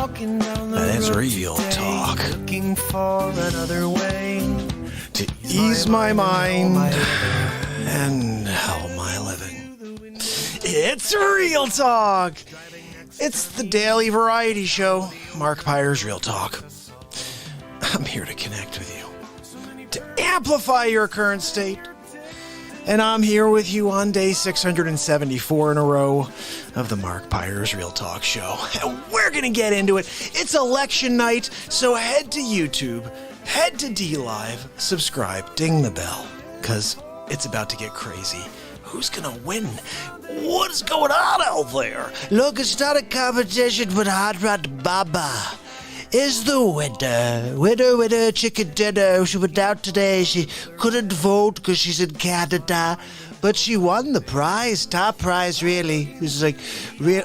That's real talk. Looking for another way to ease my mind and help my living. It's real talk. It's the daily variety show, MARKPIRES Real Talk. I'm here to connect with you, to amplify your current state. And I'm here with you on day 674 in a row of the MARKPIRES Real Talk show. And we're going to get into it. It's election night, so head to YouTube, head to DLive, subscribe, ding the bell, because it's about to get crazy. Who's going to win? What's going on out there? Look, it's not a competition, but Hot Rod Baba is the winner. Winner, chicken dinner. She went out today. She couldn't vote because she's in Canada, but she won the prize. Top prize, really. It was like,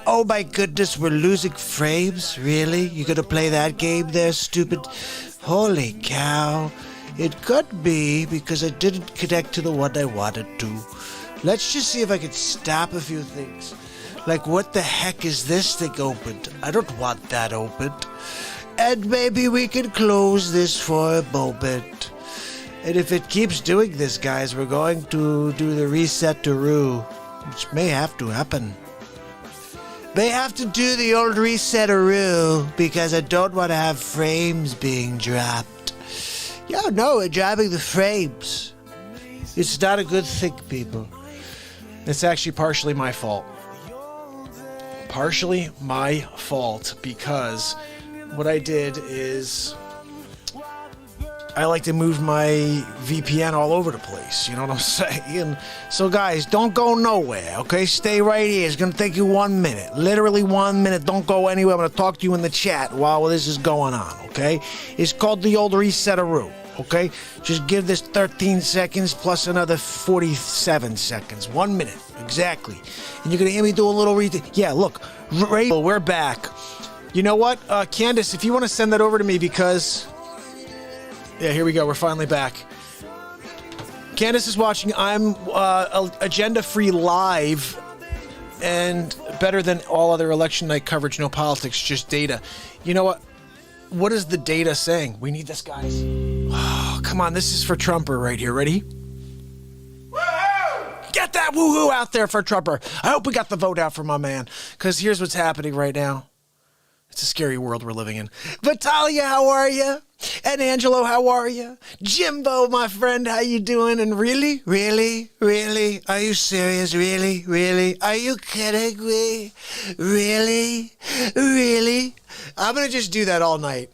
oh my goodness, we're losing frames? Really? You gonna play that game there, stupid? Holy cow. It could be because I didn't connect to the one I wanted to. Let's just see if I can stop a few things. Like, what the heck is this thing opened? I don't want that opened. And maybe we can close this for a moment. And if it keeps doing this, guys, we're going to do the reset-a-roo, which may have to happen. May have to do the old reset-a-roo because I don't want to have frames being dropped. Yeah, no, we're dropping the frames. It's not a good thing, people. It's actually partially my fault. Partially my fault because what I did is I like to move my VPN all over the place. You know what I'm saying? So, guys, don't go nowhere, okay? Stay right here. It's going to take you 1 minute. Literally 1 minute. Don't go anywhere. I'm going to talk to you in the chat while this is going on, okay? It's called the old reset-a-roo, okay? Just give this 13 seconds plus another 47 seconds. 1 minute, exactly. And you're going to hear me do a little Yeah, look, we're back. You know what, Candace, if you want to send that over to me because... Yeah, here we go. We're finally back. Candace is watching. I'm agenda-free live and better than all other election night coverage. No politics, just data. You know what? What is the data saying? We need this, guys. Oh, come on. This is for Trumper right here. Ready? Woohoo! Get that woohoo out there for Trumper. I hope we got the vote out for my man because here's what's happening right now. It's a scary world we're living in. Vitalia, how are you? And Angelo, how are you? Jimbo, my friend, how you doing? And really? Are you serious? Really? Are you kidding me? Really? I'm going to just do that all night.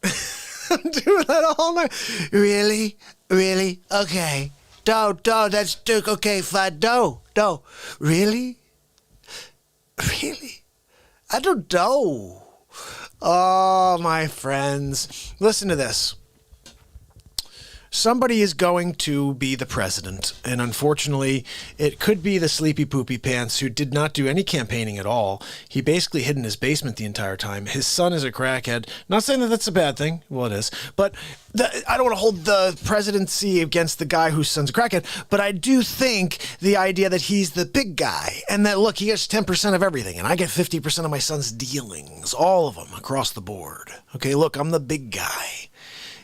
I'm doing that all night. Really? Okay. No, that's Duke. Okay, fine. No. Really? I don't know. Oh, my friends. Listen to this. Somebody is going to be the president, and unfortunately, it could be the sleepy poopy pants who did not do any campaigning at all. He basically hid in his basement the entire time. His son is a crackhead. Not saying that that's a bad thing. Well, it is. But I don't want to hold the presidency against the guy whose son's a crackhead, but I do think the idea that he's the big guy, and that, look, he gets 10% of everything, and I get 50% of my son's dealings, all of them, across the board. Okay, look, I'm the big guy.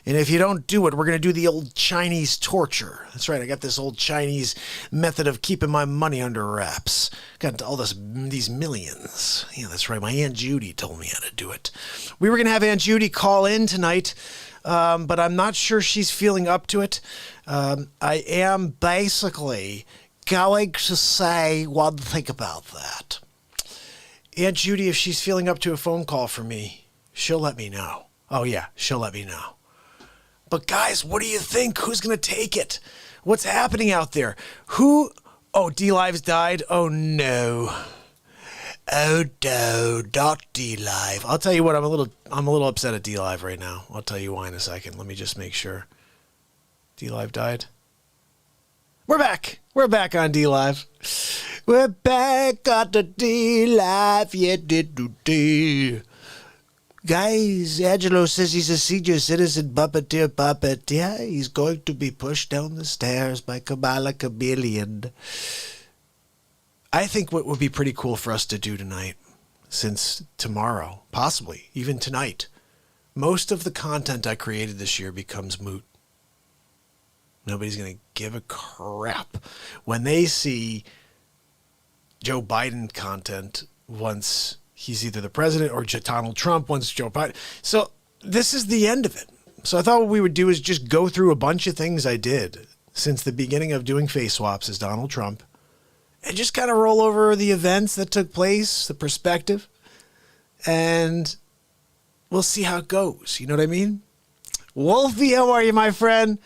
And if you don't do it, we're going to do the old Chinese torture. That's right. I got this old Chinese method of keeping my money under wraps. Got all these millions. Yeah, that's right. My Aunt Judy told me how to do it. We were going to have Aunt Judy call in tonight, but I'm not sure she's feeling up to it. I am basically going to say one thing about that. Aunt Judy, if she's feeling up to a phone call from me, she'll let me know. Oh, yeah, she'll let me know. But guys, what do you think? Who's going to take it? What's happening out there? Oh, DLive's died? Oh, no. Oh, no, not DLive. I'll tell you what, I'm a little upset at DLive right now. I'll tell you why in a second. Let me just make sure. DLive died? We're back. We're back on DLive. We're back on the DLive. Yeah, Guys, Angelo says he's a senior citizen puppet. Yeah, he's going to be pushed down the stairs by Kamala Chameleon. I think what would be pretty cool for us to do tonight, since tomorrow, possibly even tonight, most of the content I created this year becomes moot. Nobody's going to give a crap when they see Joe Biden content once he's either the president or Donald Trump once Joe Biden. So this is the end of it. So I thought what we would do is just go through a bunch of things I did since the beginning of doing face swaps as Donald Trump and just kind of roll over the events that took place, the perspective, and we'll see how it goes. You know what I mean? Wolfie, how are you, my friend?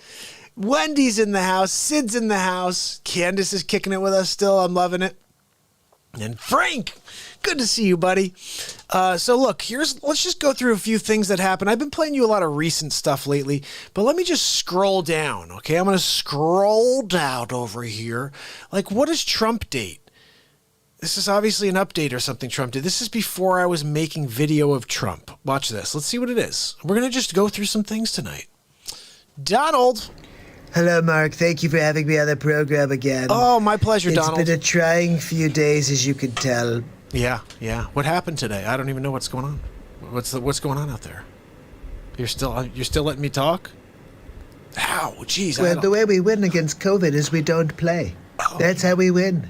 Wendy's in the house. Sid's in the house. Candace is kicking it with us still. I'm loving it. And Frank, good to see you, buddy. So look, let's just go through a few things that happened. I've been playing you a lot of recent stuff lately, but let me just scroll down, okay? I'm going to scroll down over here. Like, what does Trump date? This is obviously an update or something Trump did. This is before I was making video of Trump. Watch this. Let's see what it is. We're going to just go through some things tonight. Donald. Hello, Mark. Thank you for having me on the program again. Oh, my pleasure, Donald. It's been a trying few days, as you can tell. Yeah. What happened today? I don't even know what's going on. What's going on out there? You're still letting me talk? Ow, jeez. Well, the way we win against COVID is we don't play. Oh. That's how we win.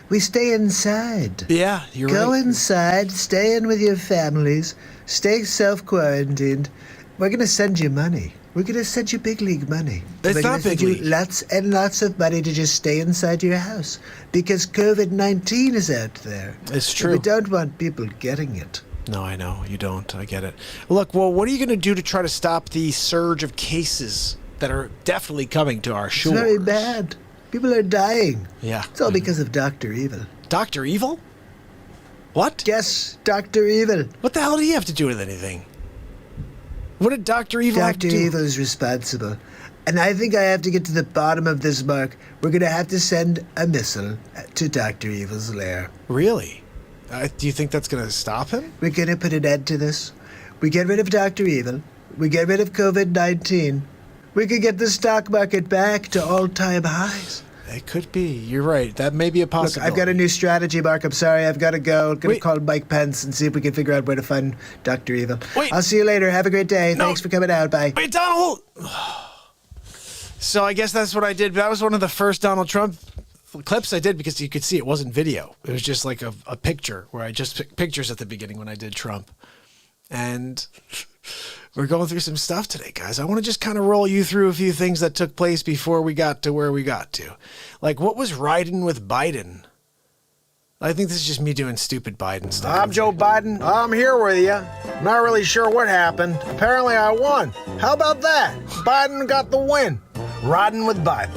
We stay inside. Yeah, you're right. Go inside, stay in with your families, stay self-quarantined. We're going to send you money. We're going to send you big league money. It's not big league. Lots and lots of money to just stay inside your house because COVID-19 is out there. It's true. And we don't want people getting it. No, I know. You don't. I get it. Look, well, what are you going to do to try to stop the surge of cases that are definitely coming to our shores? It's very bad. People are dying. Yeah. It's all because of Dr. Evil. Dr. Evil? What? Yes, Dr. Evil. What the hell do you have to do with anything? What did Dr. Evil have to do? Dr. Evil is responsible. And I think I have to get to the bottom of this, Mark. We're going to have to send a missile to Dr. Evil's lair. Really? Do you think that's going to stop him? We're going to put an end to this. We get rid of Dr. Evil. We get rid of COVID-19. We could get the stock market back to all-time highs. It could be. You're right. That may be a possibility. Look, I've got a new strategy, Mark. I'm sorry. I've got to go. I'm going to call Mike Pence and see if we can figure out where to find Dr. Evil. Wait. I'll see you later. Have a great day. No. Thanks for coming out. Bye. Wait, Donald! So I guess that's what I did. That was one of the first Donald Trump clips I did because you could see it wasn't video. It was just like a picture where I just picked pictures at the beginning when I did Trump. And we're going through some stuff today, guys. I want to just kind of roll you through a few things that took place before we got to where we got to. Like, what was riding with Biden? I think this is just me doing stupid Biden stuff. I'm Joe Biden. I'm here with you. Not really sure what happened. Apparently I won. How about that? Biden got the win. Riding with Biden.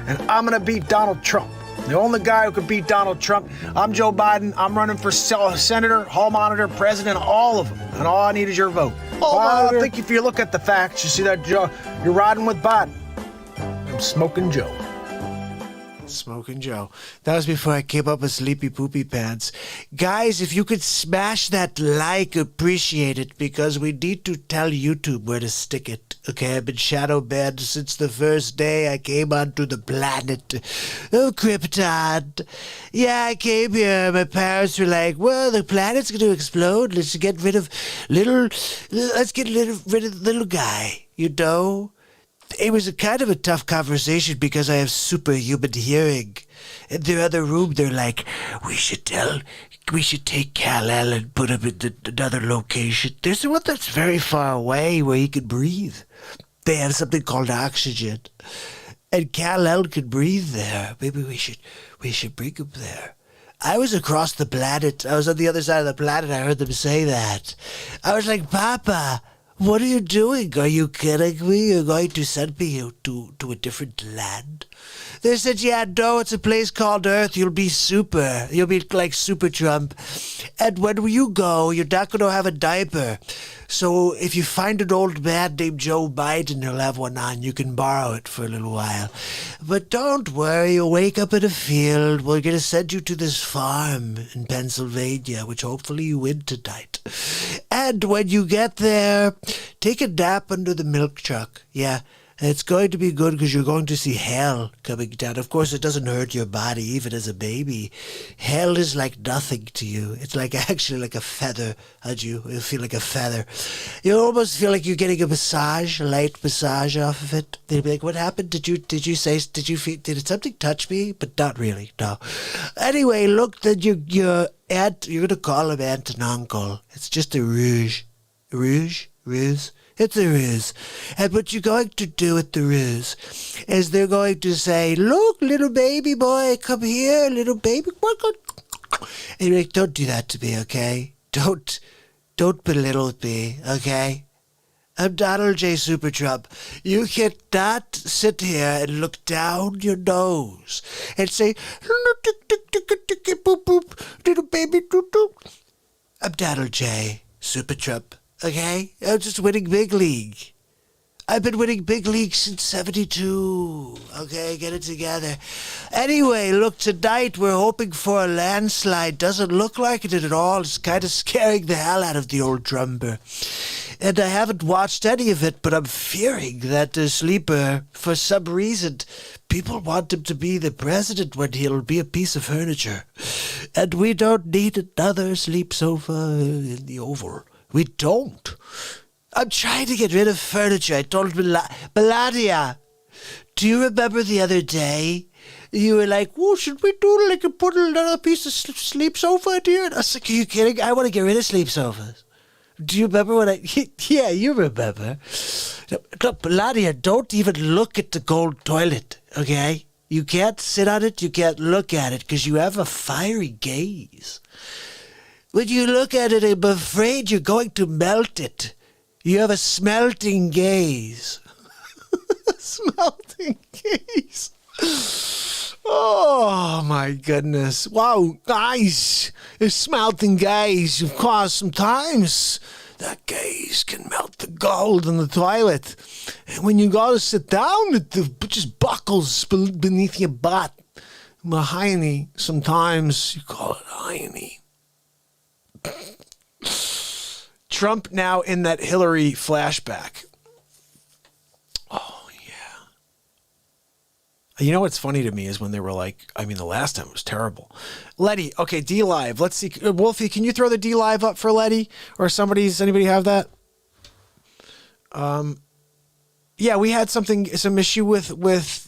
And I'm going to beat Donald Trump. The only guy who could beat Donald Trump. I'm Joe Biden. I'm running for senator, hall monitor, president, all of them. And all I need is your vote. I think if you look at the facts, you see that Joe, you're riding with Biden. I'm Smoking Joe. Smoking Joe. That was before I came up with Sleepy Poopy Pants. Guys, if you could smash that like, appreciate it, because we need to tell YouTube where to stick it. Okay, I've been shadow banned since the first day I came onto the planet. Oh, Krypton. Yeah, I came here. My parents were like, well, the planet's going to explode. Let's get rid of rid of the little guy, you know? It was a kind of a tough conversation because I have superhuman hearing. In the other room, they're like, we should take Kal-El and put him in another location. There's one that's very far away where he can breathe. They have something called oxygen. And Kal-El can breathe there. Maybe we should bring him there. I was across the planet. I was on the other side of the planet. I heard them say that. I was like, Papa, what are you doing? Are you kidding me? You're going to send me to a different land? They said, yeah, no, it's a place called Earth. You'll be like Super Trump. And when you go, you're not going to have a diaper. So if you find an old man named Joe Biden, he'll have one on. You can borrow it for a little while. But don't worry, you'll wake up in a field. We're going to send you to this farm in Pennsylvania, which hopefully you win tonight. And when you get there, take a nap under the milk truck. Yeah. It's going to be good because you're going to see hell coming down. Of course, it doesn't hurt your body, even as a baby. Hell is like nothing to you. It's like actually like a feather on you. You'll feel like a feather. You almost feel like you're getting a massage, a light massage off of it. They'll be like, what happened? Did you something touch me? But not really, no. Anyway, look, that your aunt, you're going to call him aunt and uncle. It's just a ruse. Ruse? It's a ruse. And what you're going to do with the ruse is they're going to say, look, little baby boy, come here, little baby boy. And you're like, don't do that to me, okay? Don't belittle me, okay? I'm Donald J. Super Trump. You cannot sit here and look down your nose and say, boop, boop, little baby, doop, doop. I'm Donald J. Super Trump. Okay? I'm just winning big league. I've been winning big league since 72. Okay? Get it together. Anyway, look, tonight we're hoping for a landslide. Doesn't look like it at all. It's kind of scaring the hell out of the old drummer. And I haven't watched any of it, but I'm fearing that the sleeper, for some reason, people want him to be the president when he'll be a piece of furniture. And we don't need another sleep sofa in the Oval. We don't. I'm trying to get rid of furniture. I told Melania, do you remember the other day? You were like, "Well, should we do like put another piece of sleep sofa in here?" And I was like, "Are you kidding? I want to get rid of sleep sofas." Do you remember when I... Yeah, you remember. Look, Melania, don't even look at the gold toilet, okay? You can't sit on it. You can't look at it because you have a fiery gaze. When you look at it, I'm afraid you're going to melt it. You have a smelting gaze. Smelting gaze. Oh, my goodness. Wow, guys. A smelting gaze. Of course, sometimes that gaze can melt the gold in the toilet. And when you go to sit down, it just buckles beneath your butt. Mahiny, sometimes you call it hiney. Trump now in that Hillary flashback. Oh, yeah. You know what's funny to me is when they were like, I mean, the last time was terrible. Letty, okay, DLive. Let's see. Wolfie, can you throw the DLive up for Letty? Or anybody have that? Yeah, we had some issue with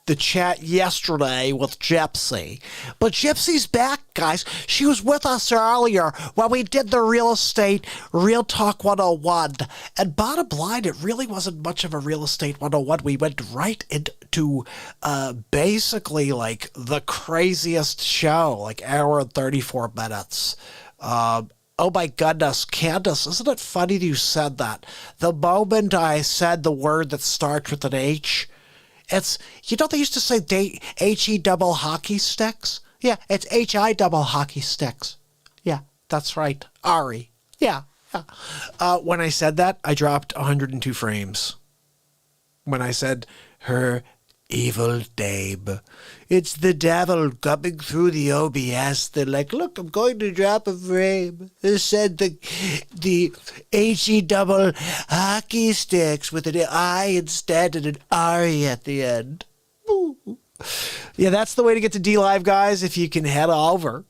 the chat yesterday with Gypsy. But Gypsy's back, guys. She was with us earlier when we did the real estate Real Talk 101. And bottom line, it really wasn't much of a real estate 101. We went right into basically like the craziest show, like hour and 34 minutes. Oh my goodness, Candace, isn't it funny that you said that? The moment I said the word that starts with an H, it's, you know, they used to say H-E double hockey sticks? Yeah, it's H-I double hockey sticks. Yeah, that's right. Ari. Yeah. When I said that, I dropped 102 frames. When I said her evil dame. It's the devil coming through the OBS. They're like, look, I'm going to drop a frame. They said the H-E double hockey sticks with an I instead and an R-E at the end. Ooh. Yeah, that's the way to get to DLive, guys, if you can head over.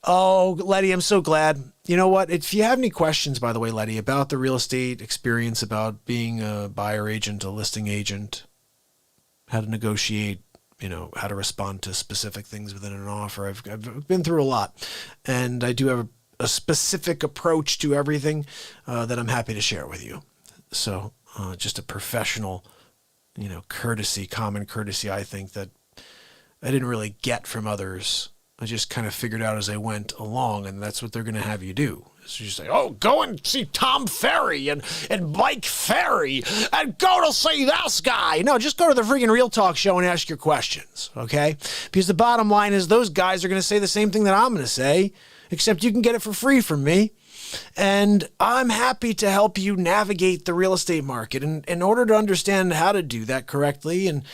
Oh, Letty, I'm so glad. You know what? If you have any questions, by the way, Letty, about the real estate experience, about being a buyer agent, a listing agent, how to negotiate, you know, how to respond to specific things within an offer. I've been through a lot, and I do have a specific approach to everything that I'm happy to share with you. So just a professional, you know, courtesy, common courtesy, I think, that I didn't really get from others. I just kind of figured out as I went along, and that's what they're going to have you do. So you say, oh, go and see Tom Ferry and Mike Ferry and go to see this guy. No, just go to the freaking Real Talk show and ask your questions, okay? Because the bottom line is those guys are going to say the same thing that I'm going to say, except you can get it for free from me. And I'm happy to help you navigate the real estate market. And in order to understand how to do that correctly, and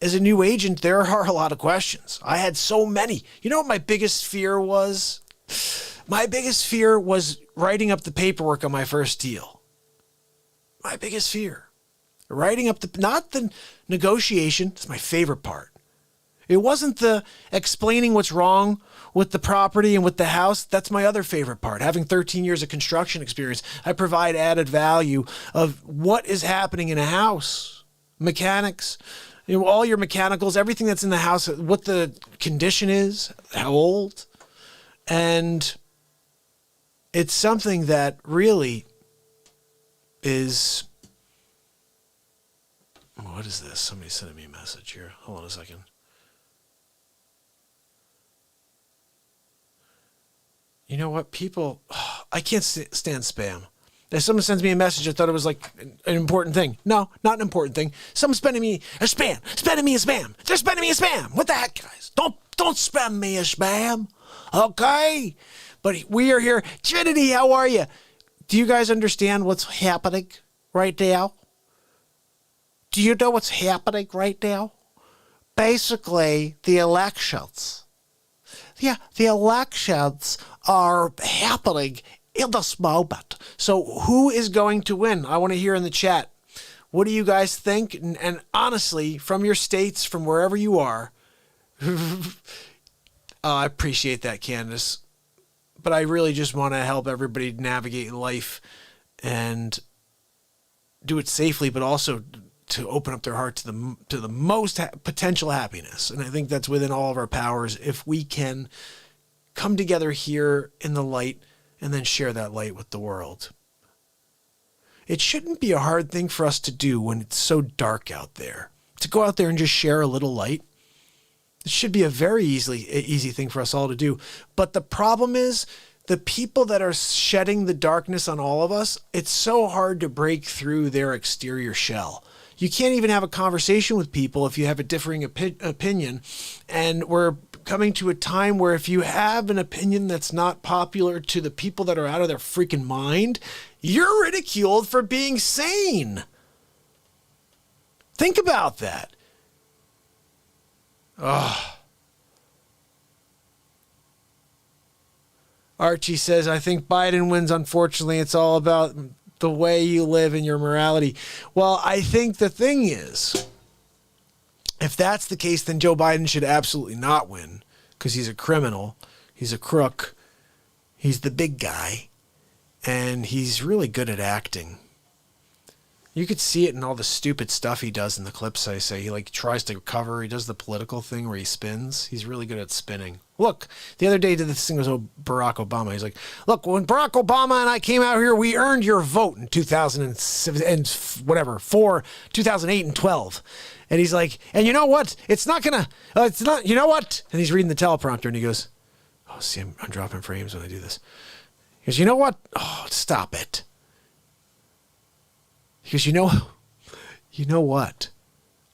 as a new agent, there are a lot of questions. I had so many. You know what my biggest fear was? My biggest fear was writing up the paperwork on my first deal. My biggest fear. Writing up not the negotiation. It's my favorite part. It wasn't the explaining what's wrong with the property and with the house. That's my other favorite part. Having 13 years of construction experience, I provide added value of what is happening in a house. Mechanics, all your mechanicals, everything that's in the house, what the condition is, how old. And it's something that really is... What is this? Somebody's sending me a message here. Hold on a second. You know what? People, I can't stand spam. If someone sends me a message, I thought it was like an important thing. No, not an important thing. Someone's spending me a spam. Spending me a spam. They're spending me a spam. What the heck, guys? Don't spam me a spam. Okay? But we are here. Trinity, how are you? Do you guys understand what's happening right now? Do you know what's happening right now? Basically, the elections. Yeah, the elections are happening in this moment. So who is going to win? I want to hear in the chat. What do you guys think? And honestly, from your states, from wherever you are, I appreciate that, Candace. But I really just want to help everybody navigate life and do it safely, but also to open up their heart to the most potential happiness. And I think that's within all of our powers if we can come together here in the light and then share that light with the world. It shouldn't be a hard thing for us to do when it's so dark out there. To go out there and just share a little light. It should be a very easy thing for us all to do. But the problem is, the people that are shedding the darkness on all of us, it's so hard to break through their exterior shell. You can't even have a conversation with people if you have a differing opinion. And we're coming to a time where if you have an opinion that's not popular to the people that are out of their freaking mind, you're ridiculed for being sane. Think about that. Archie says, I think Biden wins. Unfortunately, it's all about the way you live and your morality. Well, I think the thing is, if that's the case, then Joe Biden should absolutely not win because he's a criminal. He's a crook. He's the big guy. And he's really good at acting. You could see it in all the stupid stuff he does in the clips. I say he tries to cover. He does the political thing where he spins. He's really good at spinning. Look, the other day did this thing with Barack Obama. He's like, look, when Barack Obama and I came out here, we earned your vote in 2007 and whatever, 2008 and 12. And he's like, and you know what? It's not, you know what? And he's reading the teleprompter and he goes, oh, see, I'm dropping frames when I do this. He goes, you know what? Oh, stop it. He goes, you know what?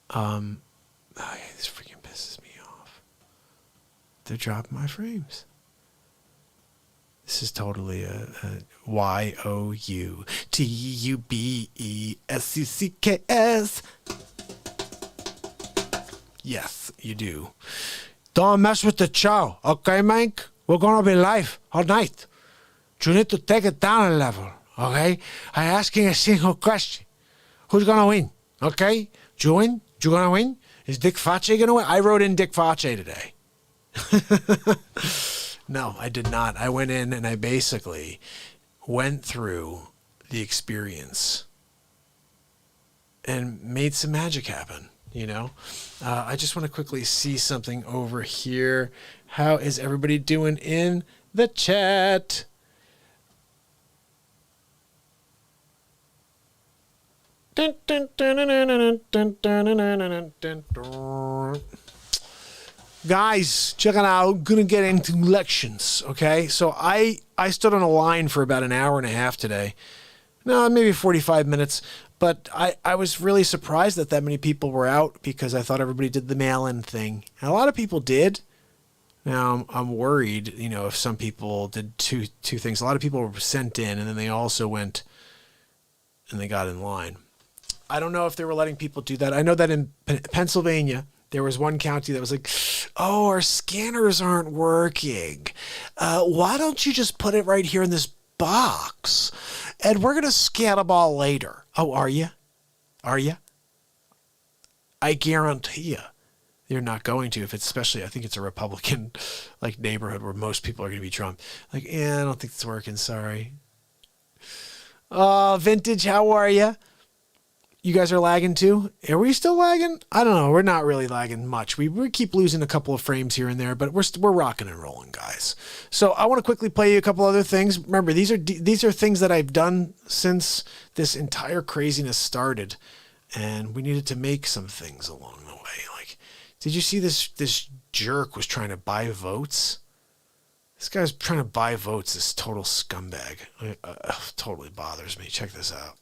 This freaking pisses me off. They're dropping my frames. This is totally a YOUTUBESCCKS. Yes, you do. Don't mess with the show, okay, Mike? We're going to be live all night. You need to take it down a level, okay? I'm asking a single question. Who's going to win, okay? Do you win? You going to win? Is Dick Facce going to win? I wrote in Dick Facce today. No, I did not. I went in and I basically went through the experience and made some magic happen, you know? I just want to quickly see something over here. How is everybody doing in the chat? Guys, check it out. I'm gonna get into elections, okay? So I stood on a line for about an hour and a half today. No, maybe 45 minutes. But I was really surprised that many people were out because I thought everybody did the mail-in thing. And a lot of people did. Now, I'm worried, you know, if some people did two things. A lot of people were sent in, and then they also went and they got in line. I don't know if they were letting people do that. I know that in Pennsylvania, there was one county that was like, oh, our scanners aren't working. Why don't you just put it right here in this box? And we're going to scan them all later. Oh, are you? Are you? I guarantee you, you're not going to. If it's especially, I think it's a Republican like neighborhood where most people are going to be Trump. Like, I don't think it's working. Sorry. Vintage, how are you? You guys are lagging too? Are we still lagging? I don't know. We're not really lagging much. We keep losing a couple of frames here and there, but we're rocking and rolling, guys. So I want to quickly play you a couple other things. Remember, these are things that I've done since this entire craziness started, and we needed to make some things along the way. Like, did you see this jerk was trying to buy votes? This guy's trying to buy votes. This total scumbag. Totally bothers me. Check this out.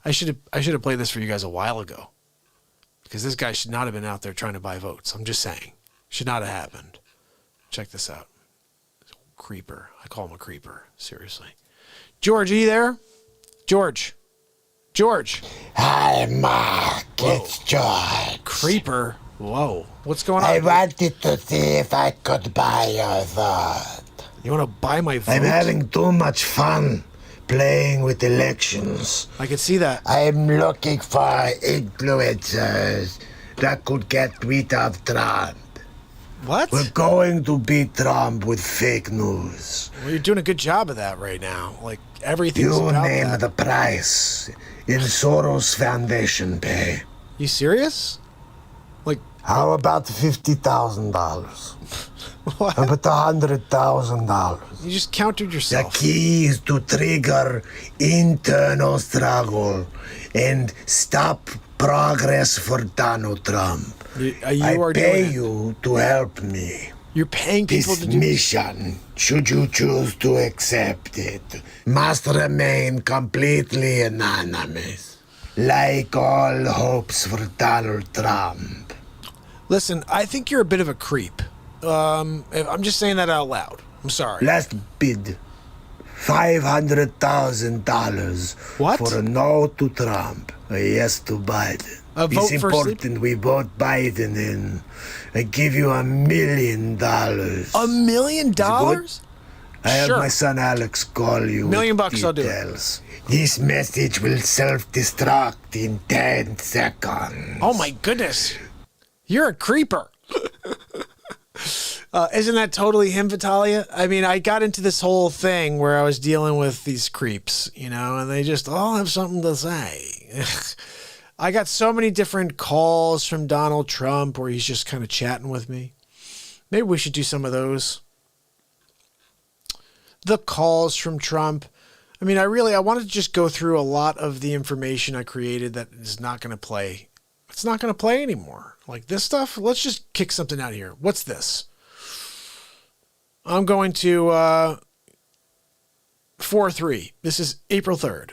I should have played this for you guys a while ago, because this guy should not have been out there trying to buy votes. I'm just saying, should not have happened. Check this out. Creeper. I call him a creeper. Seriously. George, are you there? George. Hi, Mark. Whoa. It's George. Creeper. Whoa. What's going on? I wanted to see if I could buy your vote. You want to buy my vote? I'm having too much fun playing with elections. I can see that. I'm looking for influencers that could get rid of Trump. What? We're going to beat Trump with fake news. Well, you're doing a good job of that right now. Like, everything's You about name that. the price in Soros Foundation pay. You serious? Like, How about $50,000? what? How about $100,000? You just countered The yourself. key is to trigger internal struggle and stop progress for Donald Trump. You I are pay doing it. you to help me. You're paying people This to do mission, should you choose to accept it, must remain completely anonymous, like all hopes for Donald Trump. Listen, I think you're a bit of a creep. I'm just saying that out loud. I'm sorry. Last bid, $500,000 What? for a no to Trump, a yes to Biden. A vote It's for important we vote Biden in. I give you $1 million. $1 million? I have Sure. my son Alex call you. $1,000,000 with I'll do it. details. This message will self-destruct in 10 seconds. Oh my goodness. You're a creeper. Isn't that totally him, Vitalia? I mean, I got into this whole thing where I was dealing with these creeps, and they just all have something to say. I got so many different calls from Donald Trump where he's just kind of chatting with me. Maybe we should do some of those. The calls from Trump. I mean, I wanted to just go through a lot of the information I created that is not going to play. It's not going to play anymore. Like this stuff, let's just kick something out here. What's this? I'm going to 4-3. This is April 3rd.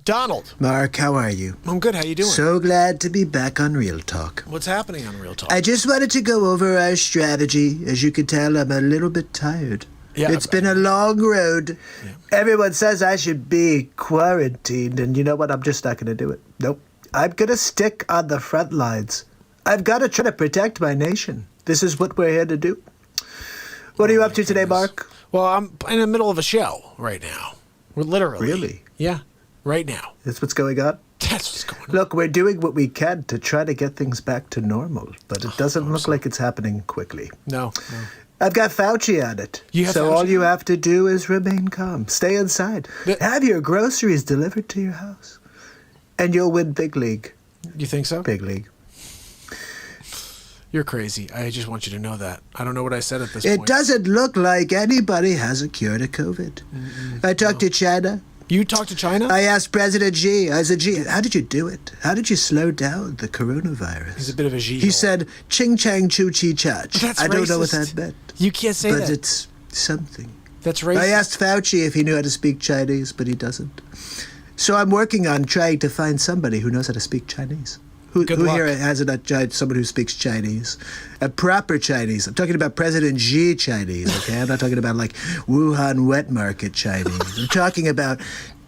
Donald. Mark, how are you? I'm good. How you doing? So glad to be back on Real Talk. What's happening on Real Talk? I just wanted to go over our strategy. As you can tell, I'm a little bit tired. Yeah, It's been a long road. Yeah. Everyone says I should be quarantined, and you know what? I'm just not going to do it. Nope. I'm going to stick on the front lines. I've got to try to protect my nation. This is what we're here to do. What are you up to today, Mark? Well, I'm in the middle of a show right now. We're literally. Really? Yeah, right now. That's what's going on? That's what's going on. Look, we're doing what we can to try to get things back to normal, but it doesn't look like it's happening quickly. No. I've got Fauci on it. You have so Fauci all you on it? have to do is remain calm. Stay inside. Have your groceries delivered to your house. And you'll win big league. You think so? Big league. You're crazy. I just want you to know that. I don't know what I said at this It point. doesn't look like anybody has a cure to COVID. I talked to China. You talked to China? I asked President Xi. I said, Xi, how did you do it? How did you slow down the coronavirus? He's a bit of a Xi. He said, ching chang chu chi chach. That's I don't know what racist. that meant. You can't say But that. it's something. That's racist. I asked Fauci if he knew how to speak Chinese, but he doesn't. So I'm working on trying to find somebody who knows how to speak Chinese. Who Good luck. here hasn't tried someone who speaks Chinese? A proper Chinese. I'm talking about President Xi Chinese, okay? I'm not talking about like Wuhan wet market Chinese. I'm talking about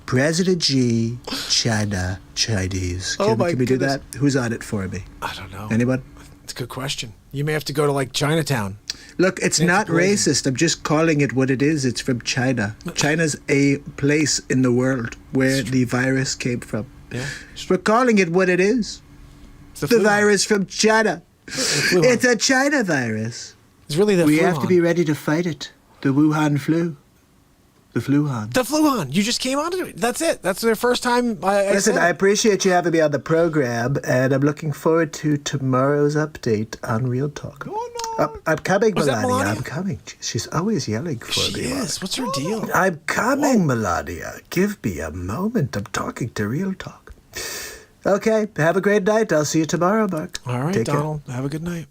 President Xi China Chinese. Oh my Can we do goodness. that? Who's on it for me? I don't know. Anyone? It's a good question. You may have to go to like Chinatown. Look, it's not racist. I'm just calling it what it is. It's from China. China's a place in the world where the virus came from. Yeah. We're calling it what it is. the The flu virus from China. flu It's a China virus. It's really the We flu have to be ready to fight it. The Wuhan flu. The fluhan. The fluhan. You just came on to it. That's it. That's their first time. Listen, I appreciate you having me on the program, and I'm looking forward to tomorrow's update on Real Talk. Oh, no. I'm coming, Was that Melania. Melania? I'm coming. She's always yelling for She me. is. What's her deal? I'm coming, Melania. Give me a moment. I'm talking to Real Talk. Okay, have a great night. I'll see you tomorrow, Mark. All right, Take care. Donald. Have a good night.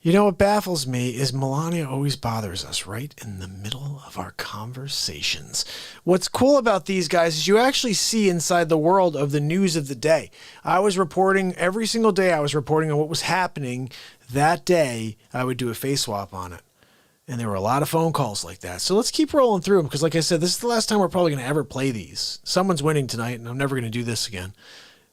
You know what baffles me is Melania always bothers us right in the middle of our conversations. What's cool about these guys is you actually see inside the world of the news of the day. I was reporting every single day. I was reporting on what was happening that day. I would do a face swap on it. And there were a lot of phone calls like that. So let's keep rolling through them because, like I said, this is the last time we're probably going to ever play these. Someone's winning tonight, and I'm never going to do this again.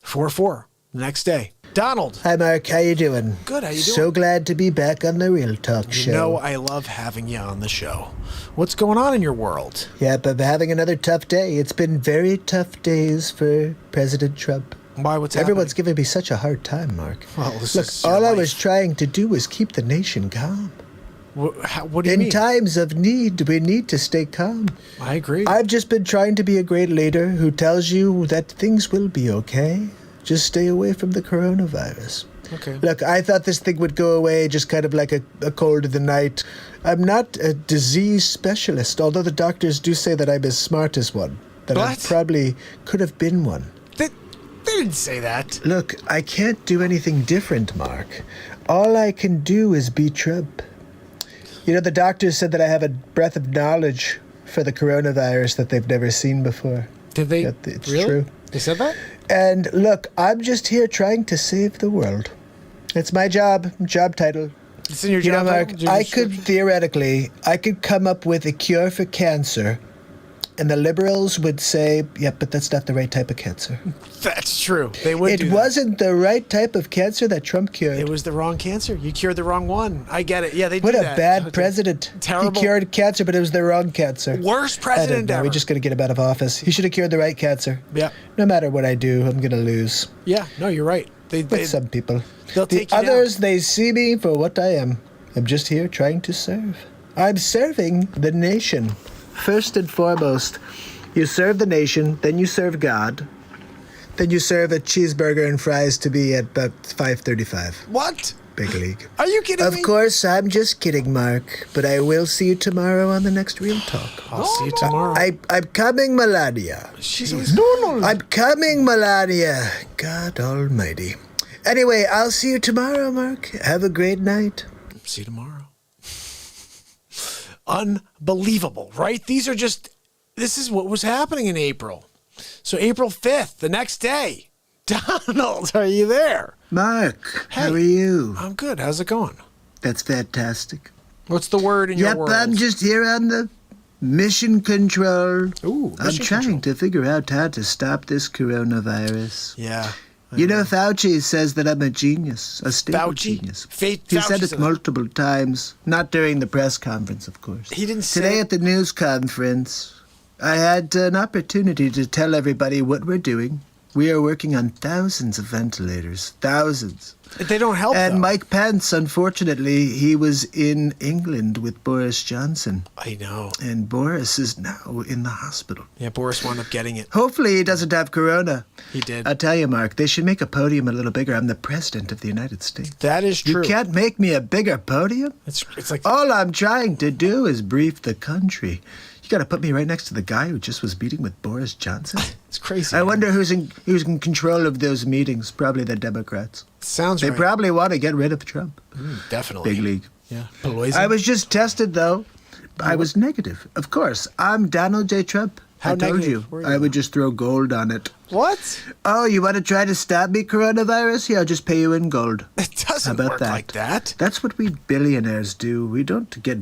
4-4 the next day. Donald. Hi, Mark. How you doing? Good. How you doing? So glad to be back on the Real Talk show. You know I love having you on the show. What's going on in your world? Yep, I'm having another tough day. It's been very tough days for President Trump. Why? What's Everyone's giving me such a hard time, Mark. Well, this Look, is your all I life. was trying to do was keep the nation calm. What do you In mean? times of need, we need to stay calm. I agree. I've just been trying to be a great leader who tells you that things will be okay. Just stay away from the coronavirus. Okay. Look, I thought this thing would go away just kind of like a cold of the night. I'm not a disease specialist, although the doctors do say that I'm as smart as one. That I What? probably could have been one. They didn't say that. Look, I can't do anything different, Mark. All I can do is be Trump. You know, the doctors said that I have a breath of knowledge for the coronavirus that they've never seen before. Did they? Yet it's really? true. They said that? And look, I'm just here trying to save the world. It's my job title. It's in your You know, job Mark, title? Your I could description? theoretically, I could come up with a cure for cancer, and the liberals would say, "Yep, but that's not the right type of cancer." That's true. They would do It that. wasn't the right type of cancer that Trump cured. It was the wrong cancer. You cured the wrong one. I get it. Yeah, they What do a that. bad president. Terrible. He cured cancer, but it was the wrong cancer. Worst I don't president know. ever. We're just going to get him out of office. He should have cured the right cancer. Yeah. No matter what I do, I'm going to lose. Yeah, no, you're right. They With some people. they'll The take you down. others, they see me for what I am. I'm just here trying to serve. I'm serving the nation. First and foremost, you serve the nation, then you serve God, then you serve a cheeseburger and fries to be at about 5:35. What? Big league. Are you kidding me? Of course, I'm just kidding, Mark, but I will see you tomorrow on the next Real Talk. I'll see you tomorrow. I'm coming, Melania. She's always I'm coming, Melania. God almighty. Anyway, I'll see you tomorrow, Mark. Have a great night. See you tomorrow. Unbelievable, right? This is what was happening in April. So April 5th, the next day. Donald, are you there? Mark, Hey. how are you? I'm good. How's it going? That's fantastic. What's the word in your Yep, world? I'm just here on the mission control. Ooh, I'm mission trying control. to figure out how to stop this coronavirus. Yeah. You know, Fauci says that I'm a genius, a stable Fauci? genius. Fauci He said said it that. multiple times, not during the press conference, of course. He didn't say Today it. at the news conference, I had an opportunity to tell everybody what we're doing. We are working on thousands of ventilators, thousands. They don't help, And though. Mike Pence, unfortunately, he was in England with Boris Johnson. I know. And Boris is now in the hospital. Yeah, Boris wound up getting it. Hopefully he doesn't have corona. He did. I'll tell you, Mark, they should make a podium a little bigger. I'm the president of the United States. That is true. You can't make me a bigger podium. It's like All I'm trying to do is brief the country. You got to put me right next to the guy who just was meeting with Boris Johnson. it's crazy. I man. wonder who's in control of those meetings. Probably the Democrats. Sounds They right. probably want to get rid of Trump. Definitely. Big league. Yeah. Pelosi. I was just tested, though. I was negative. Of course. I'm Donald J. Trump. How I told negative you. were you? I would just throw gold on it. What? Oh, you want to try to stop me, coronavirus? Yeah, I'll just pay you in gold. It doesn't How about work that? like that. That's what we billionaires do. We don't get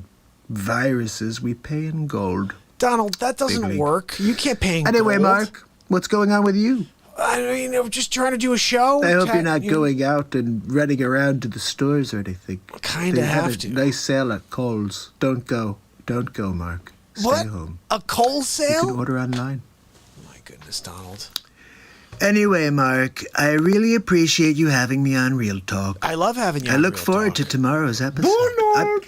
viruses. We pay in gold. Donald, that doesn't league. work. You can't pay in Anyway, gold. Mark, what's going on with you? I mean, we're just trying to do a show. I hope Chat- you're not going out and running around to the stores or anything. Kinda They have have to. a nice sale at Kohl's. Don't go. Don't go, Mark. Stay What? home. A coal You sale? can order online. Oh my goodness, Donald. Anyway, Mark, I really appreciate you having me on Real Talk. I love having you I on look Real forward Talk. to tomorrow's episode.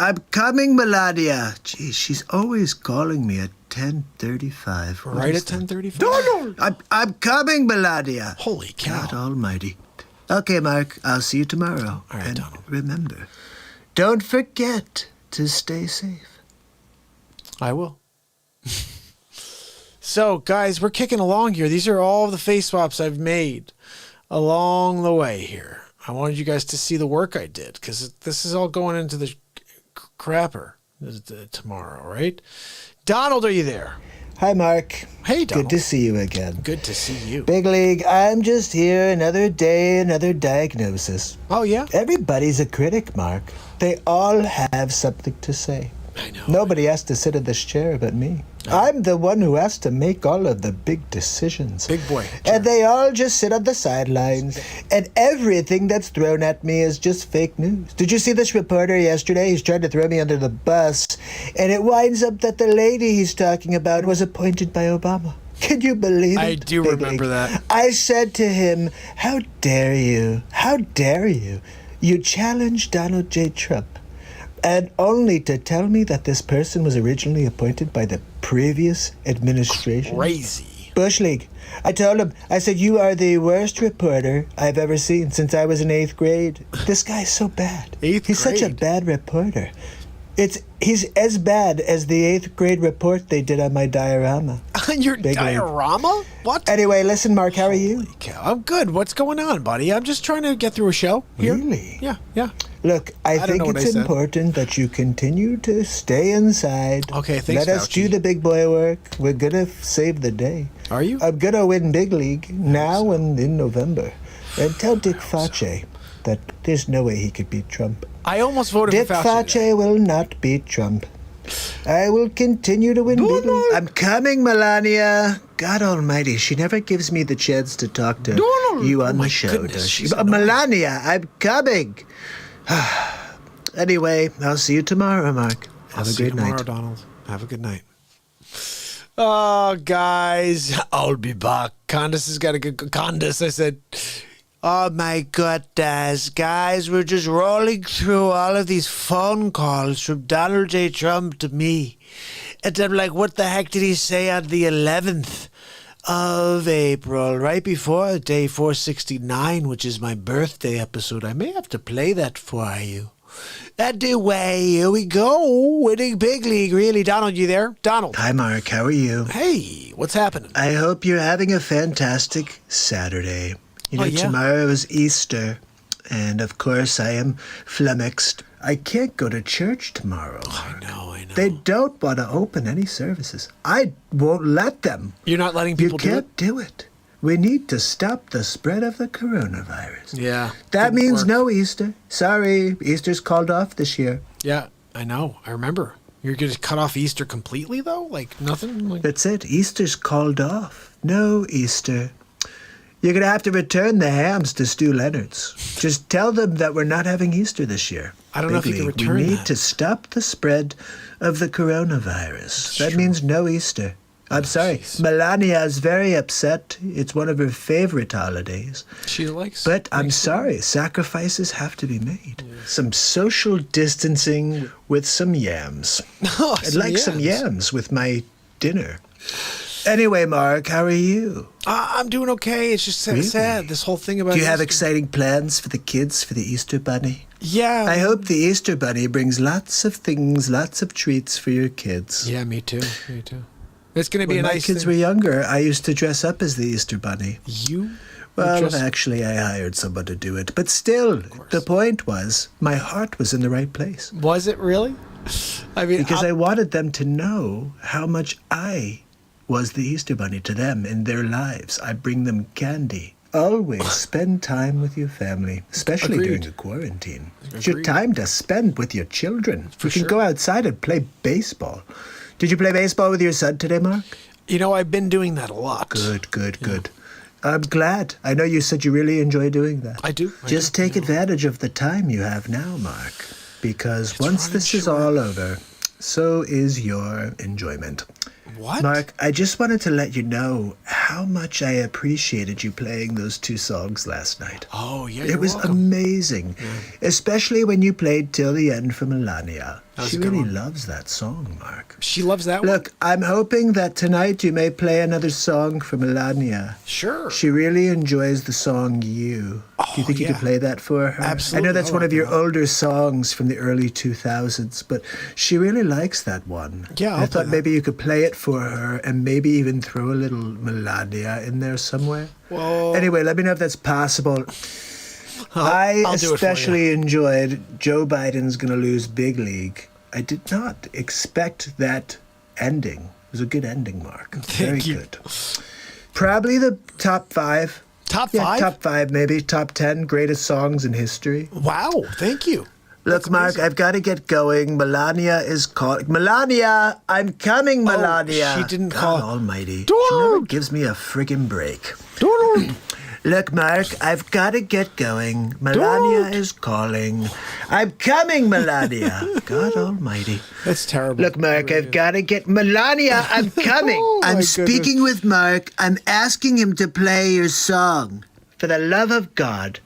I'm coming, Melania. Geez, she's always calling me at 10:35. What Right is at that? 10:35? I'm coming, Melania. Holy cow. God almighty. Okay, Mark, I'll see you tomorrow. All right, and Donald. remember, don't forget to stay safe. I will. So, guys, we're kicking along here. These are all the face swaps I've made along the way here. I wanted you guys to see the work I did because this is all going into the crapper tomorrow, right? Donald, are you there? Hi, Mark. Hey, Donald. Good to see you again. Good to see you. Big League, I'm just here. Another day, another diagnosis. Oh, yeah? Everybody's a critic, Mark. They all have something to say. I know. Nobody has to sit in this chair but me. I'm the one who has to make all of the big decisions. Big boy. And they all just sit on the sidelines. And everything that's thrown at me is just fake news. Did you see this reporter yesterday? He's trying to throw me under the bus. And it winds up that the lady he's talking about was appointed by Obama. Can you believe it? I do Big remember League? that. I said to him, how dare you? How dare you? You challenged Donald J. Trump. And only to tell me that this person was originally appointed by the previous administration. Crazy. Bush League. I told him, I said, you are the worst reporter I've ever seen since I was in 8th grade. This guy's so bad. He's such a bad reporter. He's as bad as the 8th grade report they did on my diorama. Your Big League. diorama? What? Anyway, listen, Mark, how are you? Holy cow. I'm good. What's going on, buddy? I'm just trying to get through a show here. Really? Yeah. Look, I don't think know what it's I said. important that you continue to stay inside. Okay, thanks, Let us Fauci. do the big boy work. We're going to save the day. Are you? I'm going to win Big League now and in November. And tell Dick Fauci that there's no way he could beat Trump. I almost voted Dick for Fauci. today. Fauci will not beat Trump. I will continue to win Big League. I'm coming, Melania. God almighty, she never gives me the chance to talk to you on my the show, goodness, does she? she's annoying. Melania, I'm coming. Anyway, I'll see you tomorrow, Mark. Have a See you great tomorrow, night. Donald. Have a good night. Oh, guys, I'll be back. Candace has got a good... Candace, I said... Oh my goodness, guys, we're just rolling through all of these phone calls from Donald J. Trump to me. And I'm like, what the heck did he say on the 11th of April, right before day 469, which is my birthday episode? I may have to play that for you. Anyway, here we go. Winning Big League, really. Donald, you there? Donald. Hi, Mark. How are you? Hey, what's happening? I hope you're having a fantastic Saturday. You know, yeah. tomorrow is Easter, and of course I am flummoxed. I can't go to church tomorrow. I know. They don't want to open any services. I won't let them. You're not letting people You can't do it. We need to stop the spread of the coronavirus. Yeah. That didn't means work. no Easter. Sorry, Easter's called off this year. Yeah, I know. I remember. You're going to cut off Easter completely, though? Like, nothing? Like... That's it. Easter's called off. No Easter. You're going to have to return the hams to Stu Leonard's. Just tell them that we're not having Easter this year. I don't know if you can return We need that. to stop the spread of the coronavirus. That true. means no Easter. I'm sorry. jeez. Melania is very upset. It's one of her favorite holidays. She likes... But I'm sorry, sacrifices have to be made. Some social distancing with some yams. Oh, I'd like some yams with my dinner. Anyway, Mark, how are you? I'm doing okay. It's just sad. This whole thing about Do you have Easter. exciting plans for the kids for the Easter Bunny? Yeah. I hope the Easter Bunny brings lots of things, lots of treats for your kids. Yeah, me too. Me too. It's going to be When a my nice kids thing. were younger, I used to dress up as the Easter Bunny. You? Well, just- actually, I hired someone to do it. But still, the point was, my heart was in the right place. Was it really? I mean, Because I wanted them to know how much I was the Easter Bunny to them in their lives. I bring them candy. Always spend time with your family, especially Agreed. during a quarantine. It's your Agreed. time to spend with your children. You can sure. go outside and play baseball. Did you play baseball with your son today, Mark? You know, I've been doing that a lot. Good. I'm glad. I know you said you really enjoy doing that. I do. Just take advantage of the time you have now, Mark. Because once running this is short. all over, so is your enjoyment. What? Mark, I just wanted to let you know how how much I appreciated you playing those 2 songs last night. Oh, yeah, It was amazing, especially when you played Till the End for Melania. She really loves that song, Mark. She loves that one? Look, I'm hoping that tonight you may play another song for Melania. Sure. She really enjoys the song You. Do you think you could play that for her? Absolutely. I know that's one of your older songs from the early 2000s, but she really likes that one. Yeah, I thought maybe you could play it for her and maybe even throw a little Melania in there somewhere. Well, anyway, let me know if that's possible. I especially enjoyed Joe Biden's going to lose big league. I did not expect that ending. It was a good ending, Mark. Very good. Probably the top 5. Top 5? Yeah, top 5 maybe. Top 10 greatest songs in history. Wow, thank you. Look, Mark, I've got to get going. Melania is calling. Melania, I'm coming, Melania. She didn't God call. almighty. Donald! She never gives me a friggin' break. Donald! Look, Mark, I've got to get going. Melania is calling. I'm coming, Melania. God almighty. That's terrible. Look, Mark, I've got to get... Melania, I'm coming. I'm speaking with Mark. I'm asking him to play your song. For the love of God.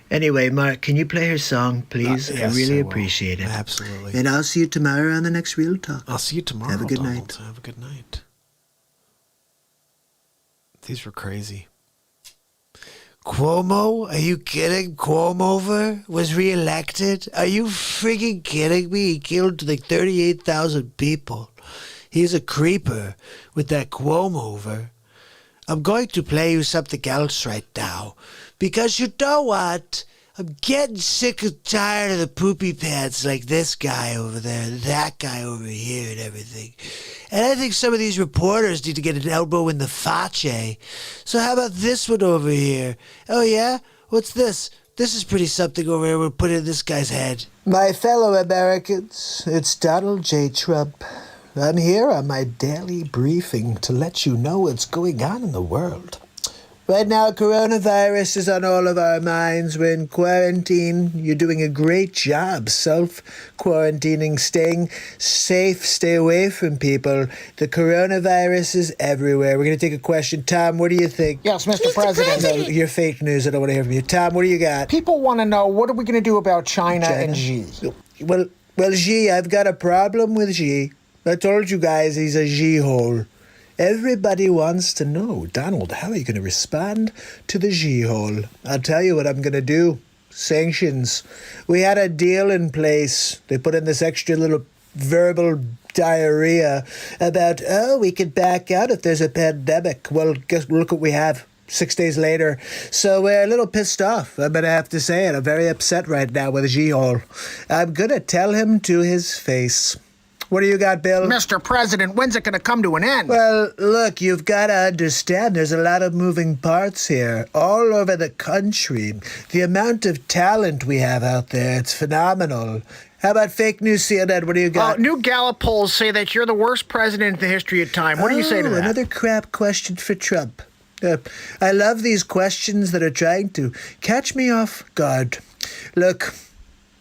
Anyway, Mark, can you play her song, please? Yes, I really I will. appreciate it. Absolutely. And I'll see you tomorrow on the next Real Talk. I'll see you tomorrow. Have a good Donald. night. Have a good night. These were crazy. Cuomo? Are you kidding? Cuomo was reelected? Are you friggin' kidding me? He killed like 38,000 people. He's a creeper with that Cuomo. I'm going to play you something else right now. Because you know what? I'm getting sick and tired of the poopy pants like this guy over there and that guy over here and everything. And I think some of these reporters need to get an elbow in the face. So how about this one over here? Oh yeah? What's this? This is pretty something over here. We'll put in this guy's head. My fellow Americans, it's Donald J. Trump. I'm here on my daily briefing to let you know what's going on in the world. Right now, coronavirus is on all of our minds. We're in quarantine. You're doing a great job self-quarantining, staying safe, stay away from people. The coronavirus is everywhere. We're going to take a question. Tom, what do you think? Yes, Mr. President. No, you're fake news. I don't want to hear from you. Tom, what do you got? People want to know, what are we going to do about China and Xi? Well, Xi, I've got a problem with Xi. I told you guys he's a Xi-hole. Everybody wants to know, Donald, how are you going to respond to the Xi-hole? I'll tell you what I'm going to do. Sanctions. We had a deal in place. They put in this extra little verbal diarrhea about, we could back out if there's a pandemic. Well, look what we have 6 days later. So we're a little pissed off. I'm going to have to say it. I'm very upset right now with Xi-hole. I'm going to tell him to his face. What do you got, Bill? Mr. President, when's it going to come to an end? Well, look, you've got to understand there's a lot of moving parts here all over the country. The amount of talent we have out there, it's phenomenal. How about fake news, CNN? What do you got? New Gallup polls say that you're the worst president in the history of time. What do you say to that? Another crap question for Trump. I love these questions that are trying to catch me off guard. Look,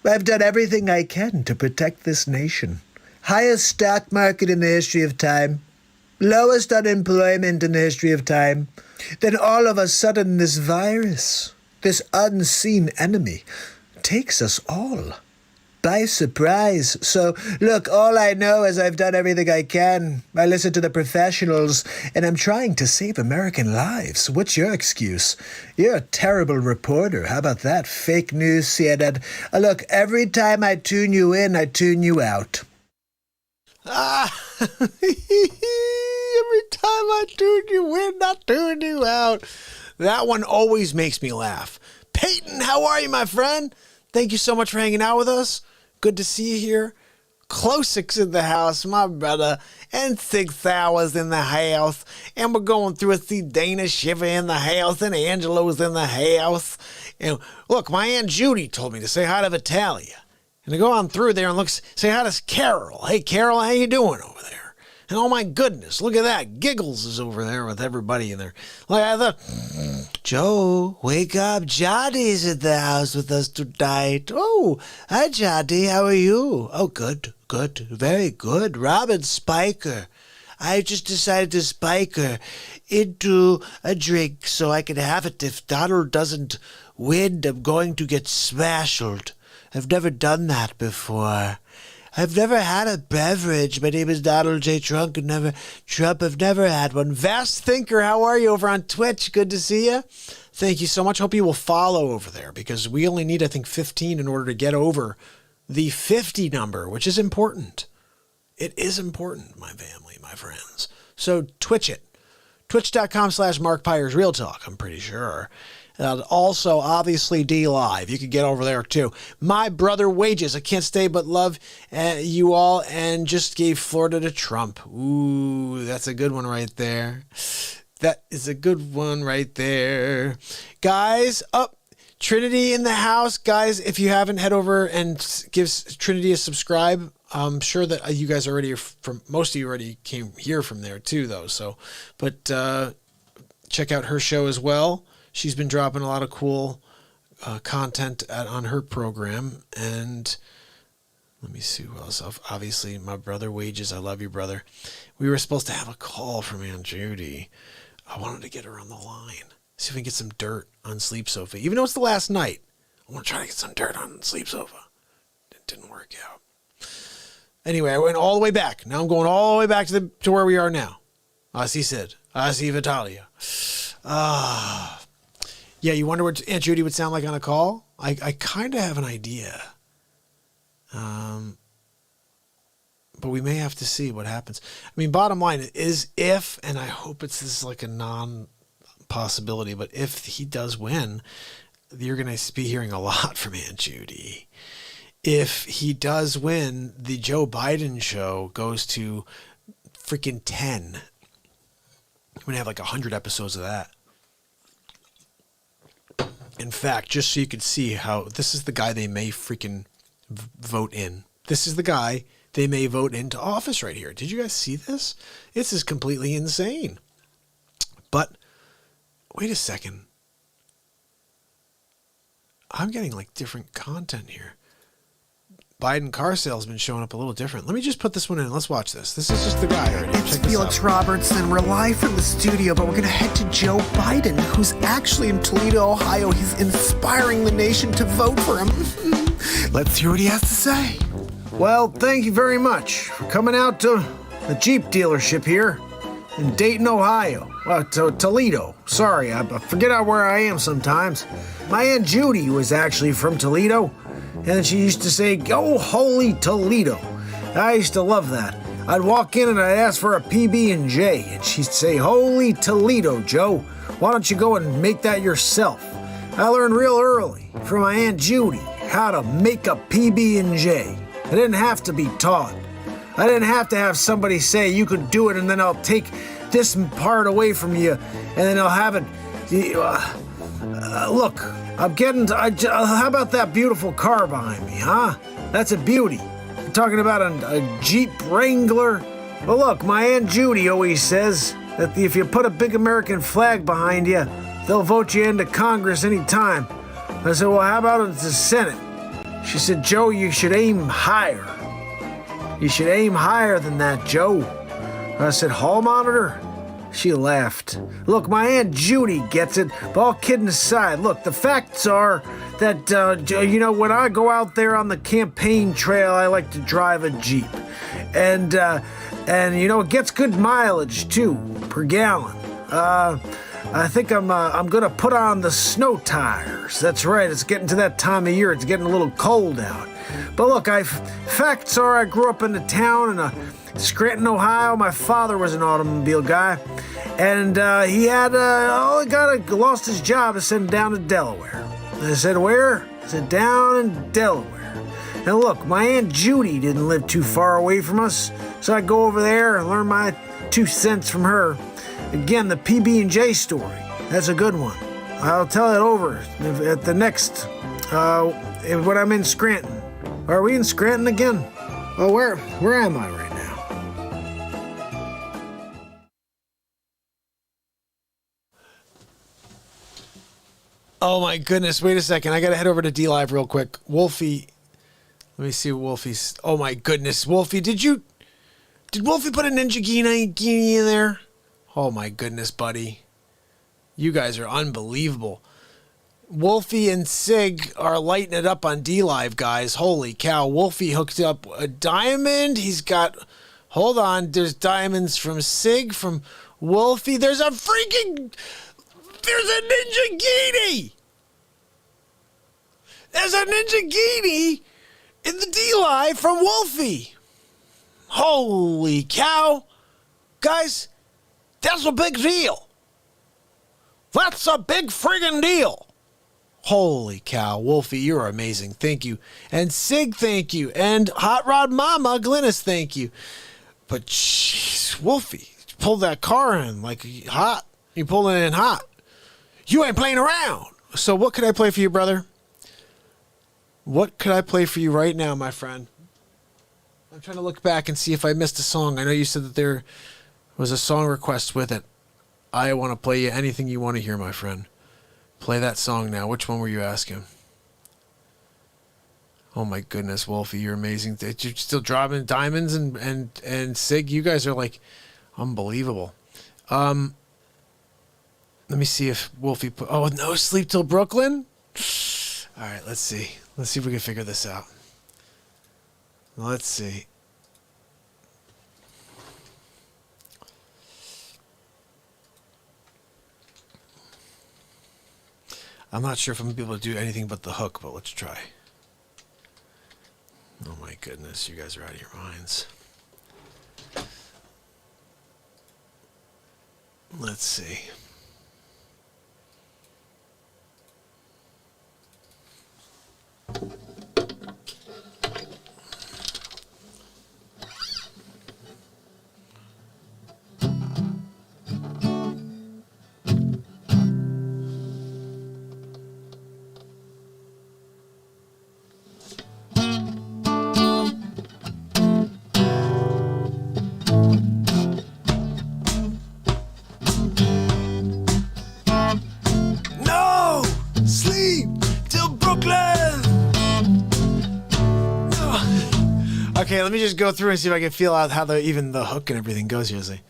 I've done everything I can to protect this nation. Highest stock market in the history of time. Lowest unemployment in the history of time. Then all of a sudden this virus, this unseen enemy, takes us all by surprise. So, look, all I know is I've done everything I can. I listen to the professionals, and I'm trying to save American lives. What's your excuse? You're a terrible reporter. How about that? Fake news, CNN. Look, every time I tune you in, I tune you out. Every time I tune you in, I tune you out. That one always makes me laugh. Peyton, how are you, my friend? Thank you so much for hanging out with us. Good to see you here. Closix in the house, my brother, and 6 hours in the house. And we're going through a see Dana Shiver in the house, and Angelo's in the house. And look, my Aunt Judy told me to say hi to Vitalia. And I go on through there and say hi to Carol. Hey, Carol, how you doing over there? And oh my goodness, look at that. Giggles is over there with everybody in there. Like I thought, Joe, wake up. Johnny's in the house with us tonight. Oh, hi, Johnny. How are you? Oh, good, very good. Robin Spiker. I just decided to spike her into a drink so I can have it. If Donald doesn't win, I'm going to get smashed. I've never done that before. I've never had a beverage. My name is Donald J. Trump. I've never had one. Vast Thinker, how are you over on Twitch? Good to see you. Thank you so much. Hope you will follow over there because we only need, I think, 15 in order to get over the 50 number, which is important. It is important, my family, my friends. So Twitch it. Twitch.com/MarkPires Real Talk, I'm pretty sure. Also, obviously, DLive. You can get over there, too. My Brother Wages. I can't stay but love you all and just gave Florida to Trump. Ooh, that's a good one right there. That is a good one right there. Guys, Trinity in the house. Guys, if you haven't, head over and give Trinity a subscribe. I'm sure that you guys already are most of you already came here from there, too, though. So, but check out her show as well. She's been dropping a lot of cool content on her program. And let me see who else. Obviously, My Brother Wages. I love you, brother. We were supposed to have a call from Aunt Judy. I wanted to get her on the line. See if we can get some dirt on Sleep Sofa. Even though it's the last night, I want to try to get some dirt on Sleep Sofa. It didn't work out. Anyway, I went all the way back. Now I'm going all the way back to where we are now. Asi Sid. Asi Vitalia. Yeah, you wonder what Aunt Judy would sound like on a call? I kind of have an idea. But we may have to see what happens. I mean, bottom line is if, and I hope this is like a non-possibility, but if he does win, you're going to be hearing a lot from Aunt Judy. If he does win, the Joe Biden show goes to freaking 10. We're going to have like 100 episodes of that. In fact, just so you can see how this is the guy they may freaking vote in. This is the guy they may vote into office right here. Did you guys see this? This is completely insane. But wait a second. I'm getting like different content here. Biden car sales been showing up a little different. Let me just put this one in. Let's watch this. This is just the guy right here. It's Felix Robertson. We're live from the studio, but we're going to head to Joe Biden, who's actually in Toledo, Ohio. He's inspiring the nation to vote for him. Let's hear what he has to say. Well, thank you very much for coming out to the Jeep dealership here in Dayton, Ohio. Well, to Toledo. Sorry, I forget where I am sometimes. My Aunt Judy was actually from Toledo, and she used to say, "Go holy Toledo." I used to love that. I'd walk in and I'd ask for a PB&J, and she'd say, "Holy Toledo, Joe. Why don't you go and make that yourself?" I learned real early from my Aunt Judy how to make a PB&J. I didn't have to be taught. I didn't have to have somebody say, "You could do it," and then I'll take this part away from you, and then I'll have it. Look, I'm getting. How about that beautiful car behind me, huh? That's a beauty. I'm talking about a Jeep Wrangler. Well, look, my Aunt Judy always says that if you put a big American flag behind you, they'll vote you into Congress anytime. I said, "Well, how about the Senate?" She said, "Joe, you should aim higher. You should aim higher than that, Joe." I said, "Hall monitor?" She laughed. Look, my Aunt Judy gets it, but all kidding aside, look, the facts are that, when I go out there on the campaign trail, I like to drive a Jeep. And it gets good mileage, too, per gallon. I think I'm gonna put on the snow tires. That's right, it's getting to that time of year, it's getting a little cold out. But look, facts are I grew up in a town in Scranton, Ohio. My father was an automobile guy, and he had lost his job and sent him down to Delaware. And I said, "Where?" I said, "Down in Delaware." And look, my Aunt Judy didn't live too far away from us, so I go over there and learn my 2 cents from her. Again, the PB&J story. That's a good one. I'll tell it over at the next, when I'm in Scranton. Are we in Scranton again? Oh, where am I right now? Oh my goodness, wait a second. I got to head over to DLive real quick. Wolfie, let me see what Wolfie's. Oh my goodness, Wolfie, did you Did Wolfie put a ninja guinea in there? Oh my goodness, buddy. You guys are unbelievable. Wolfie and Sig are lighting it up on DLive, guys. Holy cow. Wolfie hooked up a diamond. He's got... Hold on. There's diamonds from Sig, from Wolfie. There's a ninja guinea! There's a ninja guinea in the DLive from Wolfie. Holy cow. Guys, that's a big deal. That's a big friggin' deal. Holy cow. Wolfie, you're amazing. Thank you. And Sig, thank you. And Hot Rod Mama, Glynis, thank you. But jeez, Wolfie, you pulled that car in like hot. You pulled it in hot. You ain't playing around. So what could I play for you, brother? What could I play for you right now, my friend? I'm trying to look back and see if I missed a song. I know you said that there was a song request with it. I want to play you anything you want to hear, my friend. Play that song now. Which one were you asking? Oh my goodness, Wolfie, you're amazing. You're still dropping diamonds and Sig. You guys are like unbelievable. Let me see if Wolfie put... Oh, No Sleep Till Brooklyn? All right, let's see. Let's see if we can figure this out. Let's see. I'm not sure if I'm going to be able to do anything but the hook, but let's try. Oh my goodness, you guys are out of your minds. Let's see. No sleep till Brooklyn. No. Okay, let me just go through and see if I can feel out how even the hook and everything goes here. See.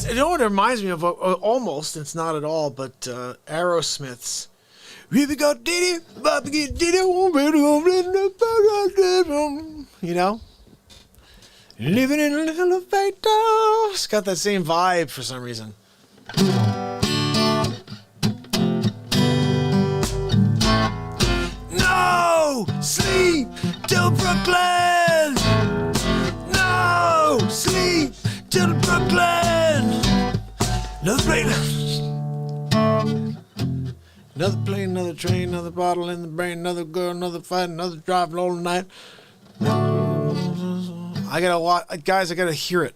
You know what it reminds me of? Almost, it's not at all, but Aerosmith's. You know? Living in an elevator. It's got that same vibe for some reason. No sleep till Brooklyn. No sleep till Brooklyn. Another plane. Another plane, another train, another bottle in the brain, another girl, another fight, another drive all night. I gotta watch, guys, I gotta hear it.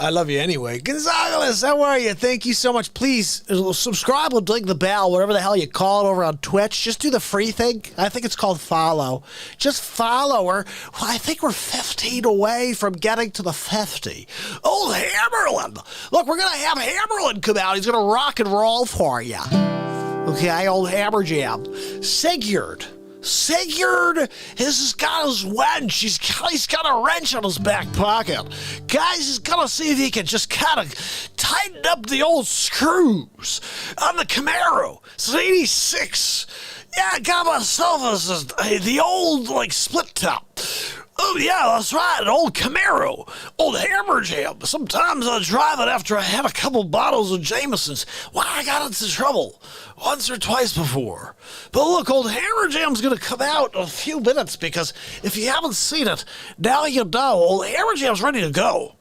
I love you anyway. Gonzalez, how are you? Thank you so much. Please subscribe and ding the bell, whatever the hell you call it over on Twitch. Just do the free thing. I think it's called follow. Just follow her. Well, I think we're 15 away from getting to the 50. Old Hammerin. Look, we're going to have Hammerin come out. He's going to rock and roll for you. Okay, old Hammer Jam. Sigurd, he's got his wench. He's got a wrench on his back pocket. Guys, he's gonna see if he can just kind of tighten up the old screws on the Camaro. It's an 86. Yeah, I got myself the old, split top. Oh, yeah, that's right, an old Camaro, old Hammer Jam. Sometimes I drive it after I had a couple bottles of Jameson's. Why, I got into trouble once or twice before. But look, old Hammer Jam's going to come out in a few minutes because if you haven't seen it, now you know. Old Hammer Jam's ready to go.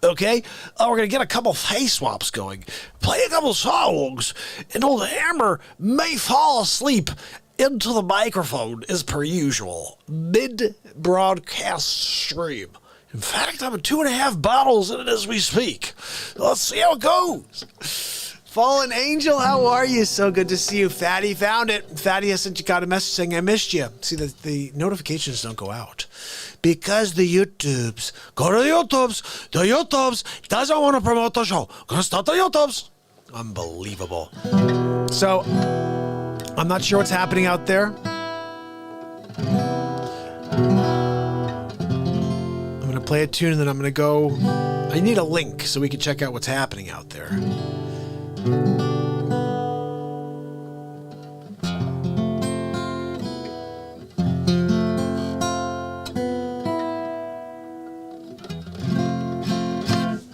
Okay? We're going to get a couple FaceSwaps going, play a couple songs, and old Hammer may fall asleep into the microphone as per usual, mid-broadcast stream. In fact, I'm at 2.5 bottles in it as we speak. Let's see how it goes. Fallen Angel, how are you? So good to see you. Fatty found it. Fatty, I sent you a message saying I missed you. See, the notifications don't go out because the YouTubes. Go to the YouTubes. The YouTubes doesn't want to promote the show. Gonna start the YouTubes. Unbelievable. So, I'm not sure what's happening out there. I'm going to play a tune and then I'm going to go. I need a link so we can check out what's happening out there.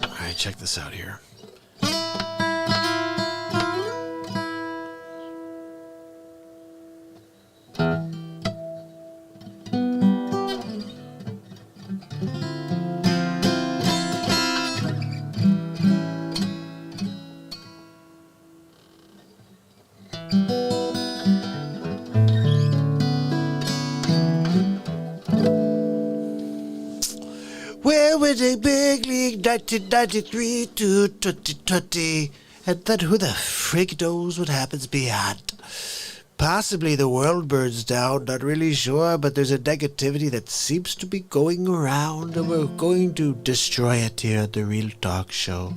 All right, check this out here. Where was a big league 1993 to 2020? And then who the frig knows what happens beyond? Possibly the world burns down, not really sure, but there's a negativity that seems to be going around, and we're going to destroy it here at the Real Talk Show.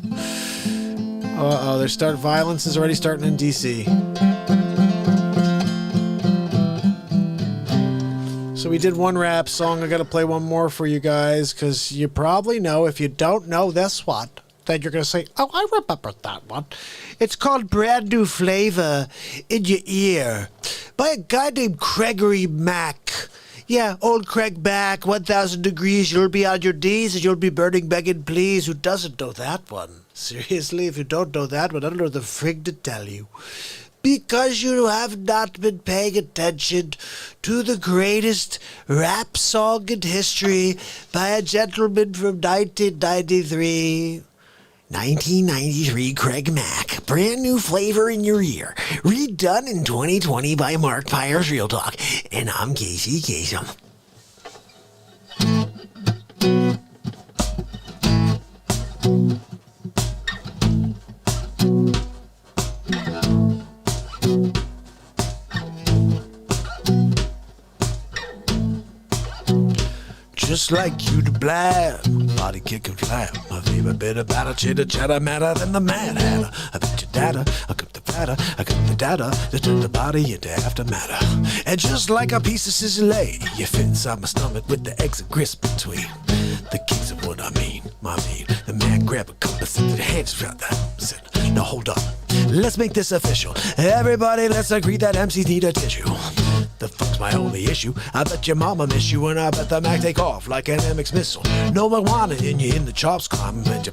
Violence is already starting in D.C. So we did one rap song. I got to play one more for you guys because you probably know. If you don't know this one, then you're going to say, oh, I remember that one. It's called Brand New Flavor in Your Ear by a guy named Gregory Mack. Yeah, old Craig Mack, 1,000 degrees, you'll be on your knees and you'll be burning, begging, please. Who doesn't know that one? Seriously, if you don't know that one, I don't know the frig to tell you. Because you have not been paying attention to the greatest rap song in history by a gentleman from 1993. 1993 Craig Mack, Brand New Flavor in Your Ear, redone in 2020 by MARKPIRES Real Talk, and I'm Casey Kasem. Just like you to blab, body kick and flap. My favorite bit about a chitter chatter matter than the Mad Hatter. I bet your data, I cook the fatter, I got the data to turn the body into aftermatter. And just like a piece of sizzle, you fit inside my stomach with the eggs and grist between. The kings of what I mean. The man grabbed a compass and the hands around that. Said, now hold up, let's make this official. Everybody, let's agree that MCs need a tissue. The fuck's my only issue? I bet your mama miss you, and I bet the Mac take off like an MX missile. No marijuana in you in the chops climbing, but you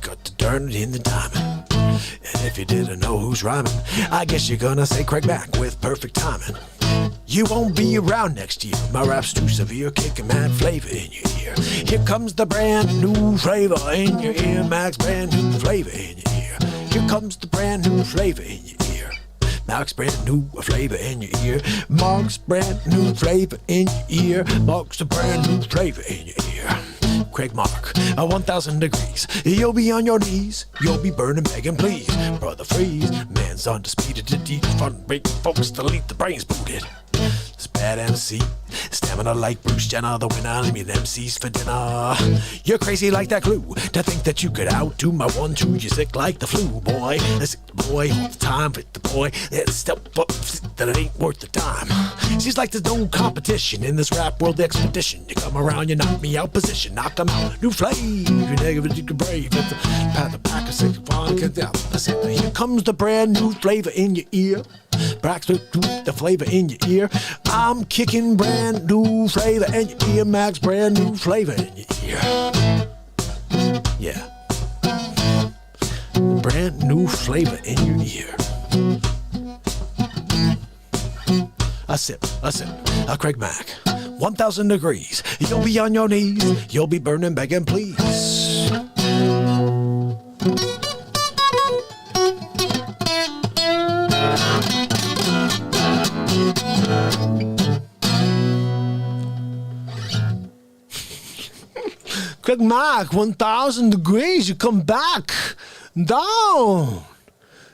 got to turn it in the diamond. And if you didn't know who's rhyming, I guess you're gonna say Craig Mack with perfect timing. You won't be around next year. My rap's too severe, kicking mad flavor in your ear. Here comes the brand new flavor in your ear. Mac's brand new flavor in your ear. Here comes the brand new flavor in your ear. Mark's brand new flavor in your ear. Mark's brand new flavor in your ear. Mark's the brand new flavor in your ear. Craig Mark, 1,000 degrees. You'll be on your knees, you'll be burning, begging, please. Brother Freeze, man's undisputed, to deep front, break folks, delete the brains booted. This bad MC, stamina like Bruce Jenner, the winner, I mean MCs for dinner. You're crazy like that glue, to think that you could outdo my 1-2. You're sick like the flu, boy. Sick boy, all the time with the boy. It's still that it ain't worth the time. Seems like there's no competition in this rap world expedition. You come around, you knock me out position, knock them out. New flame, you negative, you can brave. It's a path of pack of 6 1 get down. Here comes the brand new flavor in your ear. Brax the flavor in your ear. I'm kicking brand new flavor in your ear. Max, brand new flavor in your ear. Yeah. Brand new flavor in your ear. A sip, a Craig Mack. 1,000 degrees. You'll be on your knees. You'll be burning, begging, please. Craig Mack, 1,000 degrees. You come back down.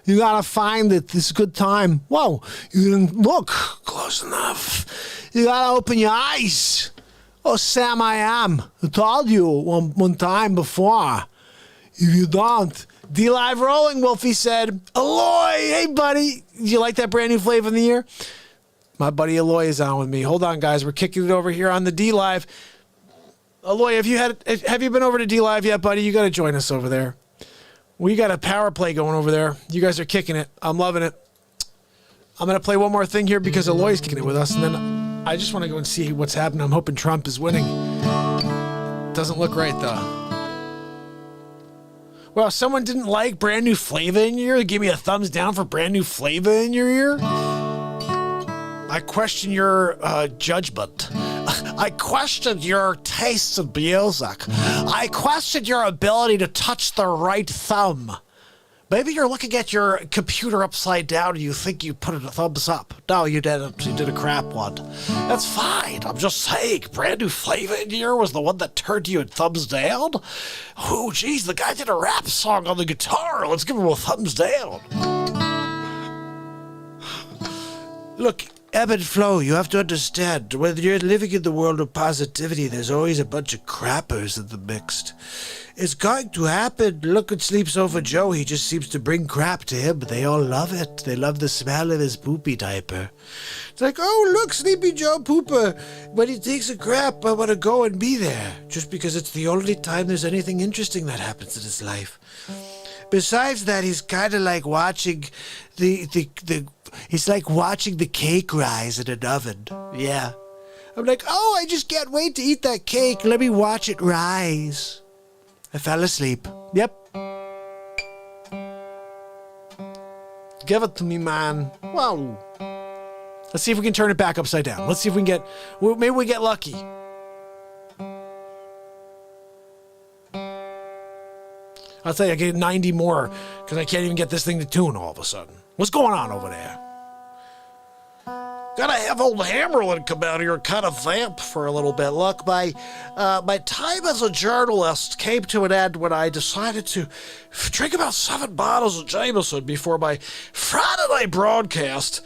You gotta find it. It's a good time. Whoa, you didn't look close enough. You gotta open your eyes. Oh, Sam, I am. I told you one time before. If you don't, DLive rolling, Wolfie said. Aloy, hey, buddy. Did you like that brand new flavor in the year? My buddy Aloy is on with me. Hold on, guys. We're kicking it over here on the DLive. Aloy, have you been over to DLive yet, buddy? You got to join us over there. We got a power play going over there. You guys are kicking it. I'm loving it. I'm going to play one more thing here because Aloy's kicking it with us, and then I just want to go and see what's happening. I'm hoping Trump is winning. Doesn't look right, though. Well, someone didn't like brand new flavor in your ear. They gave me a thumbs down for brand new flavor in your ear. I question your judgment. I questioned your taste in music. I questioned your ability to touch the right thumb. Maybe you're looking at your computer upside down and you think you put it a thumbs up. No, you didn't. You did a crap one. That's fine. I'm just saying, brand new flavor in here was the one that turned you in thumbs down? Oh, geez, the guy did a rap song on the guitar. Let's give him a thumbs down. Look, ebb and flow, you have to understand, when you're living in the world of positivity, there's always a bunch of crappers in the mix. It's going to happen. Look at Sleep Sofa Joe, he just seems to bring crap to him. They all love it. They love the smell of his poopy diaper. It's like, oh, look, Sleepy Joe Pooper. When he takes a crap, I want to go and be there, just because it's the only time there's anything interesting that happens in his life. Besides that, he's kind of like watching it's like watching the cake rise in an oven. Yeah. I'm like, oh, I just can't wait to eat that cake. Let me watch it rise. I fell asleep. Yep. Give it to me, man. Wow. Let's see if we can turn it back upside down. Let's see if we can maybe we get lucky. I'll tell you, I get 90 more because I can't even get this thing to tune all of a sudden. What's going on over there? Gotta have old Hammerin come out here and kind of vamp for a little bit. Look, my time as a journalist came to an end when I decided to drink about 7 bottles of Jameson before my Friday night broadcast,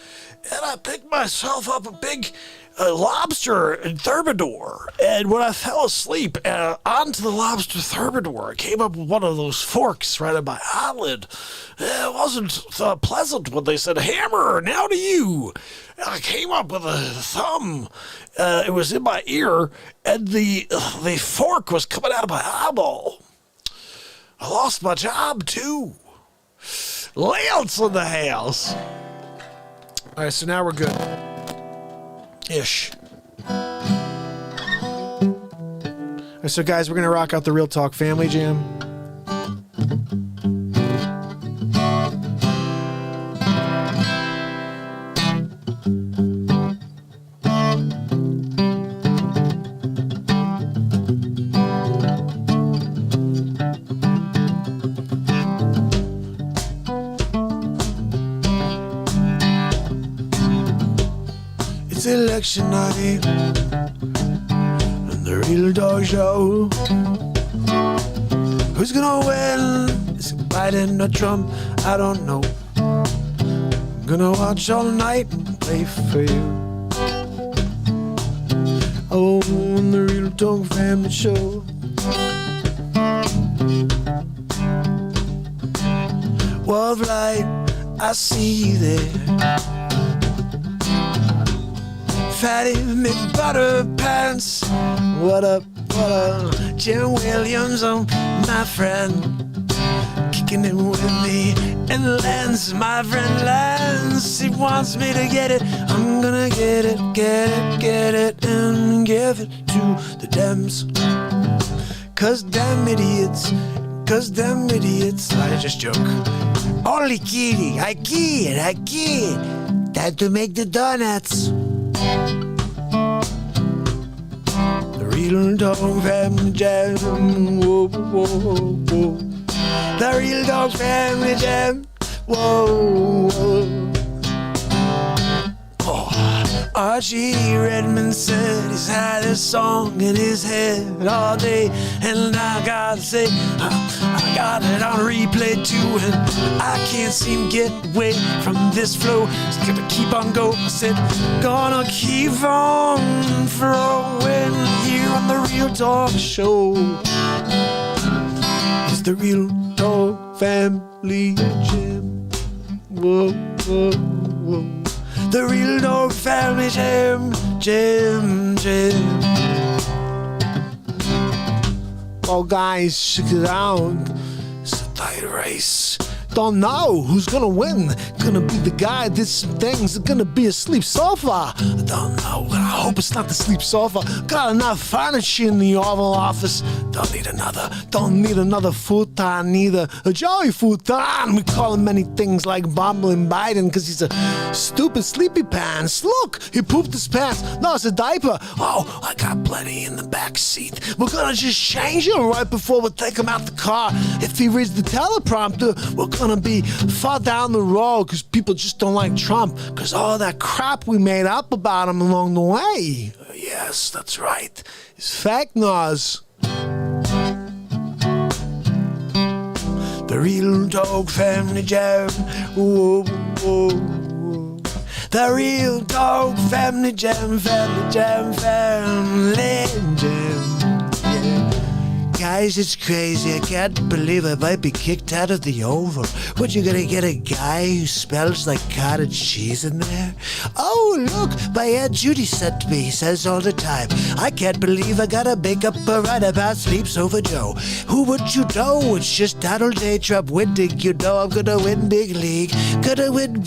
and I picked myself up a big lobster and thermidor, and when I fell asleep onto the lobster thermidor, I came up with one of those forks right on my eyelid. It wasn't pleasant when they said, "Hammer, now to you." And I came up with a thumb. It was in my ear, and the fork was coming out of my eyeball. I lost my job too. Lance in the house. All right, so now we're good. Ish. Alright, so guys, we're gonna rock out the Real Talk Family Jam. It's election night and the Real Talk Show. Who's gonna win? Is it Biden or Trump? I don't know. I'm gonna watch all night and play for you. Oh, on the Real Talk Family Show. Wall of light, I see you there. Fatty McButterpants. What up, what up? Jim Williams, my friend. Kicking it with me. And Lance, my friend Lance. He wants me to get it. I'm gonna get it, and give it to the Dems. Cause them idiots. I just joke. Only kidding, I kid. Time to make the donuts. The Real Dog Family Jam. Whoa, whoa, whoa. The Real Dog Family Jam. Whoa, whoa. Oh, Archie Redmond said he's had this song in his head all day, and I gotta say, I got it on replay too, and I can't seem to get away from this flow. It's gonna keep on going. I said, gonna keep on throwing here on the Real Talk Show. It's the Real Talk Family Jam. Whoa, whoa, whoa. The Real Dog Family Jam. Oh, guys, check it out. Satire race. Don't know who's gonna win. Gonna be the guy did some things. Gonna be a sleep sofa. I don't know. I hope it's not the sleep sofa. Got enough furniture in the Oval Office. Don't need another futon either. A Joey futon. We call him many things like bumbling Biden because he's a stupid sleepy pants. Look, he pooped his pants. No, it's a diaper. Oh, I got plenty in the back seat. We're gonna just change him right before we take him out the car. If he reads the teleprompter, we're gonna be far down the road because people just don't like Trump because all that crap we made up about him along the way. Yes, that's right. It's fake news. The Real Dog Family Jam. Whoa, whoa, whoa. The Real Dog Family Jam, family jam. Guys, it's crazy. I can't believe I might be kicked out of the Oval. What, you gonna get a guy who smells like cottage cheese in there? Oh, look, my Aunt Judy sent me. Says all the time, I can't believe I gotta make up a run about Sleeps Over Joe. Who would you know? It's just Donald J. Trump winning. You know I'm gonna win big league. I'm gonna win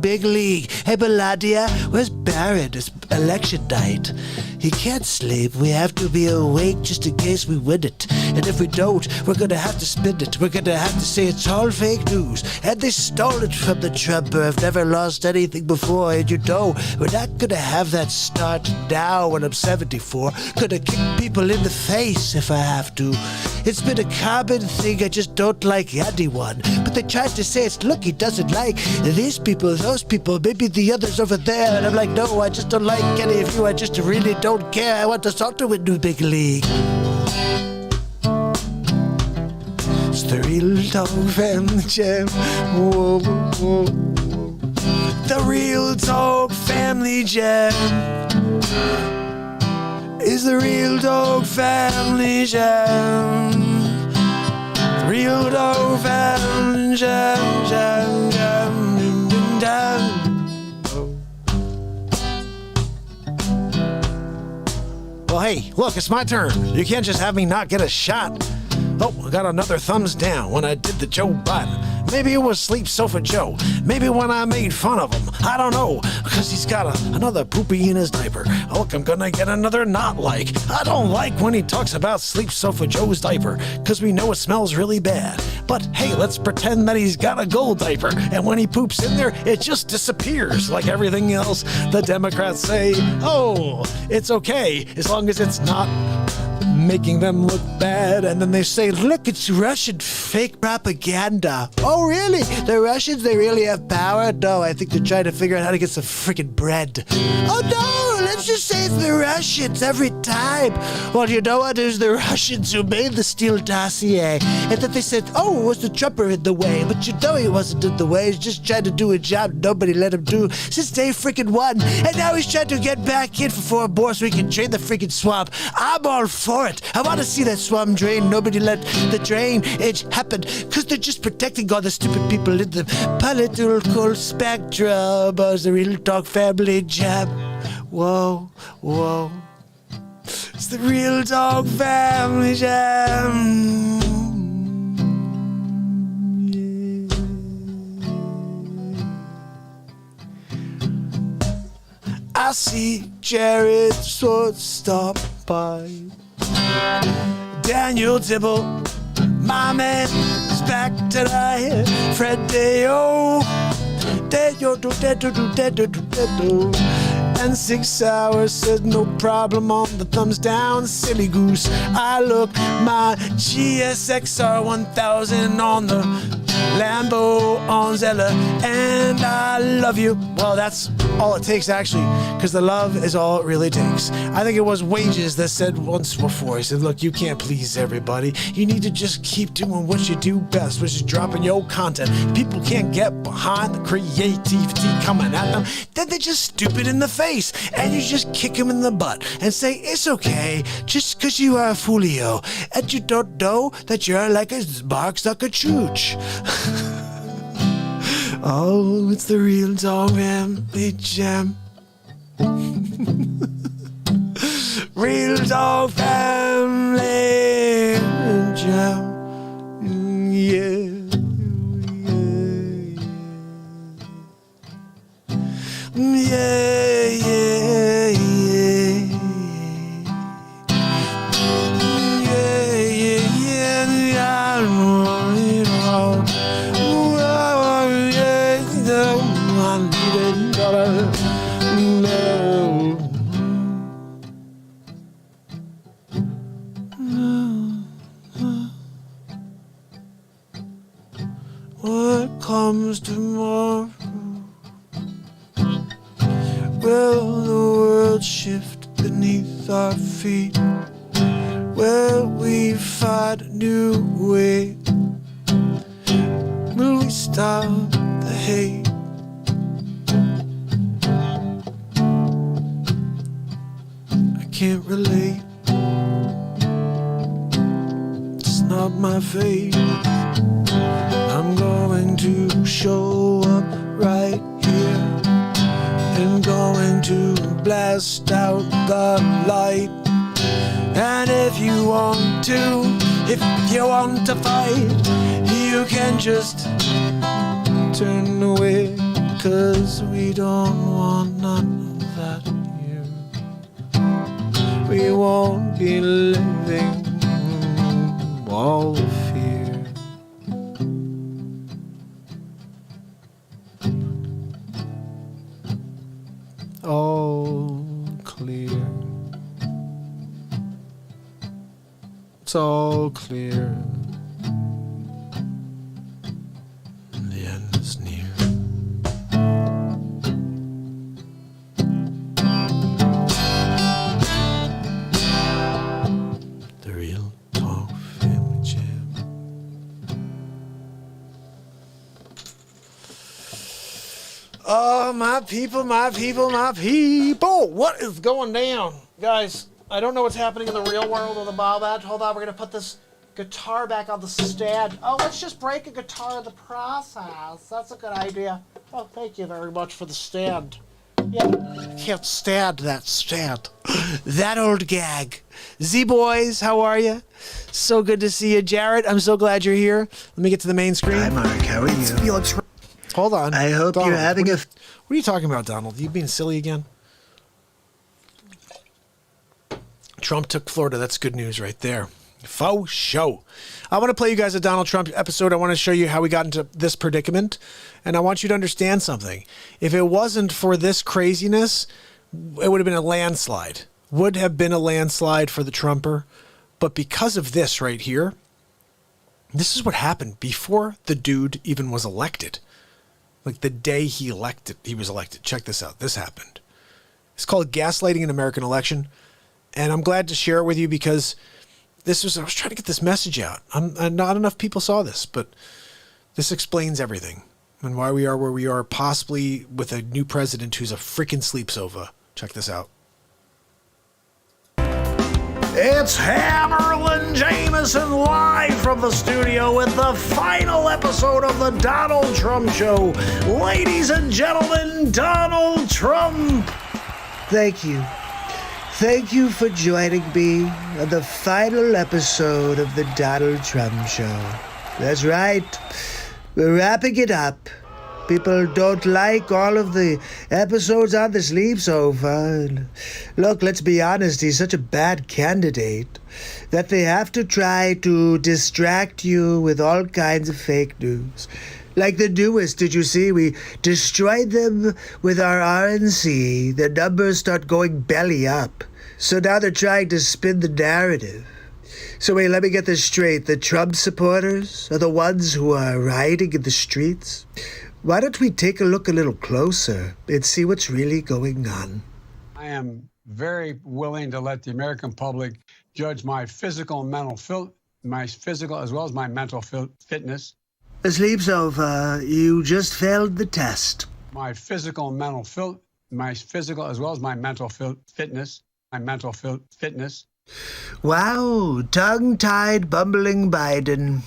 big league. Hey, Melania, where's Barrett? It's election night. He can't sleep. We have to be awake just in case we win it. And if we don't, we're gonna have to spin it. We're gonna have to say it's all fake news. And they stole it from the Trumper. I've never lost anything before. And you know, we're not gonna have that start now when I'm 74. Gonna kick people in the face if I have to. It's been a common thing. I just don't like anyone. But they tried to say it's, look, he doesn't like these people, those people, maybe the others over there. And I'm like, no, I just don't like any of you. I just really don't care. I want us all to win the big league. It's the Real Talk Family Jam. Whoa, whoa, whoa. The Real Talk Family Jam is the Real Talk Family Jam. Real Talk Family Jam, jam, jam, jam, jam. Well, hey, look, it's my turn. You can't just have me not get a shot. Oh, I got another thumbs down when I did the Joe Biden. Maybe it was Sleep Sofa Joe. Maybe when I made fun of him. I don't know, because he's got another poopy in his diaper. Look, I'm gonna get another not like. I don't like when he talks about Sleep Sofa Joe's diaper, because we know it smells really bad. But hey, let's pretend that he's got a gold diaper, and when he poops in there, it just disappears like everything else. The Democrats say, oh, it's okay, as long as it's not making them look bad. And then they say, look, it's Russian fake propaganda. Oh, really? The Russians, they really have power? No, I think they're trying to figure out how to get some freaking bread. Oh, no, let's just say it's the Russians every time. Well, you know what? It was the Russians who made the Steele dossier. And then they said, oh, it was the Trumper in the way. But you know he wasn't in the way. He's just trying to do a job nobody let him do since day freaking one. And now he's trying to get back in for 4 more so he can drain the freaking swamp. I'm all for it. I want to see that swamp drain. Nobody let the drainage happen because they're just protecting all the stupid people in the political spectrum. As the Real Talk Family Jam. Whoa, whoa. It's the Real Talk Family Jam. I see Jared Schwartz stop by. Daniel Tibble, my man, is back tonight. Fred Deo, and 6 hours said no problem on the thumbs down, silly goose. I look my GSXR 1000 on the Lambo on Zella, and I love you. Well, that's all it takes, actually, because the love is all it really takes. I think it was Wages that said once before, he said, look, you can't please everybody. You need to just keep doing what you do best, which is dropping your content. People can't get behind the creativity coming at them. Then they're just stupid in the face, and you just kick them in the butt and say, it's okay, just because you are a foolio, and you don't know that you're like a Mark Zuckerberg. Oh, it's the Real Talk Family Jam. Real Talk Family Jam. Yeah. Yeah, yeah, yeah. Yeah, yeah, yeah. I want it all. What comes tomorrow? Will the world shift beneath our feet? Will we find a new way? Will we stop the hate? I can't relate. It's not my fate. I'm going to show up right here and going to blast out the light. And if you want to fight, you can just turn away, 'cause we don't want none of that here. We won't be living all the fear. All clear. It's all clear. The end is near. The Real Talk Family Jam. Oh, my people, my people, my people. What is going down? Guys, I don't know what's happening in the real world of the Bob. Hold on, we're going to put this guitar back on the stand. Oh, let's just break a guitar in the process. That's a good idea. Oh, thank you very much for the stand. Yeah, I can't stand that stand. That old gag. Z-Boys, how are you? So good to see you. Jared, I'm so glad you're here. Let me get to the main screen. Hi, Mark. How are you? Felix. Hold on. I hope Donald, you're having what are you talking about, Donald? You being silly again? Trump took Florida. That's good news right there. Faux show. I want to play you guys a Donald Trump episode. I want to show you how we got into this predicament. And I want you to understand something. If it wasn't for this craziness, it would have been a landslide. Would have been a landslide for the Trumper. But because of this right here, this is what happened before the dude even was elected. Like the day he was elected. Check this out. This happened. It's called Gaslighting an American Election. And I'm glad to share it with you because I was trying to get this message out. Not enough people saw this, but this explains everything and why we are where we are, possibly with a new president who's a freaking sleepsofa. Check this out. It's Hammerin Jameson live from the studio with the final episode of the Donald Trump Show. Ladies and gentlemen, Donald Trump. Thank you. Thank you for joining me on the final episode of the Donald Trump Show. That's right. We're wrapping it up. People don't like all of the episodes on the sleep sofa. Look, let's be honest, he's such a bad candidate that they have to try to distract you with all kinds of fake news. Like the newest, did you see? We destroyed them with our RNC. Their numbers start going belly up. So now they're trying to spin the narrative. So wait, let me get this straight. The Trump supporters are the ones who are rioting in the streets? Why don't we take a look a little closer and see what's really going on? I am very willing to let the American public judge my physical and mental my physical as well as my mental fitness. The sleep's over. You just failed the test. My physical and mental my physical as well as my mental fitness. My mental fitness. Wow, tongue-tied, bumbling Biden.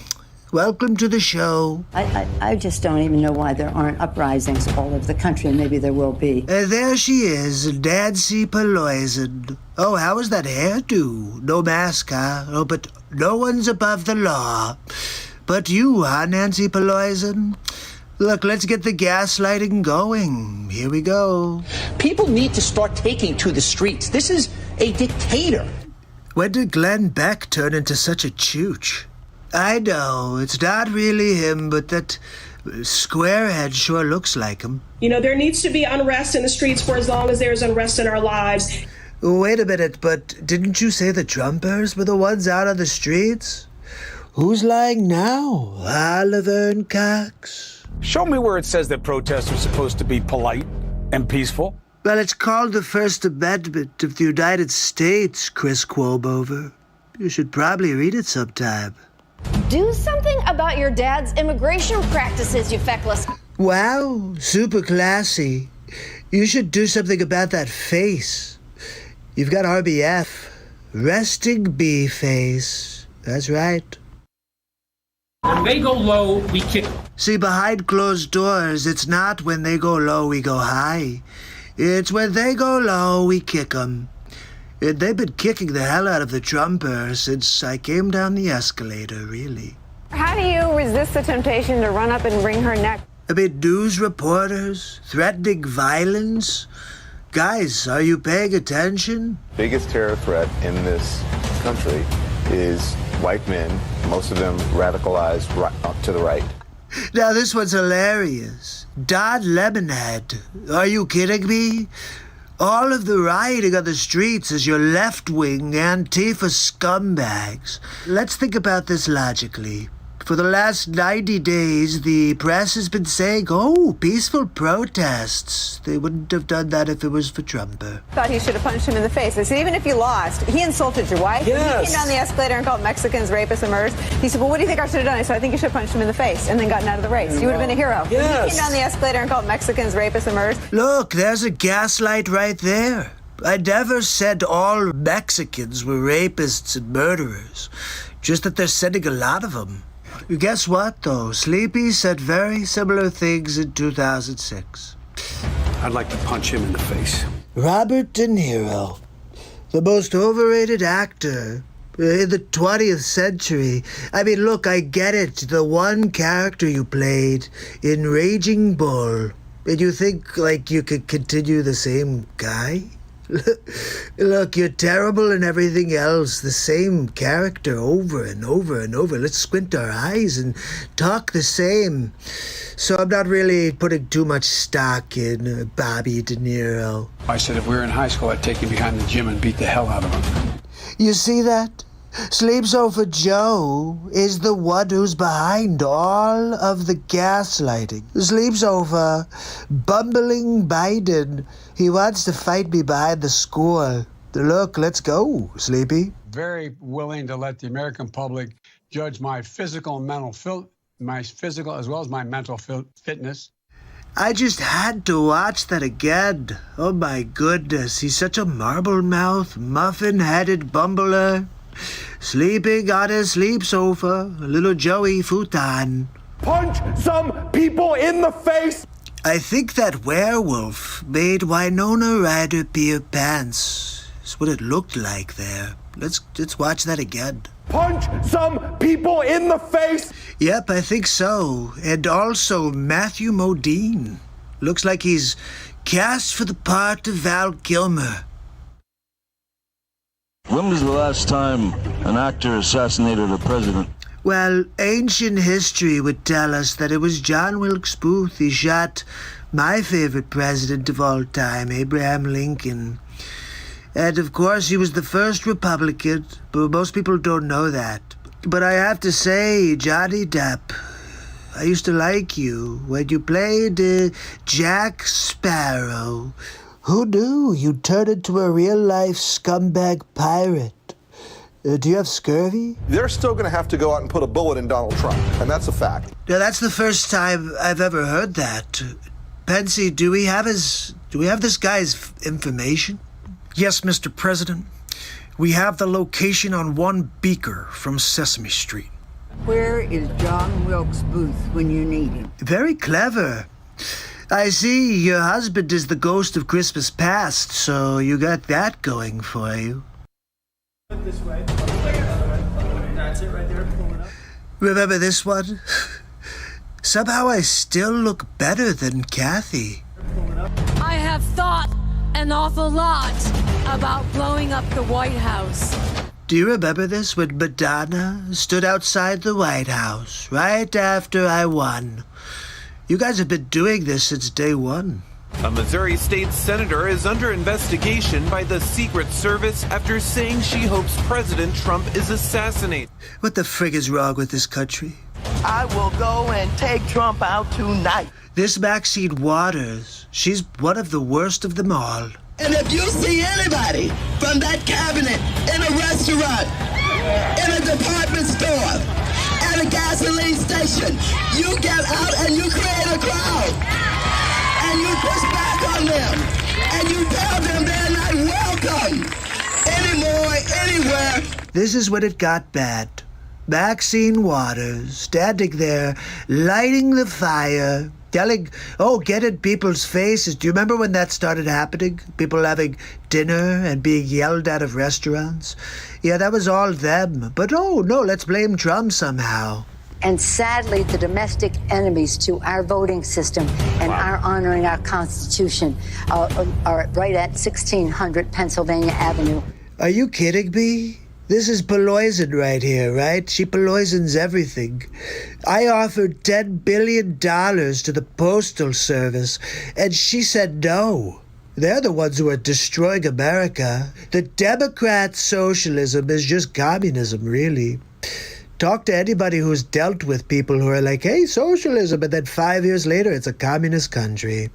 Welcome to the show. I just don't even know why there aren't uprisings all over the country, and maybe there will be. There she is, Nancy Pelosi. Oh, how was that hairdo? No mask, huh? Oh, but no one's above the law. But you, huh, Nancy Pelosi? Look, let's get the gaslighting going. Here we go. People need to start taking to the streets. This is a dictator. When did Glenn Beck turn into such a chooch? I know, it's not really him, but that squarehead sure looks like him. You know, there needs to be unrest in the streets for as long as there's unrest in our lives. Wait a minute, but didn't you say the Trumpers were the ones out on the streets? Who's lying now? Oliver and Cox? Show me where it says that protests are supposed to be polite and peaceful. Well, it's called the First Amendment of the United States, Chris Cuomo. You should probably read it sometime. Do something about your dad's immigration practices, you feckless. Wow, super classy. You should do something about that face. You've got RBF. Resting bee face. That's right. When they go low, we kick. See, behind closed doors, it's not when they go low, we go high. It's when they go low, we kick them. They've been kicking the hell out of the Trumpers since I came down the escalator, really. How do you resist the temptation to run up and wring her neck? I mean, news reporters threatening violence. Guys, are you paying attention? Biggest terror threat in this country is white men, most of them radicalized up to the right. Now, this one's hilarious. Don Lemonhead. Are you kidding me? All of the rioting on the streets is your left-wing Antifa scumbags. Let's think about this logically. For the last 90 days, the press has been saying, oh, peaceful protests. They wouldn't have done that if it was for Trumper. Thought he should have punched him in the face. I said, even if you lost, he insulted your wife. Yes. He came down the escalator and called Mexicans rapists and murderers. He said, well, what do you think I should have done? I said, I think you should have punched him in the face and then gotten out of the race. You would have been a hero. Yes. He came down the escalator and called Mexicans rapists and murderers. Look, there's a gaslight right there. I never said all Mexicans were rapists and murderers. Just that they're sending a lot of them. Guess what, though? Sleepy said very similar things in 2006. I'd like to punch him in the face. Robert De Niro, the most overrated actor in the 20th century. I mean, look, I get it. The one character you played in Raging Bull, and you think, like, you could continue the same guy? Look, you're terrible in everything else. The same character over and over and over. Let's squint our eyes and talk the same. So I'm not really putting too much stock in Bobby De Niro. I said if we were in high school, I'd take him behind the gym and beat the hell out of him. You see that? Sleep Sofa Joe is the one who's behind all of the gaslighting. Sleep Sofa, bumbling Biden. He wants to fight me behind the school. Look, let's go, Sleepy. Very willing to let the American public judge my physical and mental my physical as well as my mental fitness. I just had to watch that again. Oh my goodness, he's such a marble-mouthed, muffin-headed bumbler. Sleeping on his sleep sofa, a little Joey futon. Punch some people in the face! I think that werewolf made Winona Ryder pee her pants. That's what it looked like there. Let's watch that again. Punch some people in the face! Yep, I think so. And also Matthew Modine. Looks like he's cast for the part of Val Kilmer. When was the last time an actor assassinated a president? Well, ancient history would tell us that it was John Wilkes Booth. He shot my favorite president of all time, Abraham Lincoln. And of course, he was the first Republican, but most people don't know that. But I have to say, Johnny Depp, I used to like you when you played Jack Sparrow. Who knew you'd turn into a real-life scumbag pirate? Do you have scurvy? They're still going to have to go out and put a bullet in Donald Trump, and that's a fact. Now, that's the first time I've ever heard that. Pensy, do we have this guy's information? Yes, Mr. President. We have the location on one beaker from Sesame Street. Where is John Wilkes Booth when you need him? Very clever. I see your husband is the ghost of Christmas past, so you got that going for you. This way. That's it right there. Pull it up. Remember this one? Somehow I still look better than Kathy. I have thought an awful lot about blowing up the White House. Do you remember this when Madonna stood outside the White House right after I won? You guys have been doing this since day one. A Missouri state senator is under investigation by the Secret Service after saying she hopes President Trump is assassinated. What the frig is wrong with this country? I will go and take Trump out tonight. This Maxine Waters, she's one of the worst of them all. And if you see anybody from that cabinet in a restaurant, in a department store, at a gasoline station, you get out and you create a crowd. And you push back on them. And you tell them they're not welcome anymore, anywhere. This is when it got bad. Maxine Waters standing there, lighting the fire, telling, get in people's faces. Do you remember when that started happening? People having dinner and being yelled at of restaurants? Yeah, that was all them. But no, let's blame Trump somehow. And sadly, the domestic enemies to our voting system and our honoring our Constitution are right at 1600 Pennsylvania Avenue. Are you kidding me? This is Pelosi right here, right? She poisons everything. I offered $10 billion to the Postal Service, and she said no. They're the ones who are destroying America. The Democrat socialism is just communism, really. Talk to anybody who's dealt with people who are like, hey, socialism, and then 5 years later, it's a communist country.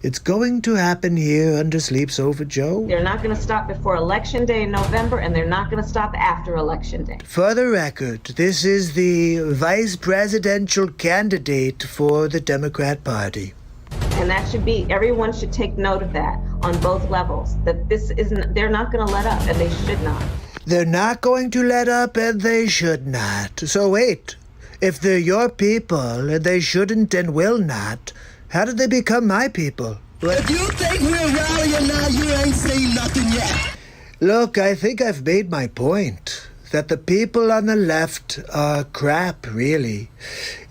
It's going to happen here under Sleep Sofa Joe. They're not going to stop before Election Day in November, and they're not going to stop after Election Day. For the record, this is the vice presidential candidate for the Democrat Party. And that should be, everyone should take note of that on both levels, that this isn't, they're not going to let up, and they should not. They're not going to let up, and they should not. So wait, if they're your people, and they shouldn't and will not, how did they become my people? If you think we're rallying now, you ain't seen nothing yet. Look, I think I've made my point. That the people on the left are crap, really.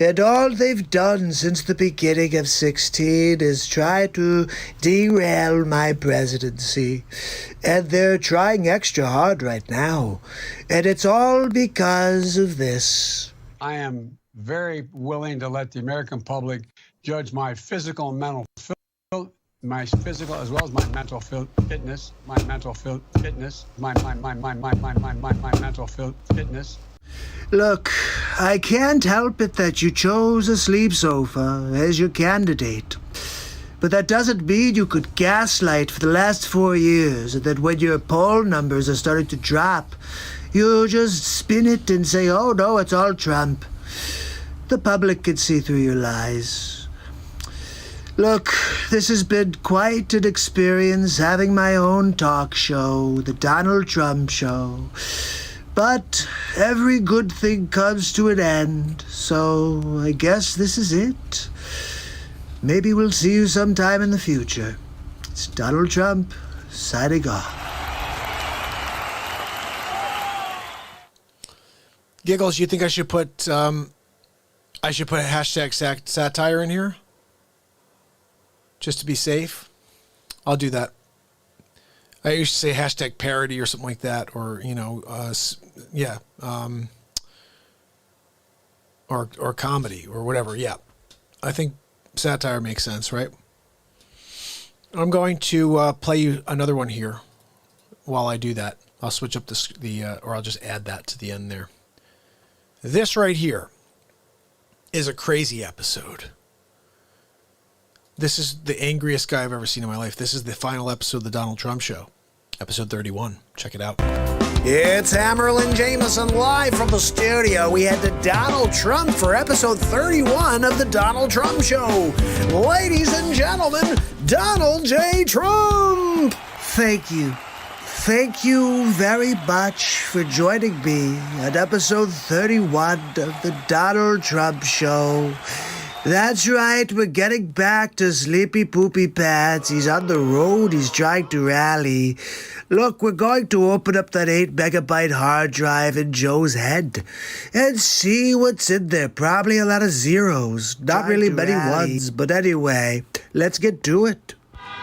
And all they've done since the beginning of 16 is try to derail my presidency. And they're trying extra hard right now. And it's all because of this. I am very willing to let the American public judge my physical and my physical as well as my mental fitness, my mental fitness, my mental fitness. Look, I can't help it that you chose a sleep sofa as your candidate. But that doesn't mean you could gaslight for the last 4 years, and that when your poll numbers are starting to drop, you just spin it and say, oh no, it's all Trump. The public can see through your lies. Look, this has been quite an experience having my own talk show, the Donald Trump Show. But every good thing comes to an end, so I guess this is it. Maybe we'll see you sometime in the future. It's Donald Trump, signing off. Giggles, you think I should put a hashtag satire in here? Just to be safe? I'll do that. I used to say hashtag parody or something like that, or, you know, or comedy or whatever. Yeah. I think satire makes sense, right? I'm going to play you another one here while I do that. I'll switch up or I'll just add that to the end there. This right here is a crazy episode. This is the angriest guy I've ever seen in my life. This is the final episode of the Donald Trump Show, episode 31. Check it out. It's Hammerin Jameson live from the studio. We head to Donald Trump for episode 31 of the Donald Trump Show. Ladies and gentlemen, Donald J. Trump. Thank you. Thank you very much for joining me on episode 31 of the Donald Trump Show. That's right, we're getting back to Sleepy Poopy Pants. He's on the road, he's trying to rally. Look, we're going to open up that 8 megabyte hard drive in Joe's head and see what's in there. Probably a lot of zeros, not really many ones, but anyway, let's get to it.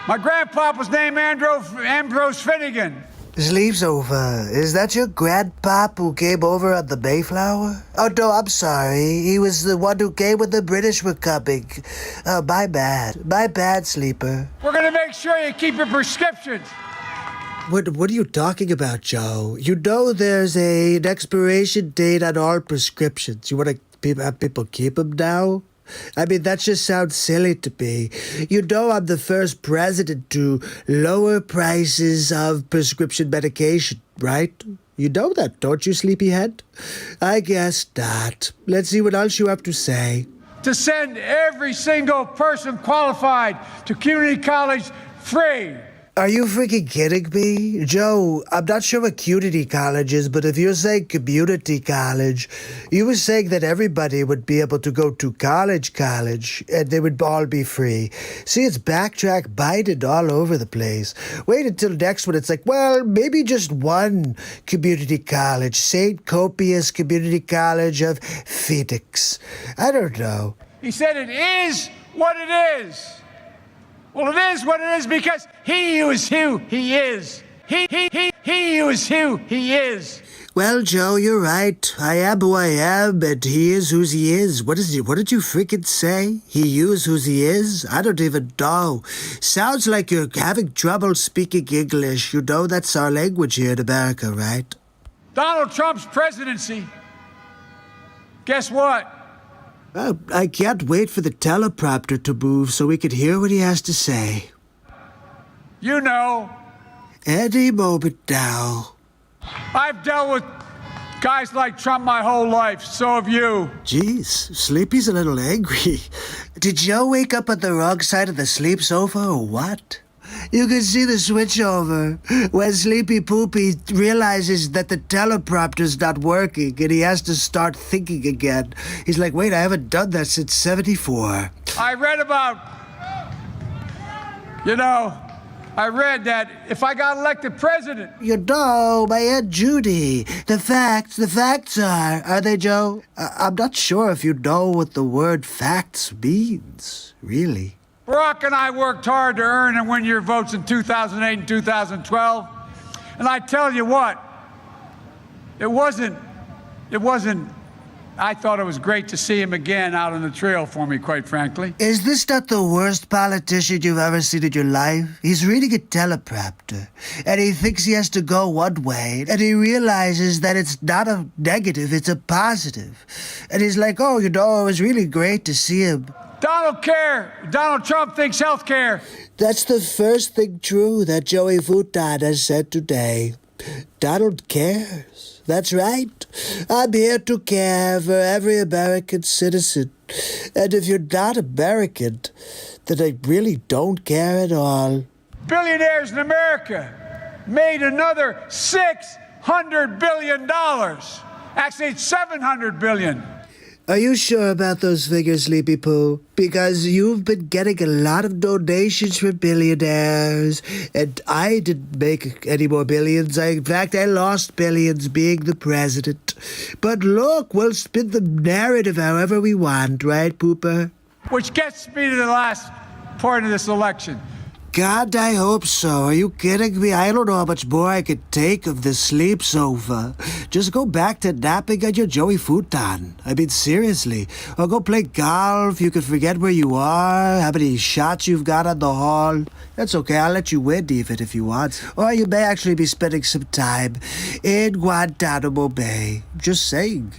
My grandpa was named Ambrose Finnegan. Sleeps over. Is that your grandpop who came over on the Mayflower? Oh, no, I'm sorry. He was the one who came when the British were coming. Oh, my bad. My bad, Sleeper. We're going to make sure you keep your prescriptions. What are you talking about, Joe? You know there's an expiration date on all prescriptions. You want to have people keep them now? I mean, that just sounds silly to me. You know I'm the first president to lower prices of prescription medication, right? You know that, don't you, sleepyhead? I guess not. Let's see what else you have to say. To send every single person qualified to community college free. Are you freaking kidding me? Joe, I'm not sure what community college is, but if you're saying community college, you were saying that everybody would be able to go to college, and they would all be free. See, it's backtrack Biden all over the place. Wait until next one. It's like, well, maybe just one community college, St. Copius Community College of Phoenix. I don't know. He said it is what it is. Well, it is what it is because he is who he is. He is who he is. Well, Joe, you're right. I am who I am, and he is who he is. What did you freaking say? He is who he is? I don't even know. Sounds like you're having trouble speaking English. You know that's our language here in America, right? Donald Trump's presidency. Guess what? I can't wait for the teleprompter to move so we can hear what he has to say. You know. Any moment now. I've dealt with guys like Trump my whole life. So have you. Jeez, Sleepy's a little angry. Did Joe wake up on the wrong side of the sleep sofa or what? You can see the switch over when Sleepy Poopy realizes that the teleprompter's not working and he has to start thinking again. He's like, wait, I haven't done that since 74. I read that if I got elected president. You know, my Aunt Judy, the facts are they, Joe? I'm not sure if you know what the word facts means, really. Barack and I worked hard to earn and win your votes in 2008 and 2012. And I tell you what, it wasn't I thought it was great to see him again out on the trail for me, quite frankly. Is this not the worst politician you've ever seen in your life? He's reading a teleprompter, and he thinks he has to go one way, and he realizes that it's not a negative, it's a positive. And he's like, oh, it was really great to see him. Donald Trump thinks health care. That's the first thing true that Joey Futan has said today. Donald cares. That's right. I'm here to care for every American citizen. And if you're not American, then I really don't care at all. Billionaires in America made another $600 billion. Actually, it's $700 billion. Are you sure about those figures, Sleepy Poo? Because you've been getting a lot of donations from billionaires, and I didn't make any more billions. In fact, I lost billions being the president. But look, we'll spin the narrative however we want, right, Pooper? Which gets me to the last part of this election. God, I hope so. Are you kidding me? I don't know how much more I could take of this sleep sofa. Just go back to napping on your Joey Futon. I mean, seriously. Or go play golf. You can forget where you are, how many shots you've got on the hall. That's okay. I'll let you win even if you want. Or you may actually be spending some time in Guantanamo Bay. Just saying.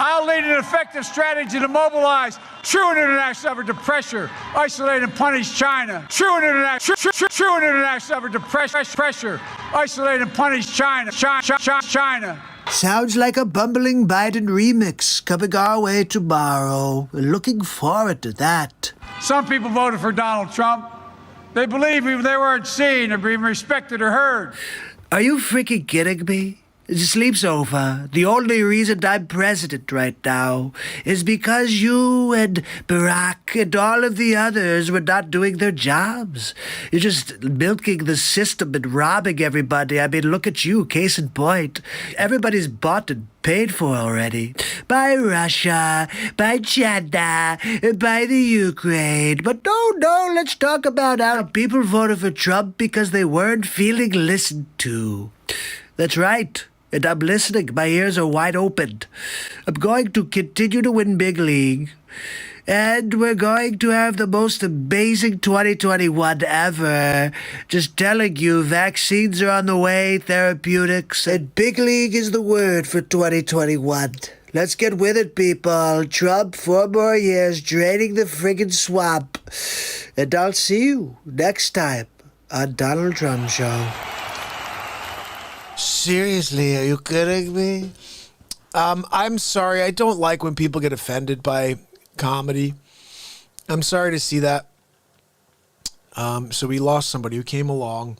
I'll lead an effective strategy to mobilize true international effort to pressure, isolate, and punish China. True international effort to pressure, isolate, and punish China. China. Sounds like a bumbling Biden remix coming our way tomorrow. We're looking forward to that. Some people voted for Donald Trump. They believe they weren't seen or being respected or heard. Are you freaking kidding me? Sleep's over. The only reason I'm president right now is because you and Barack and all of the others were not doing their jobs. You're just milking the system and robbing everybody. I mean, look at you, case in point. Everybody's bought and paid for already. By Russia, by China, by the Ukraine. But no, let's talk about how people voted for Trump because they weren't feeling listened to. That's right. And I'm listening. My ears are wide open. I'm going to continue to win Big League. And we're going to have the most amazing 2021 ever. Just telling you, vaccines are on the way, therapeutics, and Big League is the word for 2021. Let's get with it, people. Trump, 4 more years, draining the friggin' swamp. And I'll see you next time on Donald Trump Show. Seriously, are you kidding me? I'm sorry. I don't like when people get offended by comedy. I'm sorry to see that. So we lost somebody who came along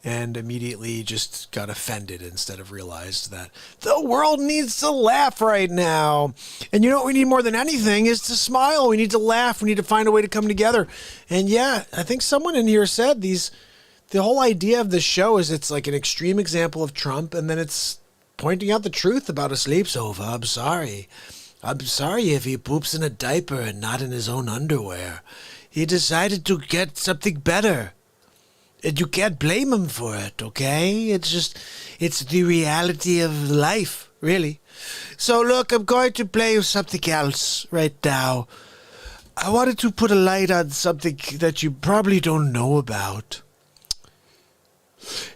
and immediately just got offended instead of realized that the world needs to laugh right now. And you know what we need more than anything is to smile. We need to laugh. We need to find a way to come together. And yeah, I think someone in here said the whole idea of the show is it's like an extreme example of Trump, and then it's pointing out the truth about a sleep sofa. I'm sorry if he poops in a diaper and not in his own underwear. He decided to get something better. And you can't blame him for it, okay? It's the reality of life, really. So look, I'm going to play with something else right now. I wanted to put a light on something that you probably don't know about.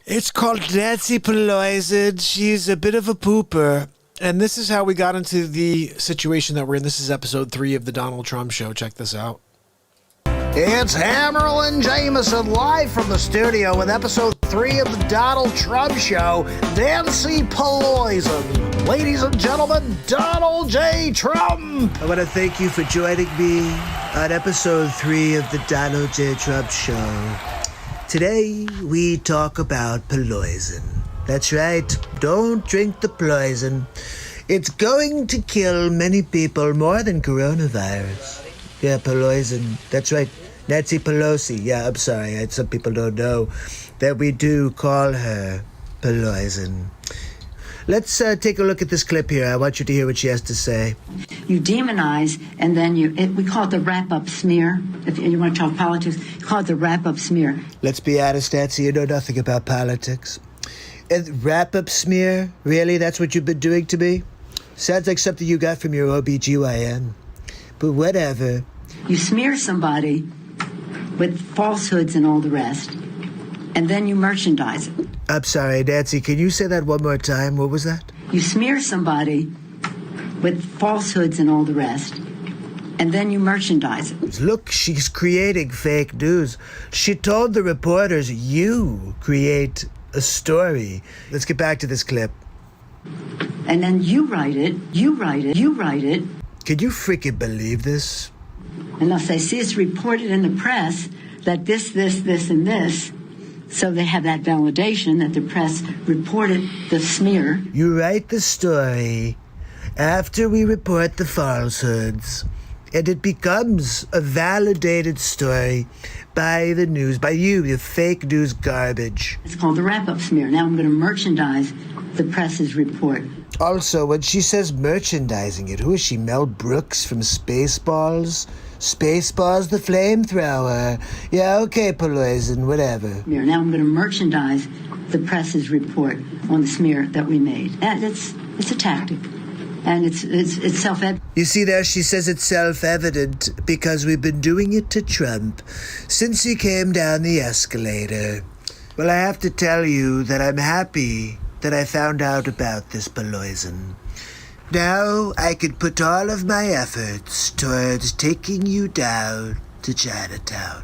It's called Nancy Pelosi. She's a bit of a pooper. And this is how we got into the situation that we're in. This is episode 3 of the Donald Trump Show. Check this out. It's Hammerin Jameson live from the studio with episode 3 of the Donald Trump Show. Nancy Pelosi. Ladies and gentlemen, Donald J. Trump. I want to thank you for joining me on episode 3 of the Donald J. Trump Show. Today, we talk about poison. That's right. Don't drink the poison. It's going to kill many people more than coronavirus. Yeah, poison. That's right. Nancy Pelosi. Yeah, I'm sorry. Some people don't know that we do call her poison. Let's take a look at this clip here. I want you to hear what she has to say. You demonize, and then we call it the wrap-up smear. If you want to talk politics, you call it the wrap-up smear. Let's be honest, Nancy, you know nothing about politics. And wrap-up smear? Really? That's what you've been doing to me? Sounds like something you got from your OBGYN. But whatever. You smear somebody with falsehoods and all the rest, and then you merchandise it. I'm sorry, Nancy, can you say that one more time? What was that? You smear somebody with falsehoods and all the rest, and then you merchandise it. Look, she's creating fake news. She told the reporters, you create a story. Let's get back to this clip. And then you write it. Can you freaking believe this? And they'll say, see, it's reported in the press that this, and this. So they have that validation that the press reported the smear. You write the story after we report the falsehoods, and it becomes a validated story by the news, by you, the fake news garbage. It's called the wrap-up smear. Now I'm going to merchandise the press's report. Also, when she says merchandising it, who is she, Mel Brooks from Spaceballs? Spaceballs the flamethrower. Yeah, okay, Pelosi, whatever. Now I'm going to merchandise the press's report on the smear that we made. And it's a tactic. And it's self-evident. You see there, she says it's self-evident because we've been doing it to Trump since he came down the escalator. Well, I have to tell you that I'm happy that I found out about this, Pelosi. Now I can put all of my efforts towards taking you down to Chinatown.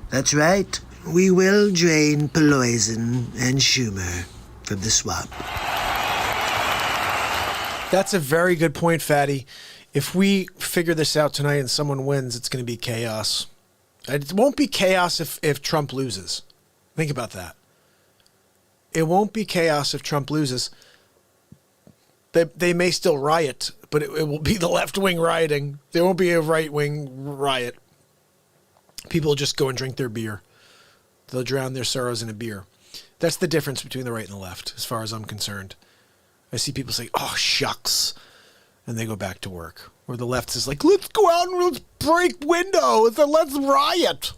That's right. We will drain Pelosi and Schumer from the swamp. That's a very good point, Fatty. If we figure this out tonight and someone wins, it's going to be chaos. It won't be chaos if Trump loses. Think about that. It won't be chaos if Trump loses. They may still riot, but it will be the left-wing rioting. There won't be a right-wing riot. People will just go and drink their beer. They'll drown their sorrows in a beer. That's the difference between the right and the left, as far as I'm concerned. I see people say, oh, shucks, and they go back to work. Or the left is like, let's go out and let's break windows and let's riot.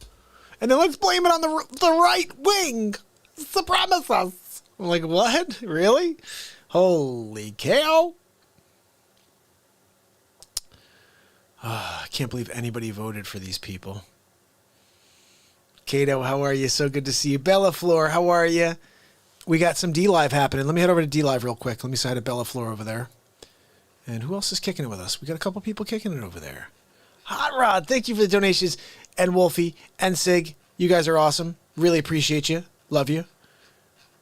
And then let's blame it on the right wing supremacists. I'm like, what? Really? Holy cow. I can't believe anybody voted for these people. Kato, how are you? So good to see you. Bella Flor, how are you? We got some DLive happening. Let me head over to DLive real quick. Let me say hi to Bella Flor over there. And who else is kicking it with us? We got a couple people kicking it over there. Hot Rod, thank you for the donations. And Wolfie and Sig, you guys are awesome. Really appreciate you. Love you.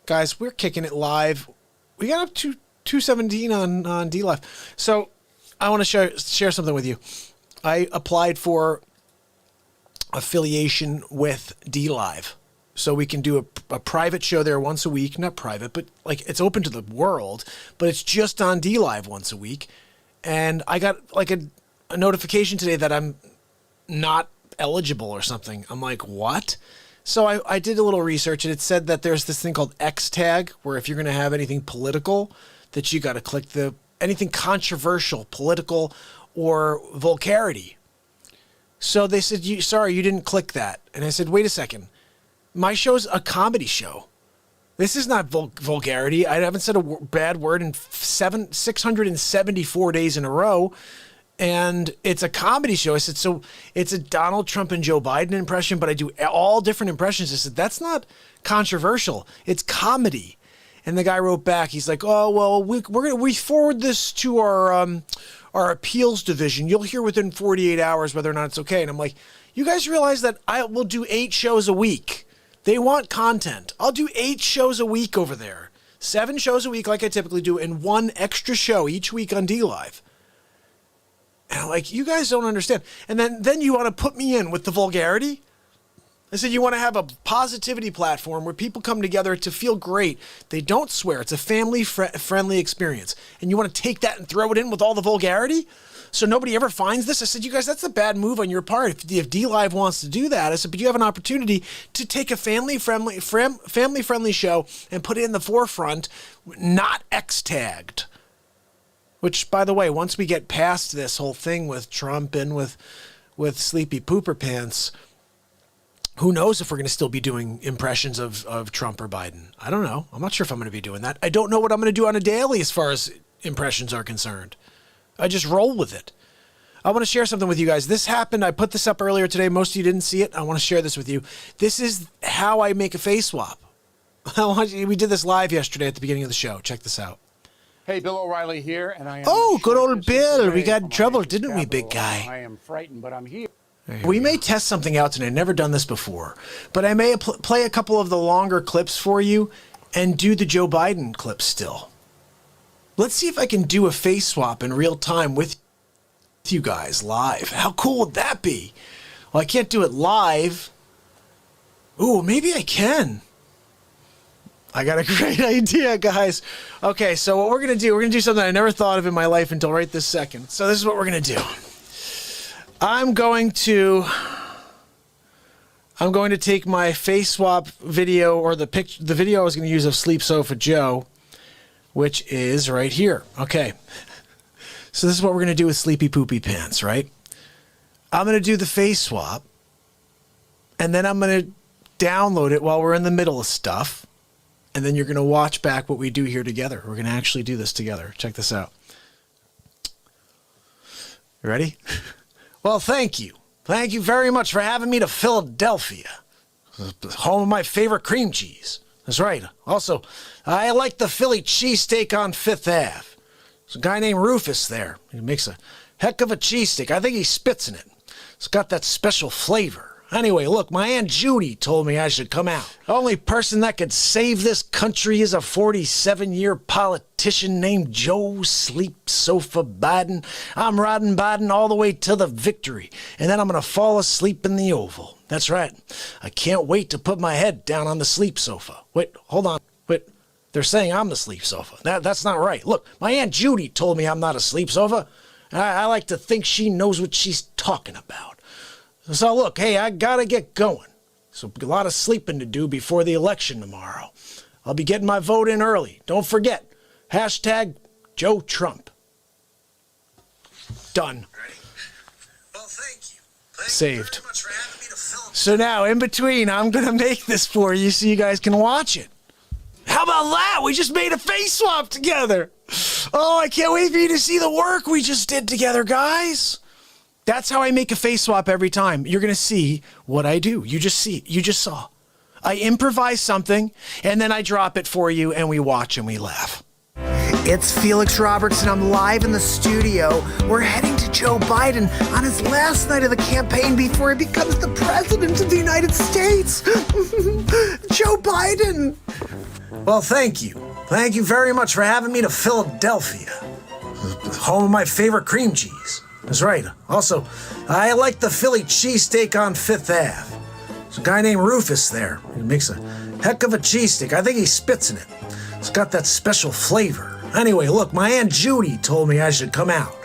Guys, we're kicking it live. We got up to 217 on DLive. So I want to share something with you. I applied for affiliation with DLive. So we can do a private show there once a week. Not private, but like it's open to the world. But it's just on DLive once a week. And I got like a notification today that I'm not eligible or something. I'm like, what? So I did a little research, and it said that there's this thing called X tag, where if you're going to have anything political, that you got to click anything controversial, political, or vulgarity. So they said, sorry, you didn't click that. And I said, wait a second. My show's a comedy show. This is not vulgarity. I haven't said a bad word in 674 days in a row. And it's a comedy show. I said, so it's a Donald Trump and Joe Biden impression, but I do all different impressions. I said, that's not controversial. It's comedy. And the guy wrote back. He's like, oh, well, we forward this to our appeals division. You'll hear within 48 hours whether or not it's okay. And I'm like, you guys realize that I will do 8 shows a week. They want content. I'll do 8 shows a week over there. 7 shows a week like I typically do, and 1 extra show each week on DLive. And I'm like, you guys don't understand. And then you want to put me in with the vulgarity? I said, you want to have a positivity platform where people come together to feel great. They don't swear. It's a family-friendly experience. And you want to take that and throw it in with all the vulgarity? So nobody ever finds this? I said, you guys, that's a bad move on your part. If DLive wants to do that, I said, but you have an opportunity to take a family-friendly show and put it in the forefront, not X-tagged. Which, by the way, once we get past this whole thing with Trump and with Sleepy Pooper Pants, who knows if we're going to still be doing impressions of Trump or Biden. I don't know. I'm not sure if I'm going to be doing that. I don't know what I'm going to do on a daily as far as impressions are concerned. I just roll with it. I want to share something with you guys. This happened. I put this up earlier today. Most of you didn't see it. I want to share this with you. This is how I make a face swap. We did this live yesterday at the beginning of the show. Check this out. Hey, Bill O'Reilly here, and I am... Oh, good old Bill. We got in trouble, didn't we, big guy? I am frightened, but I'm here. We may test something out today. I've never done this before. But I may play a couple of the longer clips for you and do the Joe Biden clip still. Let's see if I can do a face swap in real time with you guys live. How cool would that be? Well, I can't do it live. Ooh, maybe I can. I got a great idea, guys. Okay, so what we're going to do something I never thought of in my life until right this second. So this is what we're going to do. I'm going to take my face swap video, or the video I was going to use of Sleep Sofa Joe, which is right here. Okay. So this is what we're going to do with Sleepy Poopy Pants, right? I'm going to do the face swap, and then I'm going to download it while we're in the middle of stuff, and then you're going to watch back what we do here together. We're going to actually do this together. Check this out. You ready? Well, thank you. Thank you very much for having me to Philadelphia, home of my favorite cream cheese. That's right. Also, I like the Philly cheesesteak on Fifth Ave. There's a guy named Rufus there. He makes a heck of a cheesesteak. I think he spits in it. It's got that special flavor. Anyway, look, my Aunt Judy told me I should come out. The only person that could save this country is a 47-year politician named Joe Sleep Sofa Biden. I'm riding Biden all the way to the victory, and then I'm going to fall asleep in the Oval. That's right. I can't wait to put my head down on the sleep sofa. Wait, hold on. Wait. They're saying I'm the sleep sofa. That's not right. Look, my Aunt Judy told me I'm not a sleep sofa. I like to think she knows what she's talking about. So look, hey, I gotta get going. So a lot of sleeping to do before the election tomorrow. I'll be getting my vote in early. Don't forget, hashtag Joe Trump. Done. Ready? Well, thank you. Saved. Very much for having me to film. So now, in between, I'm gonna make this for you so you guys can watch it. How about that? We just made a face swap together. Oh, I can't wait for you to see the work we just did together, guys. That's how I make a face swap every time. You're going to see what I do. You just saw. I improvise something, and then I drop it for you, and we watch and we laugh. It's Felix Roberts, and I'm live in the studio. We're heading to Joe Biden on his last night of the campaign before he becomes the president of the United States. Joe Biden. Well, thank you. Thank you very much for having me to Philadelphia, home of my favorite cream cheese. That's right. Also, I like the Philly cheesesteak on Fifth Ave. There's a guy named Rufus there. He makes a heck of a cheesesteak. I think he spits in it. It's got that special flavor. Anyway, look, my Aunt Judy told me I should come out.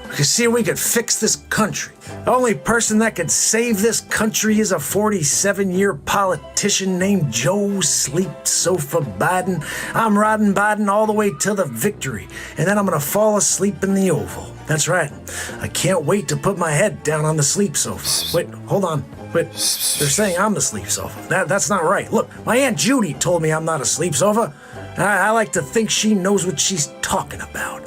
We could see if we could fix this country. The only person that could save this country is a 47-year politician named Joe Sleep Sofa Biden. I'm riding Biden all the way to the victory, and then I'm going to fall asleep in the Oval. That's right. I can't wait to put my head down on the sleep sofa. Wait, hold on. Wait, they're saying I'm the sleep sofa. That's not right. Look, my Aunt Judy told me I'm not a sleep sofa. I like to think she knows what she's talking about.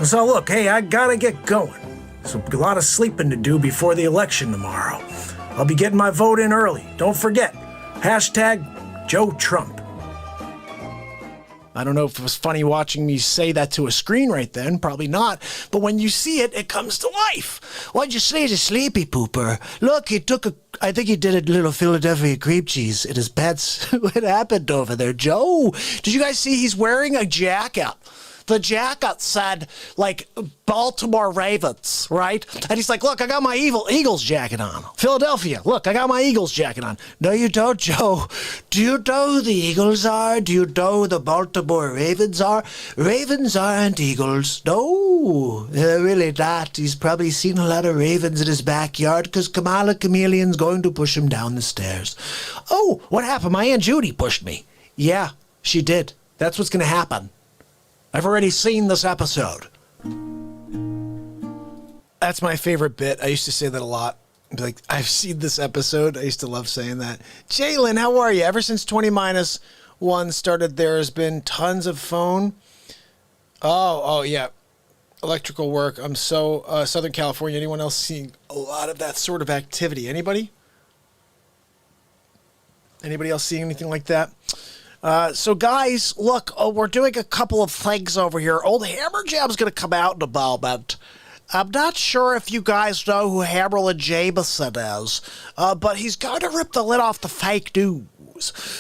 So look, hey, I gotta get going. So a lot of sleeping to do before the election tomorrow. I'll be getting my vote in early. Don't forget, hashtag Joe Trump. I don't know if it was funny watching me say that to a screen right then. Probably not. But when you see it, it comes to life. What'd you say to Sleepy Pooper? Look, I think he did a little Philadelphia cream cheese in his pants. What happened over there, Joe? Did you guys see he's wearing a jacket? The jacket said, like, Baltimore Ravens, right? And he's like, look, I got my Eagles jacket on. Philadelphia, look, I got my Eagles jacket on. No, you don't, Joe. Do you know who the Eagles are? Do you know who the Baltimore Ravens are? Ravens aren't Eagles. No, they're really not. He's probably seen a lot of ravens in his backyard because Kamala Chameleon's going to push him down the stairs. Oh, what happened? My Aunt Judy pushed me. Yeah, she did. That's what's going to happen. I've already seen this episode. That's my favorite bit. I used to say that a lot. Like, I've seen this episode. I used to love saying that. Jalen, how are you? Ever since 20-1 started, there has been tons of phone. Oh, yeah. electrical work. I'm so Southern California. Anyone else seeing a lot of that sort of activity? Anybody? Anybody else seeing anything like that? So guys, look, we're doing a couple of things over here. Old Hammerin Jam's going to come out in a moment. I'm not sure if you guys know who Hammerin Jameson is, but he's going to rip the lid off the fake news.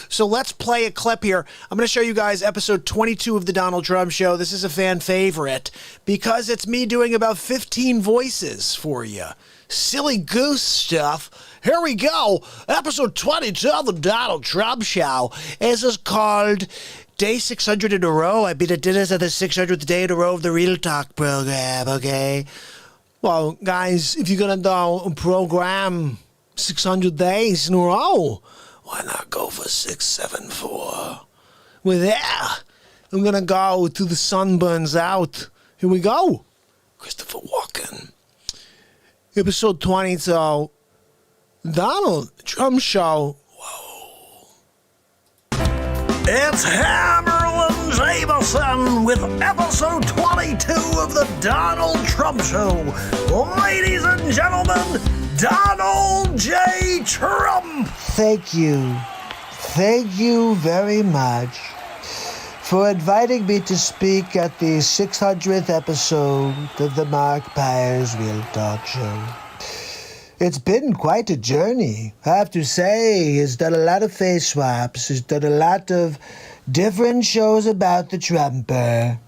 So let's play a clip here. I'm going to show you guys episode 22 of The Donald Trump Show. This is a fan favorite because it's me doing about 15 voices for you. Silly goose stuff. Here we go. Episode 22 of The Donald Trump Show. This is called Day 600 in a row. I mean, it did this at the 600th day in a row of the Real Talk program, okay? Well, guys, if you're going to do a program 600 days in a row, why not go for 674? Well, there. I'm going to go till the sun burns out. Here we go. Christopher Walken. Episode 22. Donald Trump Show. Whoa. It's Hammerin Jameson with episode 22 of the Donald Trump Show. Ladies and gentlemen, Donald J. Trump. Thank you. Thank you very much for inviting me to speak at the 600th episode of the MARKPIRES Real Talk Show. It's been quite a journey. I have to say, he's done a lot of FaceSwaps. He's done a lot of different shows about the Trumper.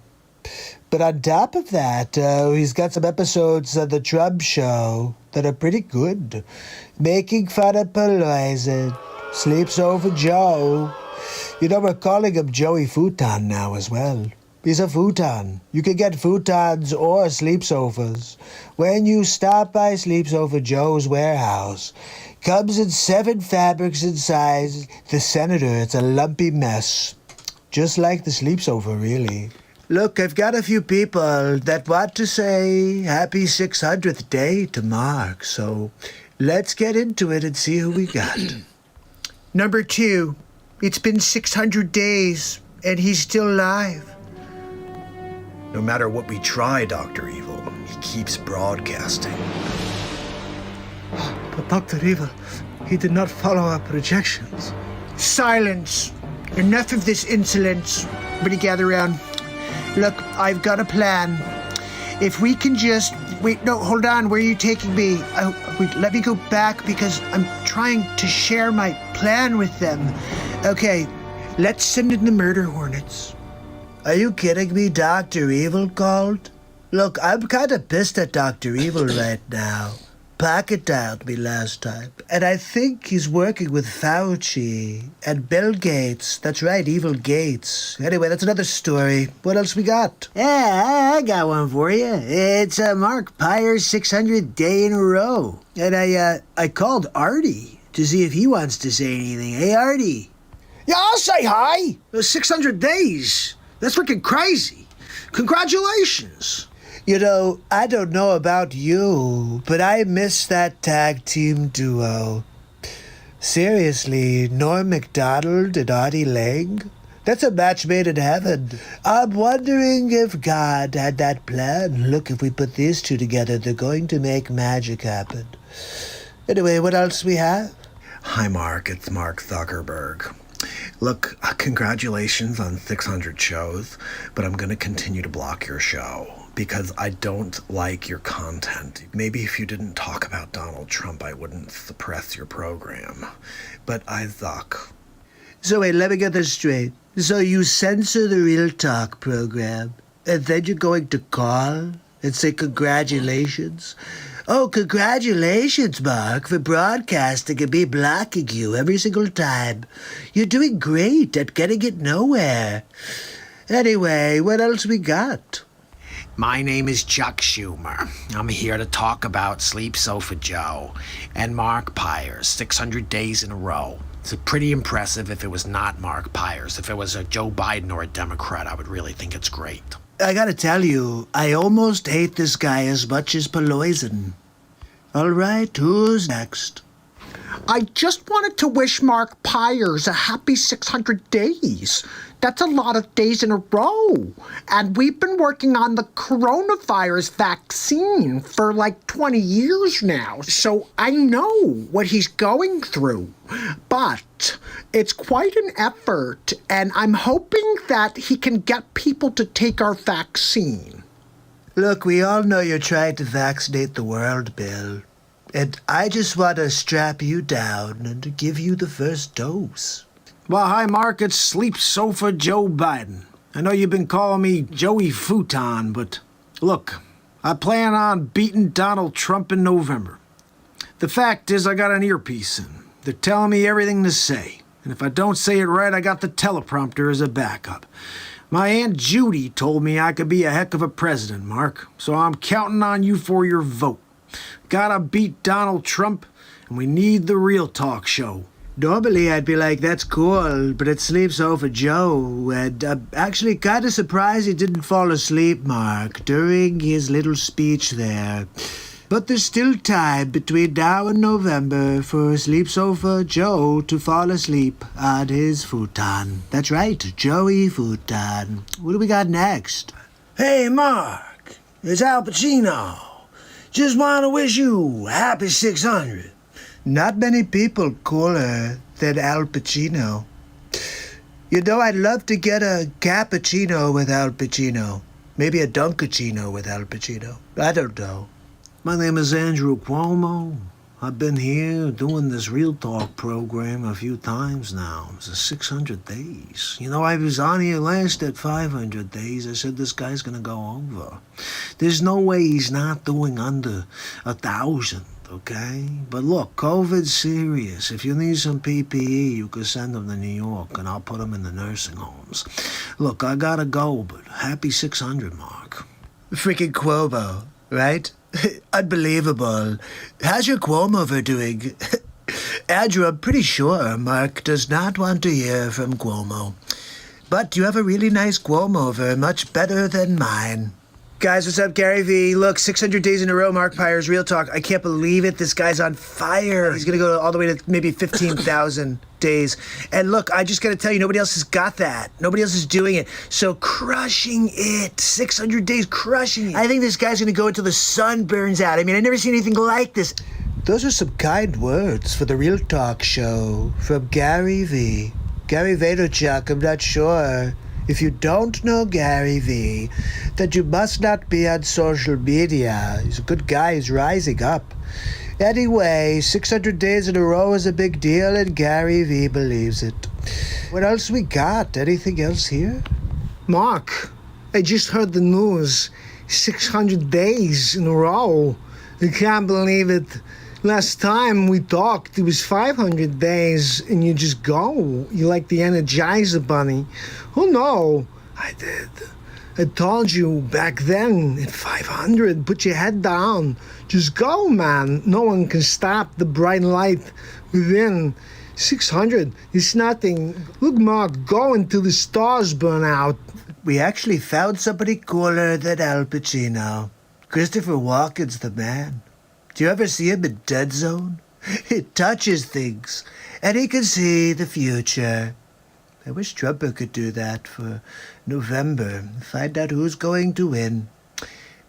But on top of that, he's got some episodes of the Trump Show that are pretty good. Making fun of Pelosi, Sleeps Over Joe. You know, we're calling him Joey Futon now as well. He's a futon. You can get futons or sleepsovers when you stop by Sleeps Over Joe's warehouse. Comes in 7 fabrics and sizes. The Senator, it's a lumpy mess. Just like the Sleeps Over, really. Look, I've got a few people that want to say happy 600th day to Mark, so let's get into it and see who we got. Number 2, it's been 600 days, and he's still alive. No matter what we try, Dr. Evil, he keeps broadcasting. But Dr. Evil, he did not follow our projections. Silence. Enough of this insolence. Everybody gather around. Look, I've got a plan. If we can just... Wait, no, hold on. Where are you taking me? Wait, let me go back because I'm trying to share my plan with them. Okay, let's send in the murder hornets. Are you kidding me? Dr. Evil called? Look, I'm kind of pissed at Dr. Evil right now. Pocket dialed me last time, and I think he's working with Fauci and Bill Gates. That's right, Evil Gates. Anyway, that's another story. What else we got? Yeah, I got one for you. It's a MARKPIRES 600th day in a row. And I called Artie to see if he wants to say anything. Hey, Artie. Yeah, I'll say hi. 600 days. That's freaking crazy. Congratulations. You know, I don't know about you, but I miss that tag team duo. Seriously, Norm Macdonald and Artie Lang? That's a match made in heaven. I'm wondering if God had that plan. Look, if we put these two together, they're going to make magic happen. Anyway, what else we have? Hi, Mark. It's Mark Zuckerberg. Look, congratulations on 600 shows, but I'm going to continue to block your show because I don't like your content. Maybe if you didn't talk about Donald Trump, I wouldn't suppress your program, but I suck. So wait, let me get this straight. So you censor the Real Talk program, and then you're going to call and say congratulations? Oh, congratulations, Mark, for broadcasting and me blocking you every single time. You're doing great at getting it nowhere. Anyway, what else we got? My name is Chuck Schumer. I'm here to talk about Sleep Sofa Joe and MARKPIRES 600 days in a row. It's pretty impressive if it was not MARKPIRES. If it was a Joe Biden or a Democrat, I would really think it's great. I gotta tell you, I almost hate this guy as much as Pelosi. All right, who's next? I just wanted to wish MARKPIRES a happy 600 days. That's a lot of days in a row. And we've been working on the coronavirus vaccine for like 20 years now. So I know what he's going through. But it's quite an effort. And I'm hoping that he can get people to take our vaccine. Look, we all know you're trying to vaccinate the world, Bill. And I just want to strap you down and to give you the first dose. Well, hi, Mark. It's Sleep Sofa Joe Biden. I know you've been calling me Joey Futon, but look, I plan on beating Donald Trump in November. The fact is, I got an earpiece in. They're telling me everything to say. And if I don't say it right, I got the teleprompter as a backup. My Aunt Judy told me I could be a heck of a president, Mark. So I'm counting on you for your vote. Gotta beat Donald Trump, and we need the real talk show. Normally I'd be like, that's cool, but it sleeps over Joe, and I'm actually kind of surprised he didn't fall asleep, Mark, during his little speech there. But there's still time between now and November for Sleeps Over Joe to fall asleep on his futon. That's right, Joey Futon. What do we got next? Hey, Mark, it's Al Pacino. Just want to wish you happy 600. Not many people cooler than Al Pacino. You know, I'd love to get a cappuccino with Al Pacino. Maybe a Dunkachino with Al Pacino. I don't know. My name is Andrew Cuomo. I've been here doing this Real Talk program a few times now. It's 600 days. You know, I was on here last at 500 days. I said this guy's gonna go over. There's no way he's not doing under 1,000. Okay? But look, COVID's serious. If you need some PPE, you can send them to New York, and I'll put them in the nursing homes. Look, I gotta go, but happy 600, Mark. Freaking Cuomo, right? Unbelievable. How's your Cuomo doing? Andrew, I'm pretty sure Mark does not want to hear from Cuomo. But you have a really nice Cuomo, much better than mine. Guys, what's up? Gary V. Look, 600 days in a row, MARKPIRES, Real Talk. I can't believe it. This guy's on fire. He's going to go all the way to maybe 15,000 days. And look, I just got to tell you, nobody else has got that. Nobody else is doing it. So crushing it. 600 days, crushing it. I think this guy's going to go until the sun burns out. I mean, I've never seen anything like this. Those are some kind words for the Real Talk show from Gary V. Gary Vaynerchuk, I'm not sure. If you don't know Gary V, then you must not be on social media. He's a good guy. He's rising up. Anyway, 600 days in a row is a big deal, and Gary V believes it. What else we got? Anything else here? Mark, I just heard the news. 600 days in a row. I can't believe it. Last time we talked, it was 500 days, and you just go. You like the Energizer Bunny. Oh, no. I did. I told you back then at 500, put your head down. Just go, man. No one can stop the bright light within. 600 is nothing. Look, Mark, go until the stars burn out. We actually found somebody cooler than Al Pacino. Christopher Walken's the man. Do you ever see him in Dead Zone? He touches things, and he can see the future. I wish Trump could do that for November. Find out who's going to win.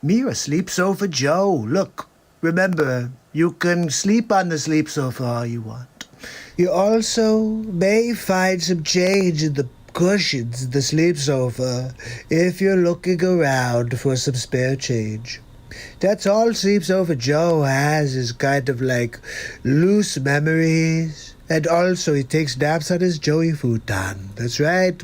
Me or Sleep Sofa Joe. Look, remember, you can sleep on the sleep sofa all you want. You also may find some change in the cushions in the sleep sofa if you're looking around for some spare change. That's all Sleeps Over Joe has is kind of like loose memories. And also he takes naps on his Joey futon. That's right.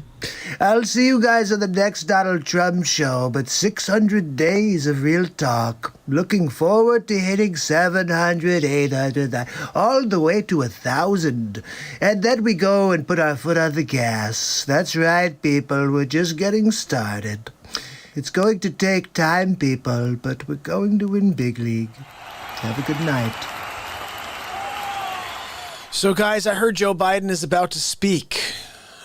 I'll see you guys on the next Donald Trump show, but 600 days of real talk. Looking forward to hitting 700, 800, all the way to 1,000. And then we go and put our foot on the gas. That's right, people. We're just getting started. It's going to take time, people, but we're going to win big league. Have a good night. So, guys, I heard Joe Biden is about to speak.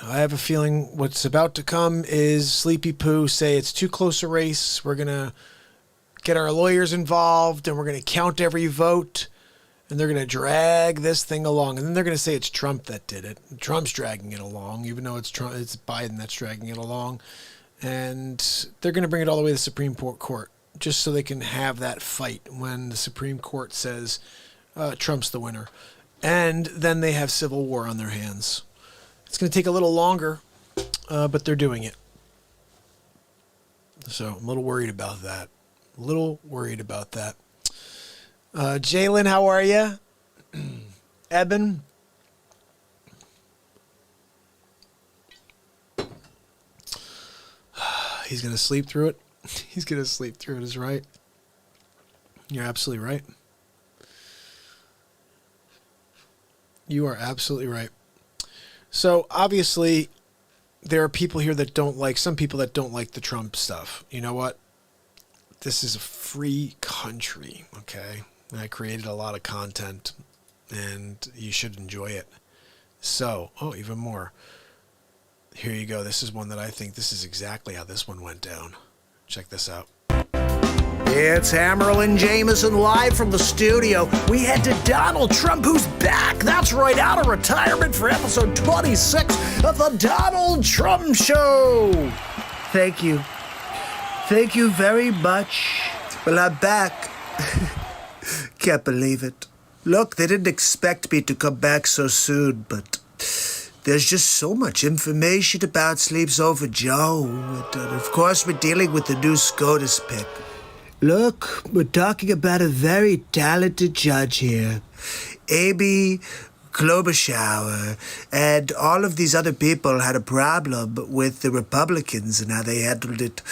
I have a feeling what's about to come is Sleepy Poo say it's too close a race. We're going to get our lawyers involved, and we're going to count every vote. And they're going to drag this thing along. And then they're going to say it's Trump that did it. Trump's dragging it along, even though it's Biden that's dragging it along. And they're going to bring it all the way to the Supreme Court just so they can have that fight when the Supreme Court says Trump's the winner. And then they have civil war on their hands. It's going to take a little longer, but they're doing it. So I'm a little worried about that. Jalen, how are you? Eben? He's going to sleep through it. He's going to sleep through it, is right. You're absolutely right. You are absolutely right. So, obviously, there are people here that don't like, some people that don't like the Trump stuff. You know what? This is a free country, okay? And I created a lot of content, and you should enjoy it. So, even more. Here you go. This is one that I think this is exactly how this one went down. Check this out. It's Hammerin Jameson live from the studio. We head to Donald Trump, who's back. That's right, out of retirement for episode 26 of the Donald Trump Show. Thank you. Thank you very much. Well, I'm back. Can't believe it. Look, they didn't expect me to come back so soon, but there's just so much information about Sleeps Over Joe. And of course, we're dealing with the new SCOTUS pick. Look, we're talking about a very talented judge here. Amy Klobuchar and all of these other people had a problem with the Republicans and how they handled it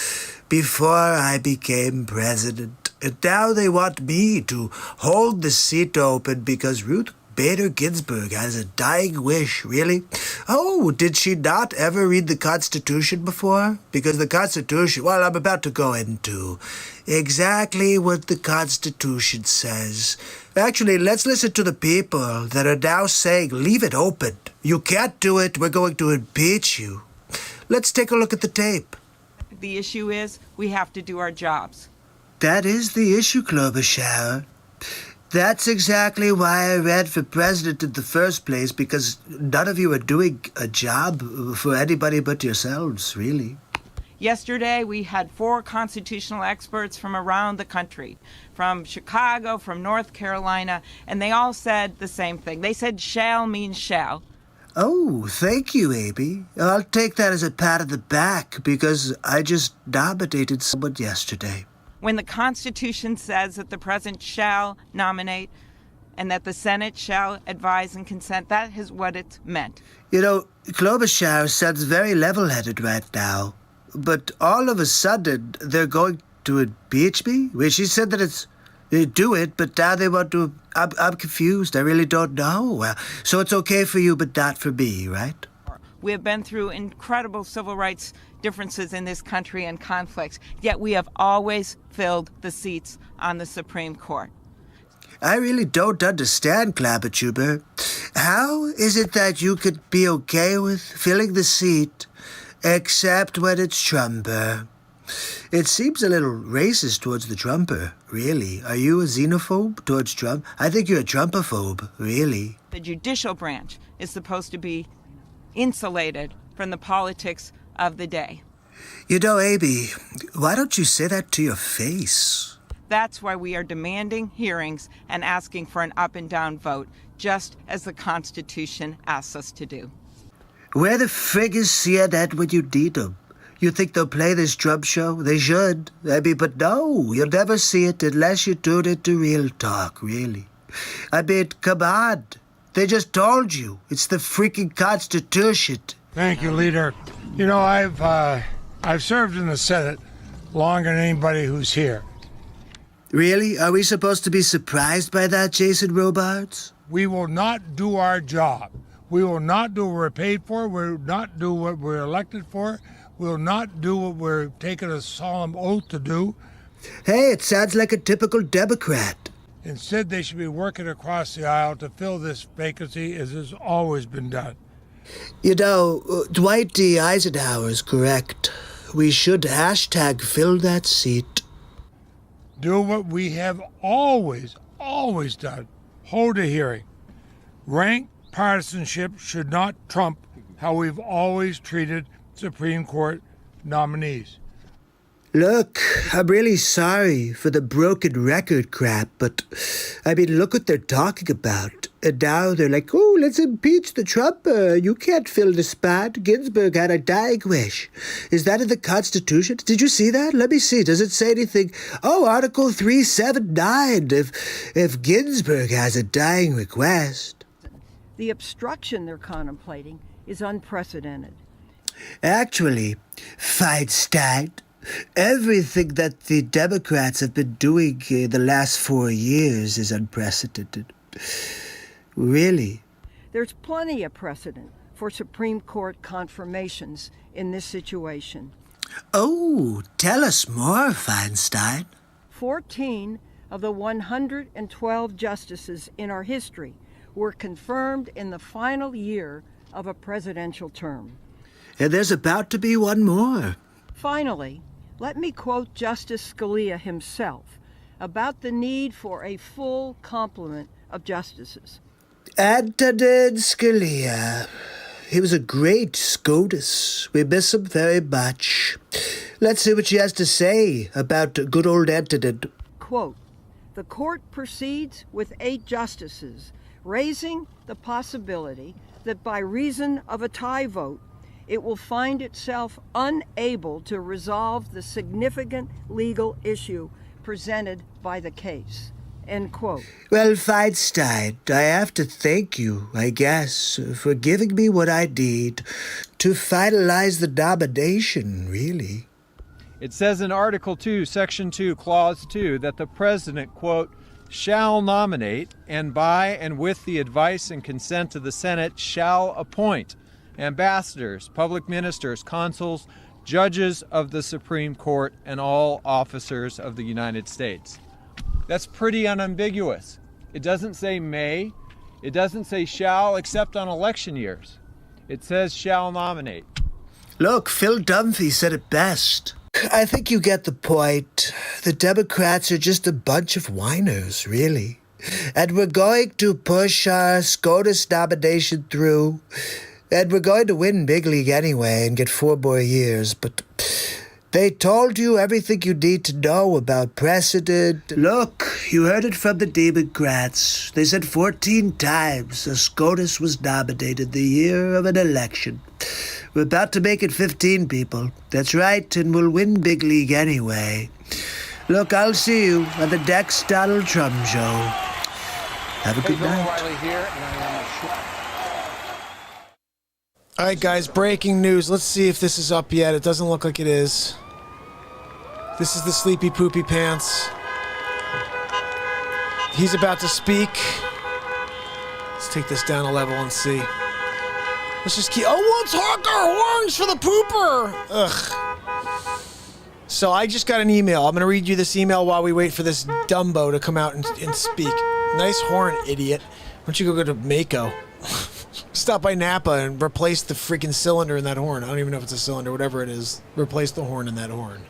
before I became president. And now they want me to hold the seat open because Ruth Bader Ginsburg has a dying wish, really? Oh, did she not ever read the Constitution before? Because the Constitution, well, I'm about to go into exactly what the Constitution says. Actually, let's listen to the people that are now saying, leave it open. You can't do it. We're going to impeach you. Let's take a look at the tape. The issue is we have to do our jobs. That is the issue, Klobuchar. That's exactly why I ran for president in the first place, because none of you are doing a job for anybody but yourselves, really. Yesterday, we had 4 constitutional experts from around the country, from Chicago, from North Carolina, and they all said the same thing. They said shall means shall. Oh, thank you, Amy. I'll take that as a pat on the back, because I just nominated someone yesterday. When the Constitution says that the President shall nominate and that the Senate shall advise and consent, that is what it's meant. You know, Klobuchar sounds very level-headed right now, but all of a sudden they're going to impeach me? Well, she said that they do it, but now they want to... I'm confused. I really don't know. So it's okay for you, but not for me, right? We have been through incredible civil rights differences in this country and conflicts, yet we have always filled the seats on the Supreme Court. I really don't understand, Klappertuber. How is it that you could be okay with filling the seat, except when it's Trumper? It seems a little racist towards the Trumper, really. Are you a xenophobe towards Trump? I think you're a Trumpophobe, really. The judicial branch is supposed to be insulated from the politics of the day. You know, Amy, why don't you say that to your face? That's why we are demanding hearings and asking for an up and down vote, just as the Constitution asks us to do. Where the frig is CNN when you need them? You think they'll play this Trump show? They should. But no, you'll never see it unless you tune into Real Talk, really. Come on. They just told you. It's the freaking Constitution. Thank you, leader. You know, I've served in the Senate longer than anybody who's here. Really? Are we supposed to be surprised by that, Jason Robards? We will not do our job. We will not do what we're paid for. We will not do what we're elected for. We will not do what we're taking a solemn oath to do. Hey, it sounds like a typical Democrat. Instead, they should be working across the aisle to fill this vacancy as has always been done. You know, Dwight D. Eisenhower is correct. We should #fill that seat. Do what we have always done. hold a hearing. Rank partisanship should not trump how we've always treated Supreme Court nominees. Look, I'm really sorry for the broken record crap, but I mean, look what they're talking about. And now they're like, oh, let's impeach the Trump. You can't fill the spot. Ginsburg had a dying wish. Is that in the Constitution? Did you see that? Let me see. Does it say anything? Oh, Article 379. If Ginsburg has a dying request. The obstruction they're contemplating is unprecedented. Actually, Feinstein, everything that the Democrats have been doing in the last 4 years is unprecedented. Really? There's plenty of precedent for Supreme Court confirmations in this situation. Oh, tell us more, Feinstein. 14 of the 112 justices in our history were confirmed in the final year of a presidential term. And there's about to be one more. Finally, let me quote Justice Scalia himself about the need for a full complement of justices. Antonin Scalia. He was a great SCOTUS. We miss him very much. Let's see what she has to say about good old Antonin. Quote, the court proceeds with 8 justices, raising the possibility that by reason of a tie vote, it will find itself unable to resolve the significant legal issue presented by the case. End quote. Well, Feinstein, I have to thank you, I guess, for giving me what I need to finalize the nomination, really. It says in Article 2, Section 2, Clause 2, that the President, quote, shall nominate, and by and with the advice and consent of the Senate shall appoint ambassadors, public ministers, consuls, judges of the Supreme Court, and all officers of the United States. That's pretty unambiguous. It doesn't say may, it doesn't say shall, except on election years. It says shall nominate. Look, Phil Dunphy said it best. I think you get the point. The Democrats are just a bunch of whiners, really. And we're going to push our SCOTUS nomination through. And we're going to win big league anyway and get 4 more years, but they told you everything you need to know about precedent. Look, you heard it from the Democrats. They said 14 times a SCOTUS was nominated the year of an election. We're about to make it 15 people. That's right, and we'll win big league anyway. Look, I'll see you on the next Donald Trump show. Have a good night. Here, All right, guys, breaking news. Let's see if this is up yet. It doesn't look like it is. This is the Sleepy Poopy Pants. He's about to speak. Let's take this down a level and see. Let's just keep... Oh, we'll talk our horns for the pooper! Ugh. So I just got an email. I'm going to read you this email while we wait for this Dumbo to come out and speak. Nice horn, idiot. Why don't you go to Mako? Stop by Napa and replace the freaking cylinder in that horn. I don't even know if it's a cylinder, whatever it is. Replace the horn in that horn.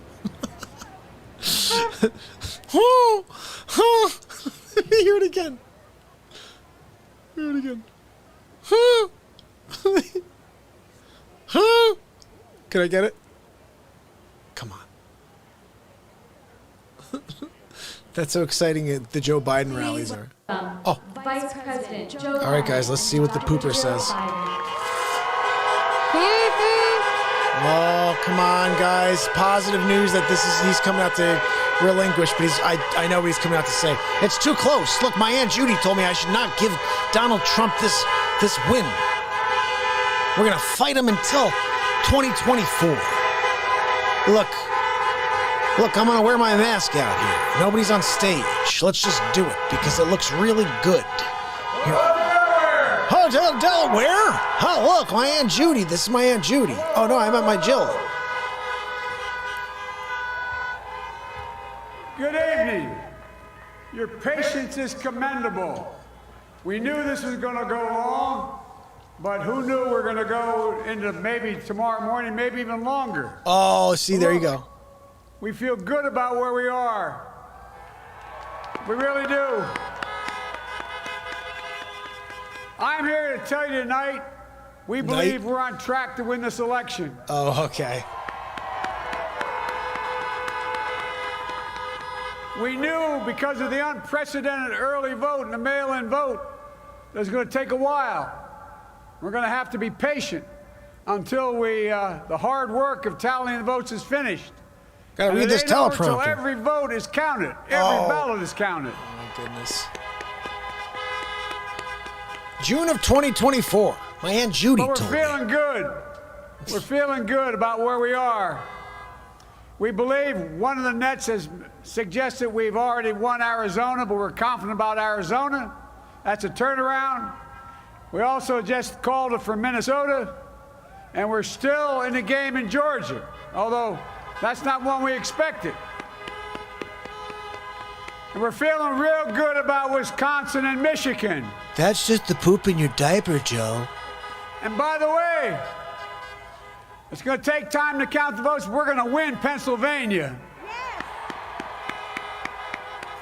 Hear it again. Hear it again. Can I get it? Come on. That's how exciting the Joe Biden rallies are. Oh. Vice President Joe All right, guys, let's see what the pooper says. Oh, come on, guys. Positive news that he's coming out to relinquish, but I know what he's coming out to say. It's too close. Look, my Aunt Judy told me I should not give Donald Trump this win. We're going to fight him until 2024. Look, I'm going to wear my mask out here. Nobody's on stage. Let's just do it because it looks really good. Here. Oh, Delaware? Oh, look, my Aunt Judy. This is my Aunt Judy. Oh, no, I meant my Jill. Good evening. Your patience is commendable. We knew this was going to go long, but who knew we're going to go into maybe tomorrow morning, maybe even longer. Oh, see, there you go. We feel good about where we are. We really do. I'm here to tell you tonight, we believe we're on track to win this election. Oh, okay. We knew because of the unprecedented early vote and the mail-in vote that it's going to take a while. We're going to have to be patient until the hard work of tallying the votes is finished. Got to read this teleprompter. Until every vote is counted. Every ballot is counted. Oh, my goodness. June of 2024. My Aunt Judy But told we're me. feeling good. We're feeling good about where we are. We believe one of the nets has suggested we've already won Arizona, but we're confident about Arizona. That's a turnaround. We also just called it for Minnesota, and we're still in the game in Georgia, although that's not one we expected. And we're feeling real good about Wisconsin and Michigan. That's just the poop in your diaper, Joe. And by the way, it's going to take time to count the votes. We're going to win Pennsylvania.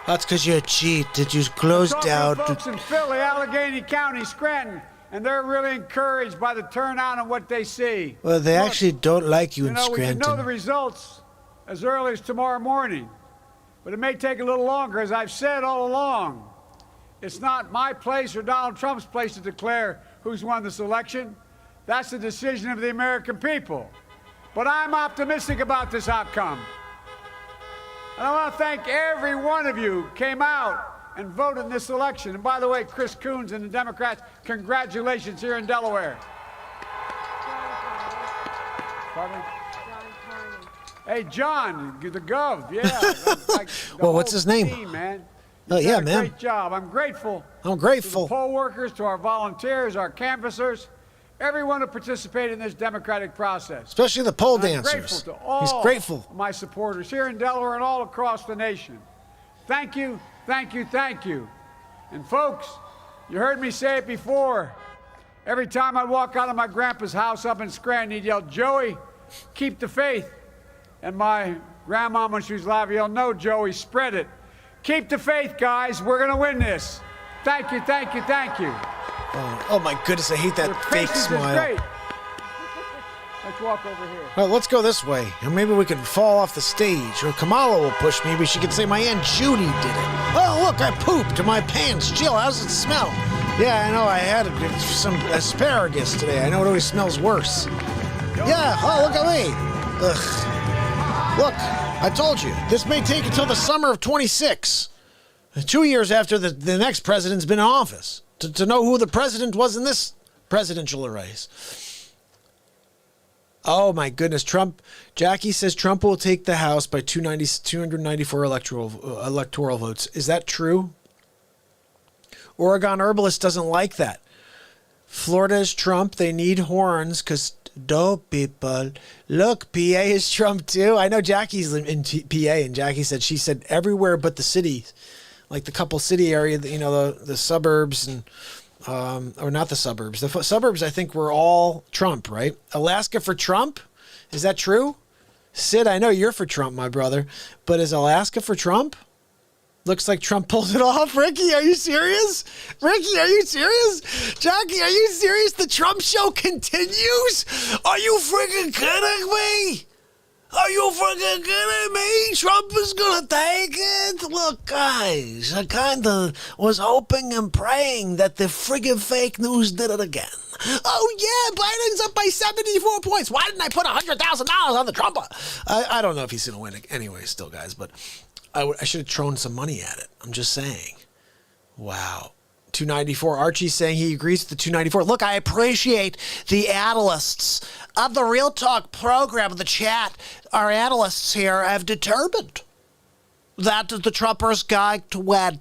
That's because you're a cheat. That you closed out. Folks in Philly, Allegheny County, Scranton, and they're really encouraged by the turnout and what they see. Well, they actually don't like you in We can know Scranton. the results as early as tomorrow morning, but it may take a little longer. As I've said all along, it's not my place or Donald Trump's place to declare who's won this election. That's the decision of the American people. But I'm optimistic about this outcome. And I want to thank every one of you who came out and voted in this election. And by the way, Chris Coons and the Democrats, congratulations here in Delaware. Pardon me? Hey, John, the Gov, yeah. Well, what's his name? Team, man. Oh, You've yeah, done a man. Great job. I'm grateful. I'm grateful. To the poll workers, to our volunteers, our canvassers, everyone who participated in this democratic process. Especially the pole I'm dancers. grateful to all He's grateful. my supporters here in Delaware and all across the nation. Thank you, thank you, thank you. And folks, you heard me say it before. Every time I walk out of my grandpa's house up in Scranton, he'd yell, "Joey, keep the faith." And my grandma, when she was alive, yelled, "No, Joey, spread it. Keep the faith, guys. We're going to win this." Thank you, thank you, thank you. Oh my goodness, I hate that Your fake patience is smile. great. Let's walk over here. Well, let's go this way, and maybe we can fall off the stage, or Kamala will push me, but she can say my Aunt Judy did it. Oh, look, I pooped in my pants. Jill, how's it smell? Yeah, I know, I had some asparagus today. I know it always smells worse. Yeah, oh, look at me. Ugh. Look, I told you, this may take until the summer of 26. 2 years after the next president's been in office, to know who the president was in this presidential race. Oh my goodness, Trump. Jackie says Trump will take the House by 294 electoral votes. Is that true? Oregon Herbalist doesn't like that. Florida's Trump. They need horns because dope people. Look, PA is Trump too. I know Jackie's in PA, and Jackie said she said everywhere but the cities, like the couple city area, the suburbs and. Or not the suburbs. The suburbs, I think, were all Trump, right? Alaska for Trump? Is that true? Sid, I know you're for Trump, my brother. But is Alaska for Trump? Looks like Trump pulled it off. Ricky, are you serious? Ricky, are you serious? Jackie, are you serious? The Trump show continues? Are you freaking kidding me? Are you freaking kidding me? Trump is gonna take it? Look, guys, I kinda was hoping and praying that the friggin' fake news did it again. Oh yeah, Biden's up by 74 points. Why didn't I put $100,000 on the Trump? I don't know if he's gonna win it anyway still, guys, but I should have thrown some money at it. I'm just saying. Wow. 294. Archie's saying he agrees with the 294. Look, I appreciate the analysts of the Real Talk program, the chat. Our analysts here have determined that the Trumpers going to win.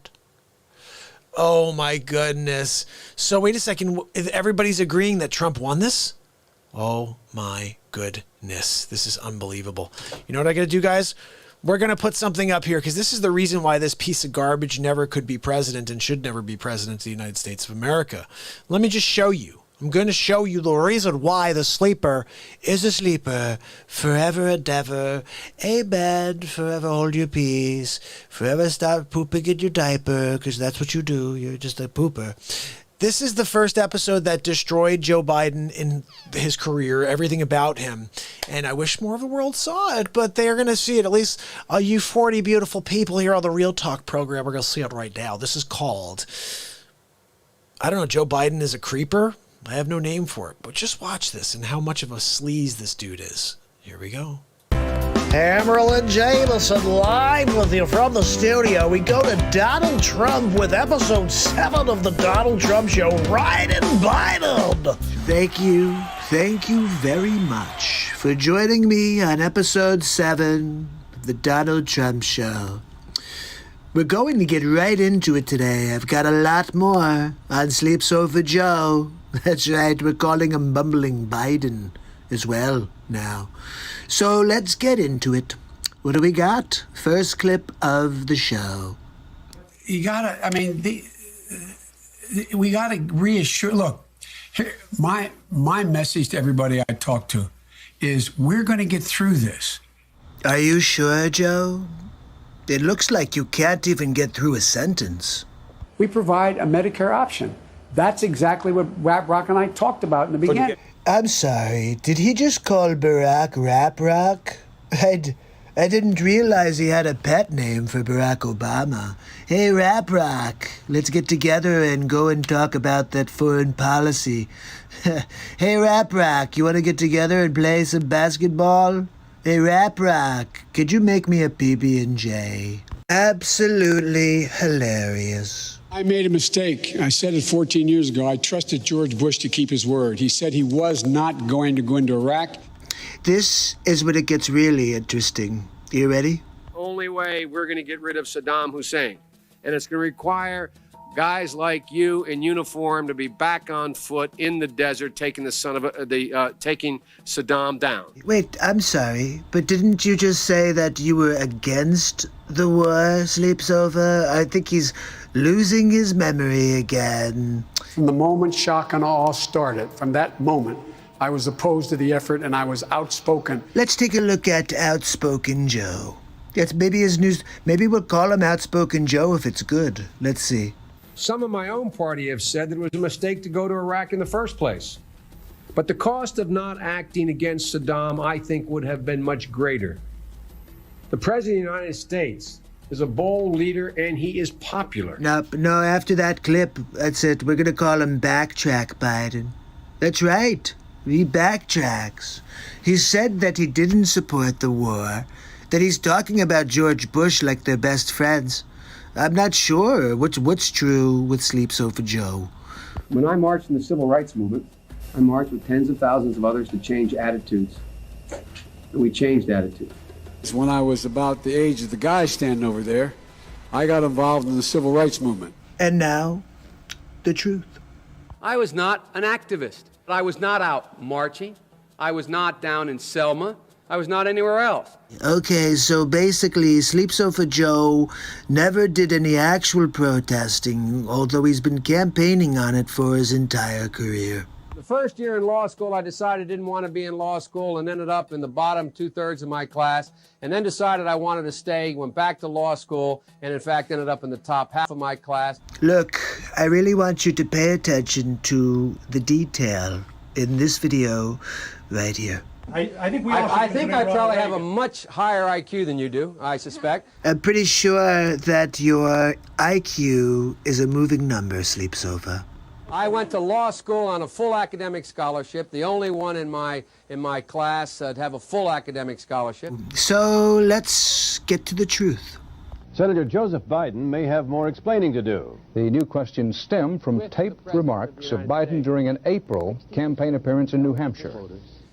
Oh my goodness. So wait a second. Everybody's agreeing that Trump won this? Oh my goodness. This is unbelievable. You know what I got to do, guys? We're going to put something up here because this is the reason why this piece of garbage never could be president and should never be president of the United States of America. Let me just show you. I'm going to show you the reason why the sleeper is a sleeper forever and ever. Amen. Forever hold your peace. Forever stop pooping in your diaper because that's what you do. You're just a pooper. This is the first episode that destroyed Joe Biden in his career, everything about him. And I wish more of the world saw it, but they are going to see it. At least you 40 beautiful people here on the Real Talk program are going to see it right now. This is called, I don't know, Joe Biden is a creeper? I have no name for it, but just watch this and how much of a sleaze this dude is. Here we go. Hammerin Jameson live with you from the studio. We go to Donald Trump with episode 7 of the Donald Trump Show, Riding Biden. Thank you very much for joining me on episode 7 of the Donald Trump Show. We're going to get right into it today. I've got a lot more on Sleep Sofa Joe. That's right, we're calling him Bumbling Biden as well now. So let's get into it. What do we got? First clip of the show. You gotta, I mean, we gotta reassure, look, here, my message to everybody I talk to is we're gonna get through this. Are you sure, Joe? It looks like you can't even get through a sentence. We provide a Medicare option. That's exactly what Rap Rock and I talked about in the beginning. I'm sorry, did he just call Barack Rap Rock? I didn't realize he had a pet name for Barack Obama. Hey, Rap Rock, let's get together and go and talk about that foreign policy. Hey, Rap Rock, you want to get together and play some basketball? Hey, Rap Rock, could you make me a PB&J? Absolutely hilarious. I made a mistake. I said it 14 years ago. I trusted George Bush to keep his word. He said he was not going to go into Iraq. This is when it gets really interesting. You ready? Only way we're going to get rid of Saddam Hussein. And it's going to require guys like you in uniform to be back on foot in the desert taking taking Saddam down. Wait, I'm sorry, but didn't you just say that you were against the war, Sleep Sofa? I think he's losing his memory again. From the moment shock and awe started, from that moment, I was opposed to the effort and I was outspoken. Let's take a look at Outspoken Joe. That's maybe his news. Maybe we'll call him Outspoken Joe if it's good. Let's see. Some of my own party have said that it was a mistake to go to Iraq in the first place. But the cost of not acting against Saddam, I think, would have been much greater. The President of the United States is a bold leader, and he is popular. No, after that clip, that's it. We're going to call him Backtrack Biden. That's right. He backtracks. He said that he didn't support the war, that he's talking about George Bush like they're best friends. I'm not sure what's true with Sleep Sofa Joe. When I marched in the civil rights movement, I marched with tens of thousands of others to change attitudes. And we changed attitudes. When I was about the age of the guy standing over there, I got involved in the civil rights movement. And now, the truth. I was not an activist. I was not out marching. I was not down in Selma. I was not anywhere else. Okay, so basically, Sleep Sofa Joe never did any actual protesting, although he's been campaigning on it for his entire career. The first year in law school, I decided I didn't want to be in law school and ended up in the bottom 2/3 of my class, and then decided I wanted to stay, went back to law school, and in fact ended up in the top half of my class. Look, I really want you to pay attention to the detail in this video right here. I think I probably have a much higher IQ than you do, I suspect. I'm pretty sure that your IQ is a moving number, Sleep Sofa. I went to law school on a full academic scholarship, the only one in my class to have a full academic scholarship. So let's get to the truth. Senator Joseph Biden may have more explaining to do. The new questions stem from taped remarks of Biden during an April campaign appearance in New Hampshire.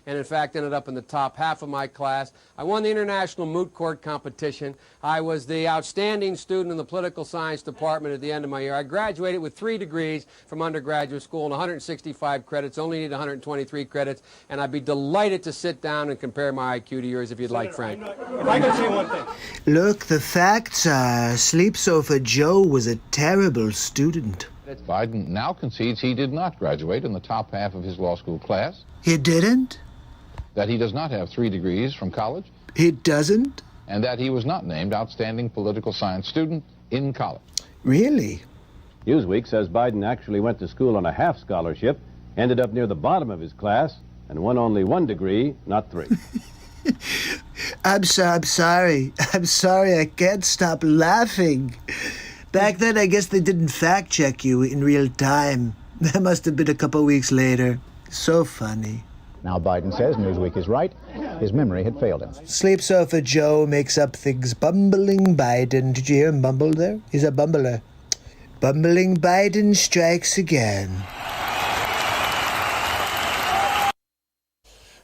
And in fact ended up in the top half of my class. I won the International Moot Court competition. I was the outstanding student in the political science department at the end of my year. I graduated with 3 degrees from undergraduate school and 165 credits, only need 123 credits, and I'd be delighted to sit down and compare my IQ to yours if you'd like, Frank. I can say one thing. Look, the facts are Sleep Sofa Joe was a terrible student. Biden now concedes he did not graduate in the top half of his law school class. He didn't? That he does not have 3 degrees from college. He doesn't? And that he was not named outstanding political science student in college. Really? Newsweek says Biden actually went to school on a half scholarship, ended up near the bottom of his class, and won only 1 degree, not 3. I'm sorry. I'm sorry. I can't stop laughing. Back then, I guess they didn't fact check you in real time. That must have been a couple weeks later. So funny. Now Biden says Newsweek is right. His memory had failed him. Sleep Sofa Joe makes up things. Bumbling Biden. Did you hear him bumble there? He's a bumbler. Bumbling Biden strikes again.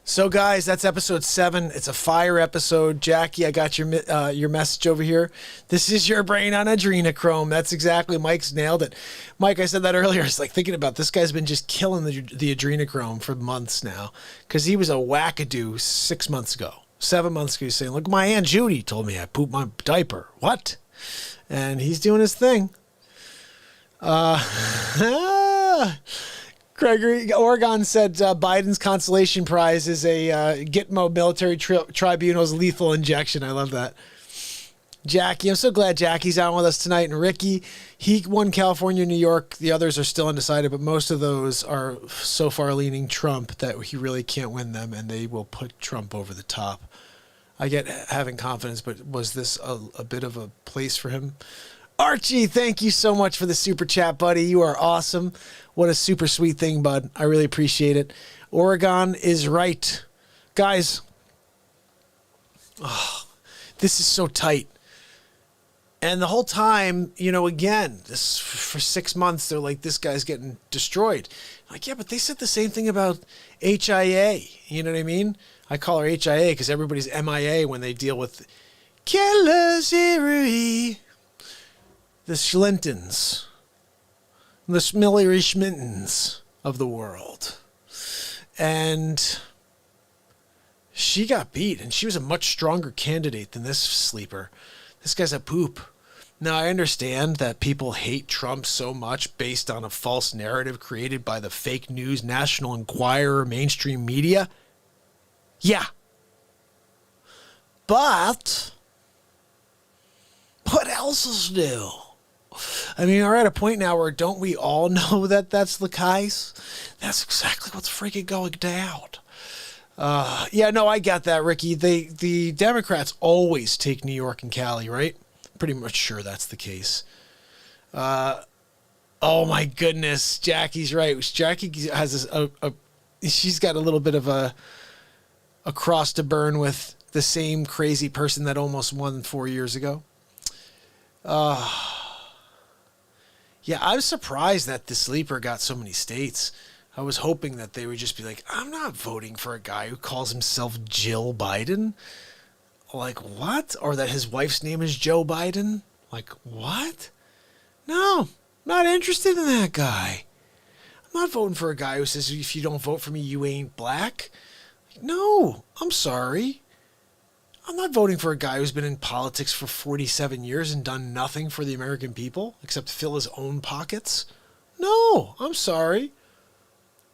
So, guys, that's episode 7. It's a fire episode. Jackie, I got your message over here. This is your brain on adrenochrome. That's exactly. Mike's nailed it. Mike, I said that earlier. I was like thinking about this guy's been just killing the adrenochrome for months now, because he was a wackadoo 6 months ago. 7 months ago, he's saying, look, my Aunt Judy told me I pooped my diaper. What? And he's doing his thing. Gregory, Oregon said Biden's consolation prize is a Gitmo military tribunal's lethal injection. I love that. Jackie, I'm so glad Jackie's on with us tonight. And Ricky, he won California, New York. The others are still undecided, but most of those are so far leaning Trump that he really can't win them, and they will put Trump over the top. I get having confidence, but was this a bit of a place for him? Archie, thank you so much for the super chat, buddy. You are awesome. What a super sweet thing, bud. I really appreciate it. Oregon is right. Guys, this is so tight. And the whole time, again, this for 6 months, they're like, this guy's getting destroyed. Like, yeah, but they said the same thing about HIA. You know what I mean? I call her HIA because everybody's MIA when they deal with killers, the Schlintons, the Smillery Schmittens of the world. And she got beat, and she was a much stronger candidate than this sleeper. This guy's a poop. Now, I understand that people hate Trump so much based on a false narrative created by the fake news, National Enquirer, mainstream media. Yeah. But what else is new? I mean, we're at a point now where don't we all know that that's the case? That's exactly what's freaking going down. Yeah, no, I got that, Ricky. The Democrats always take New York and Cali, right? Pretty much sure that's the case. Oh my goodness, Jackie's right. Jackie has she's got a little bit of a cross to burn with the same crazy person that almost won 4 years ago. Yeah, I was surprised that the sleeper got so many states. I was hoping that they would just be like, I'm not voting for a guy who calls himself Jill Biden. Like, what? Or that his wife's name is Joe Biden. Like, what? No, not interested in that guy. I'm not voting for a guy who says, if you don't vote for me, you ain't black. Like, no, I'm sorry. I'm not voting for a guy who's been in politics for 47 years and done nothing for the American people except fill his own pockets. No, I'm sorry.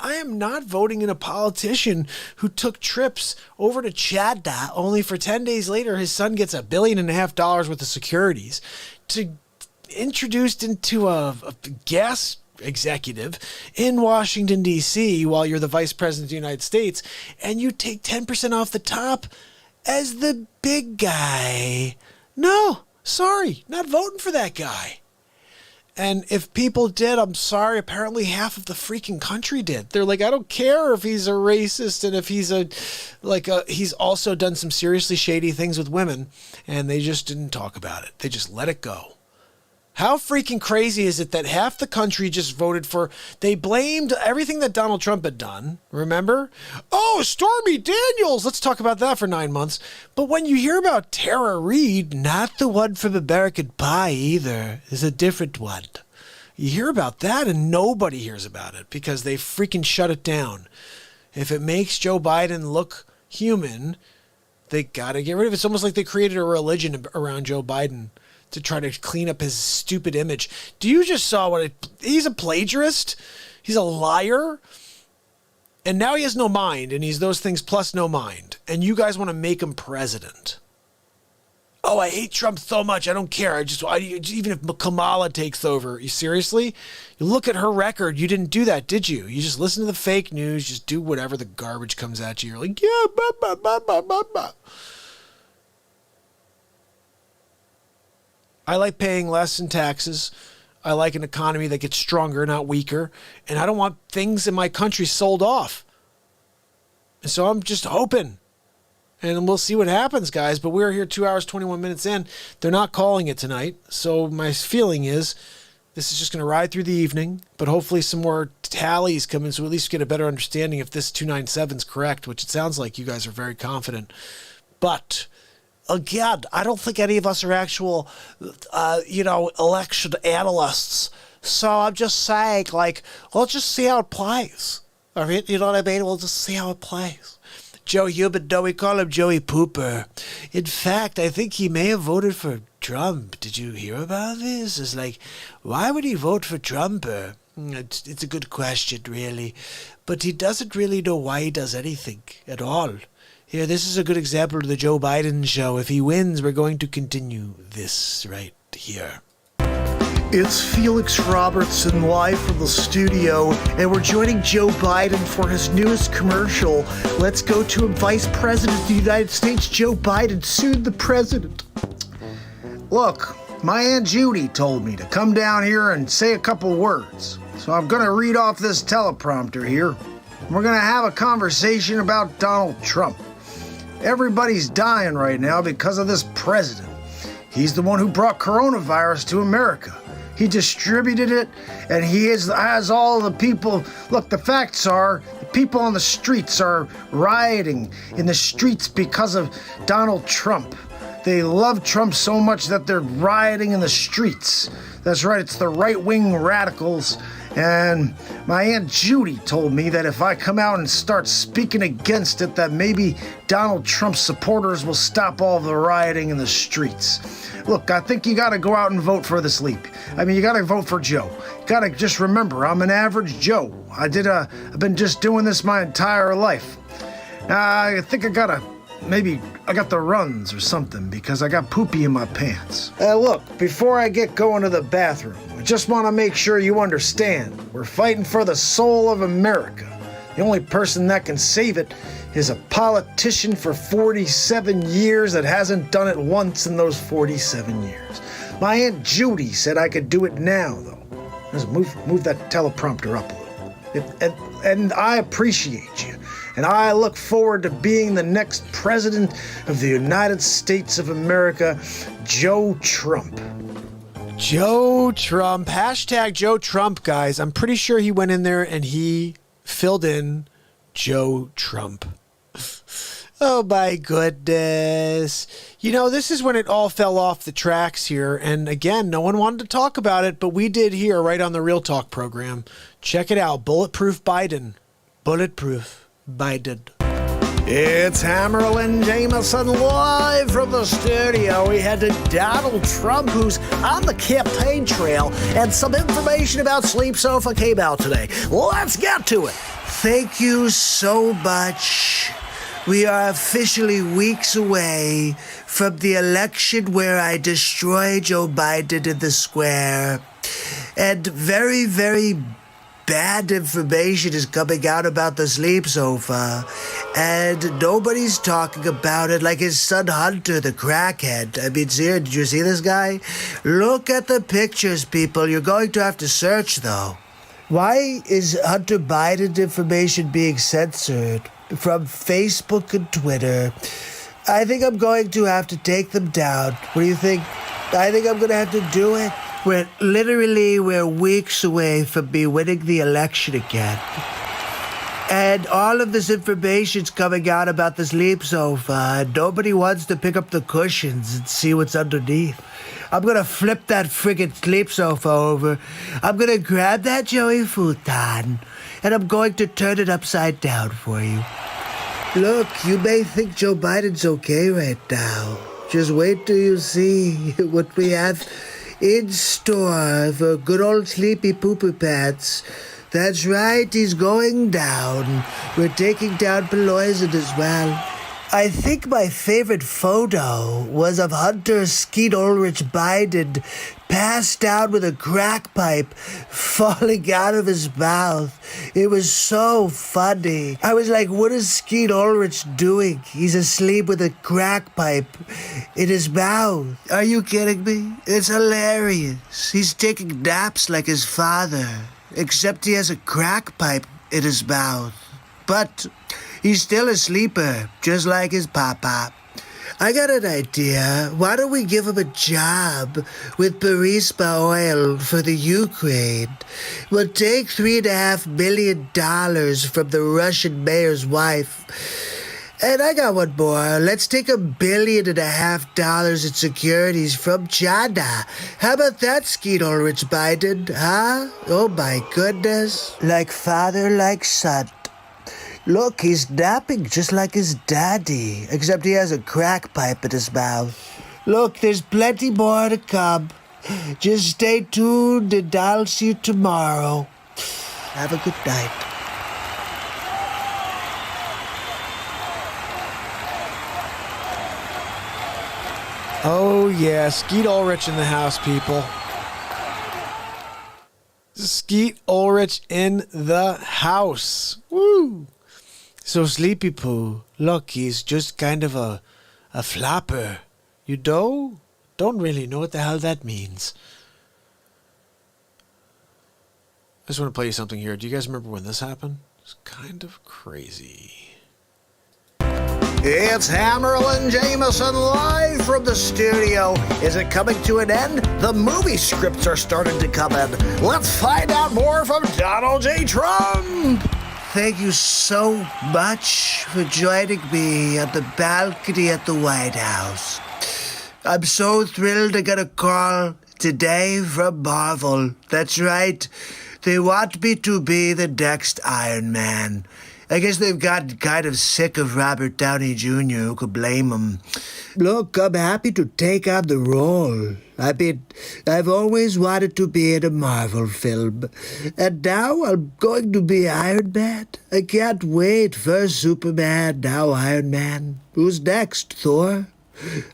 I am not voting in a politician who took trips over to Chadda only for 10 days later his son gets $1.5 billion worth of securities to introduced into a gas executive in Washington, D.C. while you're the vice president of the United States, and you take 10% off the top as the big guy. No, sorry, not voting for that guy. And if people did, I'm sorry, apparently half of the freaking country did. They're like, I don't care if he's a racist and if he's he's also done some seriously shady things with women, and they just didn't talk about it. They just let it go. How freaking crazy is it that half the country just voted for, they blamed everything that Donald Trump had done, remember? Oh, Stormy Daniels, let's talk about that for 9 months. But when you hear about Tara Reid, not the one from American Pie either, is a different one. You hear about that and nobody hears about it because they freaking shut it down. If it makes Joe Biden look human, they gotta get rid of it. It's almost like they created a religion around Joe Biden to try to clean up his stupid image. Do you just saw he's a plagiarist? He's a liar. And now he has no mind, and he's those things plus no mind. And you guys want to make him president. Oh, I hate Trump so much. I don't care. Even if Kamala takes over. You seriously? You look at her record. You didn't do that, did you? You just listen to the fake news. Just do whatever the garbage comes at you. You're like, yeah, bah, bah, bah, bah, bah. I like paying less in taxes. I like an economy that gets stronger, not weaker. And I don't want things in my country sold off. And so I'm just hoping. And we'll see what happens, guys. But we're here 2 hours, 21 minutes in. They're not calling it tonight. So my feeling is this is just going to ride through the evening. But hopefully some more tallies come in so we at least get a better understanding if this 297 is correct, which it sounds like you guys are very confident. But again, I don't think any of us are actual, election analysts. So I'm just saying, let's just see how it plays. All right? You know what I mean? We'll just see how it plays. Joe Human, no, we call him Joey Pooper. In fact, I think he may have voted for Trump. Did you hear about this? It's like, why would he vote for Trump? It's a good question, really. But he doesn't really know why he does anything at all. Here, this is a good example of the Joe Biden show. If he wins, we're going to continue this right here. It's Felix Robertson live from the studio, and we're joining Joe Biden for his newest commercial. Let's go to Vice President of the United States, Joe Biden, soon the president. Look, my Aunt Judy told me to come down here and say a couple words. So I'm going to read off this teleprompter here. We're going to have a conversation about Donald Trump. Everybody's dying right now because of this president. He's the one who brought coronavirus to America. He distributed it, and he has all the people. Look, the facts are, the people on the streets are rioting in the streets because of Donald Trump. They love Trump so much that they're rioting in the streets. That's right, it's the right-wing radicals. And my Aunt Judy told me that if I come out and start speaking against it, that maybe Donald Trump's supporters will stop all the rioting in the streets. Look, I think you got to go out and vote for this leap. I mean, you got to vote for Joe. You got to just remember, I'm an average Joe. I've been just doing this my entire life. I think I got the runs or something because I got poopy in my pants. Look, before I get going to the bathroom, I just want to make sure you understand. We're fighting for the soul of America. The only person that can save it is a politician for 47 years that hasn't done it once in those 47 years. My Aunt Judy said I could do it now, though. Just move that teleprompter up a little. And I appreciate you. And I look forward to being the next president of the United States of America, Joe Trump. Joe Trump. Hashtag Joe Trump, guys. I'm pretty sure he went in there and he filled in Joe Trump. Oh my goodness. You know, this is when it all fell off the tracks here. And again, no one wanted to talk about it, but we did here right on the Real Talk program. Check it out. Bulletproof Biden. Bulletproof Biden. It's Hammerin Jameson live from the studio. We head to Donald Trump, who's on the campaign trail, and some information about Sleep Sofa came out today. Let's get to it. Thank you so much. We are officially weeks away from the election where I destroy Joe Biden in the square. And very, very bad information is coming out about the Sleep Sofa. And nobody's talking about it, like his son Hunter, the crackhead. I mean, did you see this guy? Look at the pictures, people. You're going to have to search, though. Why is Hunter Biden information being censored from Facebook and Twitter? I think I'm going to have to take them down. What do you think? I think I'm going to have to do it. We're weeks away from me winning the election again. And all of this information's coming out about the Sleep Sofa, and nobody wants to pick up the cushions and see what's underneath. I'm going to flip that friggin' Sleep Sofa over. I'm going to grab that Joey futon, and I'm going to turn it upside down for you. Look, you may think Joe Biden's okay right now. Just wait till you see what we have in store for good old Sleepy Poopy Pants. That's right, he's going down. We're taking down Pelosi as well. I think my favorite photo was of Hunter Skeet Ulrich Biden passed out with a crack pipe falling out of his mouth. It was so funny. I was like, what is Skeet Ulrich doing? He's asleep with a crack pipe in his mouth. Are you kidding me? It's hilarious. He's taking naps like his father, except he has a crack pipe in his mouth. But he's still a sleeper, just like his papa. I got an idea. Why don't we give him a job with Burisma Oil for the Ukraine? We'll take $3.5 million from the Russian mayor's wife. And I got one more. Let's take $1.5 billion in securities from China. How about that, Skeet Ulrich Biden, huh? Oh my goodness. Like father, like son. Look, he's napping just like his daddy, except he has a crack pipe in his mouth. Look, there's plenty more to come. Just stay tuned and I'll see you tomorrow. Have a good night. Oh, yeah, Skeet Ulrich in the house, people. Skeet Ulrich in the house. Woo! So Sleepy Poo, look, he's just kind of a flapper. You don't really know what the hell that means. I just want to play you something here. Do you guys remember when this happened? It's kind of crazy. It's Hammerin Jameson live from the studio. Is it coming to an end? The movie scripts are starting to come in. Let's find out more from Donald J. Trump. Thank you so much for joining me on the balcony at the White House. I'm so thrilled to get a call today from Marvel. That's right. They want me to be the next Iron Man. I guess they've gotten kind of sick of Robert Downey Jr., who could blame him. Look, I'm happy to take on the role. I mean, I've always wanted to be in a Marvel film. And now I'm going to be Iron Man. I can't wait. First Superman, now Iron Man. Who's next, Thor?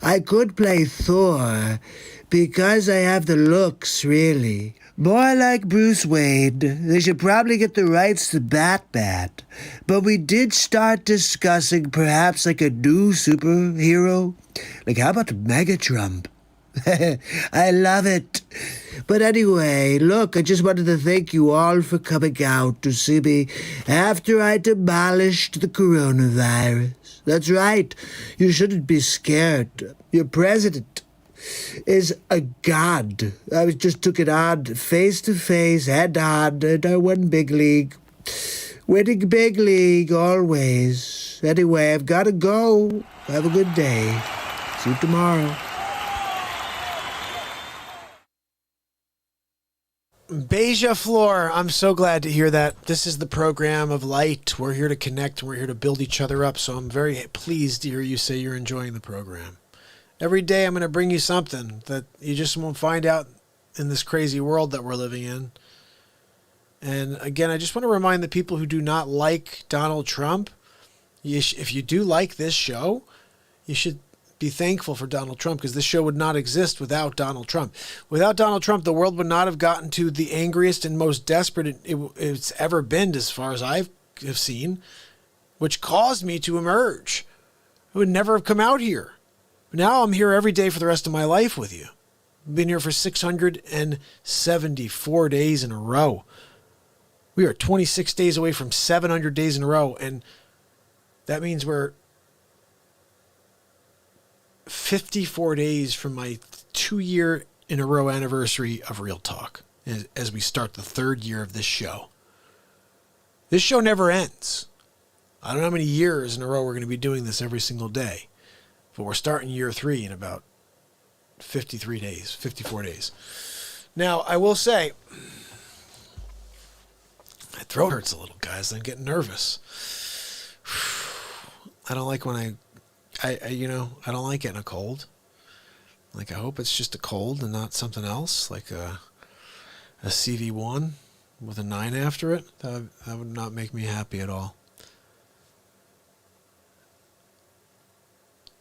I could play Thor because I have the looks, really. More like Bruce Wayne. They should probably get the rights to Batman. But we did start discussing perhaps like a new superhero. Like, how about Megatron? I love it. But anyway, look, I just wanted to thank you all for coming out to see me after I demolished the coronavirus. That's right. You shouldn't be scared. Your president is a god. I just took it on face to face, head on, and I won big league. Winning big league always. Anyway, I've got to go. Have a good day. See you tomorrow. Beja Floor, I'm so glad to hear that. This is the program of light. We're here to connect. We're here to build each other up. So I'm very pleased to hear you say you're enjoying the program. Every day I'm going to bring you something that you just won't find out in this crazy world that we're living in. And again, I just want to remind the people who do not like Donald Trump, if you do like this show, you should be thankful for Donald Trump, because this show would not exist without Donald Trump. Without Donald Trump, the world would not have gotten to the angriest and most desperate it's ever been, as far as I have seen, which caused me to emerge. I would never have come out here. Now I'm here every day for the rest of my life with you. I've been here for 674 days in a row. We are 26 days away from 700 days in a row, and that means we're 54 days from my 2-year in a row anniversary of Real Talk as we start the 3rd year of this show. This show never ends. I don't know how many years in a row we're going to be doing this every single day. But we're starting year 3 in about 54 days. Now, I will say, my throat hurts a little, guys. I'm getting nervous. I don't like when I don't like getting a cold. Like, I hope it's just a cold and not something else, like a CV1 with a 9 after it. That would not make me happy at all.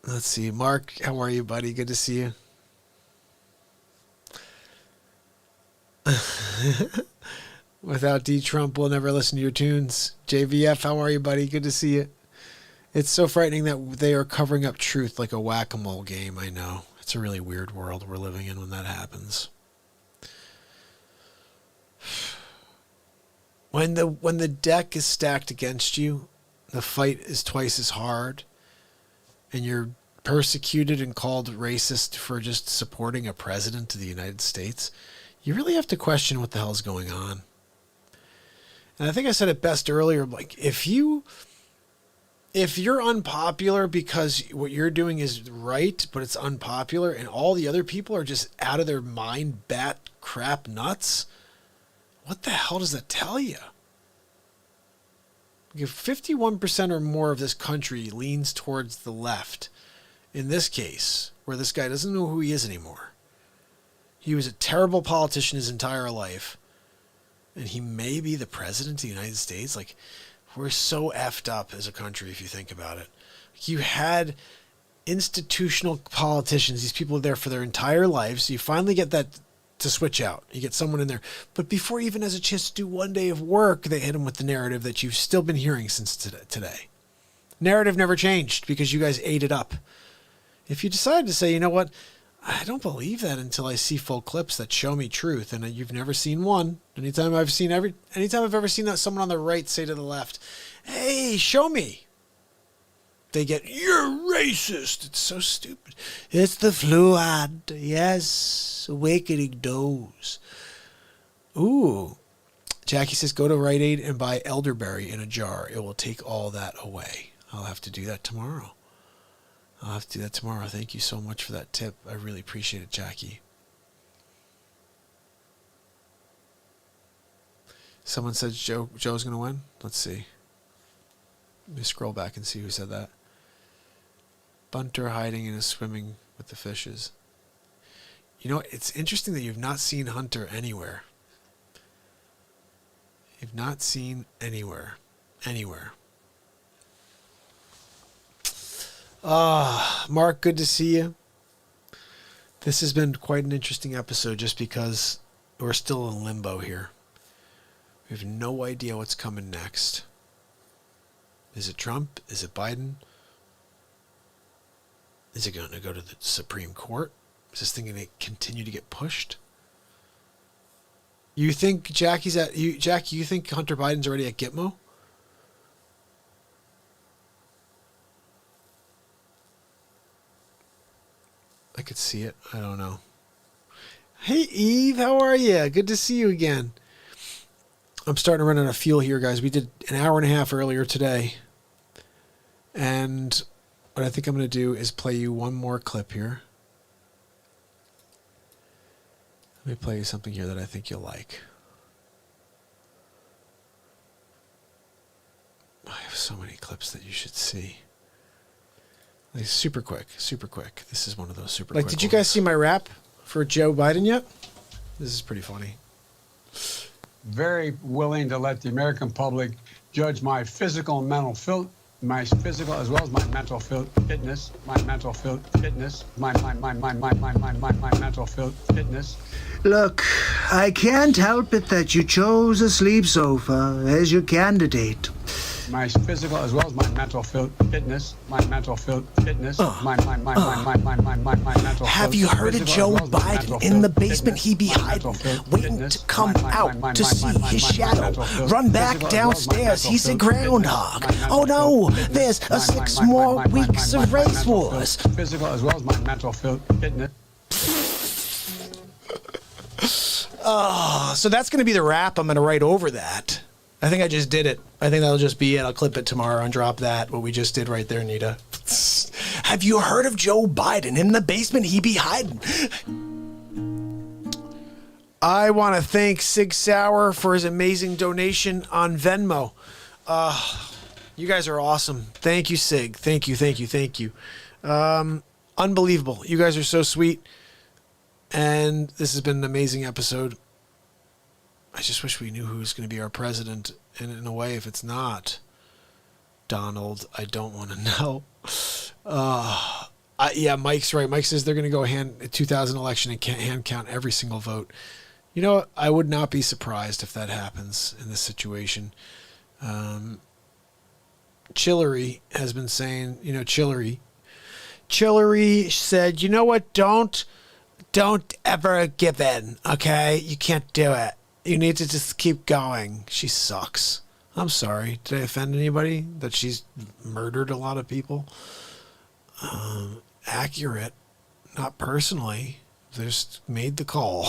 Let's see. Mark, how are you, buddy? Good to see you. Without D. Trump, we'll never listen to your tunes. JVF, how are you, buddy? Good to see you. It's so frightening that they are covering up truth like a whack-a-mole game. I know. It's a really weird world we're living in when that happens. When the deck is stacked against you, the fight is twice as hard, and you're persecuted and called racist for just supporting a president of the United States, you really have to question what the hell's going on. And I think I said it best earlier, like if you're unpopular because what you're doing is right, but it's unpopular, and all the other people are just out of their mind, bat crap nuts, what the hell does that tell you? If 51% or more of this country leans towards the left, in this case, where this guy doesn't know who he is anymore. He was a terrible politician his entire life, and he may be the president of the United States. Like, we're so effed up as a country if you think about it. You had institutional politicians. These people are there for their entire lives. So you finally get that to switch out. You get someone in there. But before he even has a chance to do one day of work, they hit him with the narrative that you've still been hearing since today. Narrative never changed because you guys ate it up. If you decide to say, you know what, I don't believe that until I see full clips that show me truth, and you've never seen one. Anytime I've ever seen that someone on the right say to the left, hey, show me, they get, you're racist. It's so stupid. It's the fluid. Yes, awakening dose. Ooh. Jackie says, go to Rite Aid and buy elderberry in a jar. It will take all that away. I'll have to do that tomorrow. Thank you so much for that tip. I really appreciate it, Jackie. Someone said Joe's going to win. Let's see. Let me scroll back and see who said that. Bunter hiding and is swimming with the fishes. You know, it's interesting that you've not seen Hunter anywhere. You've not seen anywhere. Mark, good to see you. This has been quite an interesting episode just because we're still in limbo here. We have no idea what's coming next. Is it Trump? Is it Biden? Is it going to go to the Supreme Court? Is this thing going to continue to get pushed? You think Jackie, you think Hunter Biden's already at Gitmo? I could see it. I don't know. Hey, Eve, how are you? Good to see you again. I'm starting to run out of fuel here, guys. We did an hour and a half earlier today. And what I think I'm going to do is play you one more clip here. Let me play you something here that I think you'll like. I have so many clips that you should see. Like, super quick. This is one of those super quick. Like, did you guys see my rap for Joe Biden yet? This is pretty funny. Very willing to let the American public judge my physical and mental my physical as well as my mental fitness, my mental fitness, my mental fitness. Look, I can't help it that you chose a sleep sofa as your candidate. My physical as well as my mental fitness, my mental fitness, my mental. Have you heard of Joe Biden? In the basement he be hiding, waiting to come out to see his shadow. Run back downstairs, he's a groundhog. Oh no, there's 6 more weeks of race wars. Physical as well as my mental fitness. So that's going to be the rap. I'm going to write over that. I think I just did it. I think that'll just be it. I'll clip it tomorrow and drop that, what we just did right there, Nita. Have you heard of Joe Biden? In the basement, he be hiding. I want to thank Sig Sauer for his amazing donation on Venmo. You guys are awesome. Thank you, Sig. Thank you. Unbelievable. You guys are so sweet. And this has been an amazing episode. I just wish we knew who's going to be our president. And in a way, if it's not Donald, I don't want to know. Yeah, Mike's right. Mike says they're going to go 2000 election and hand count every single vote. You know what? I would not be surprised if that happens in this situation. Chillery has been saying, Chillery said, you know what? Don't ever give in, okay? You can't do it. You need to just keep going. She sucks. I'm sorry. Did I offend anybody that she's murdered a lot of people? Accurate. Not personally. Just made the call.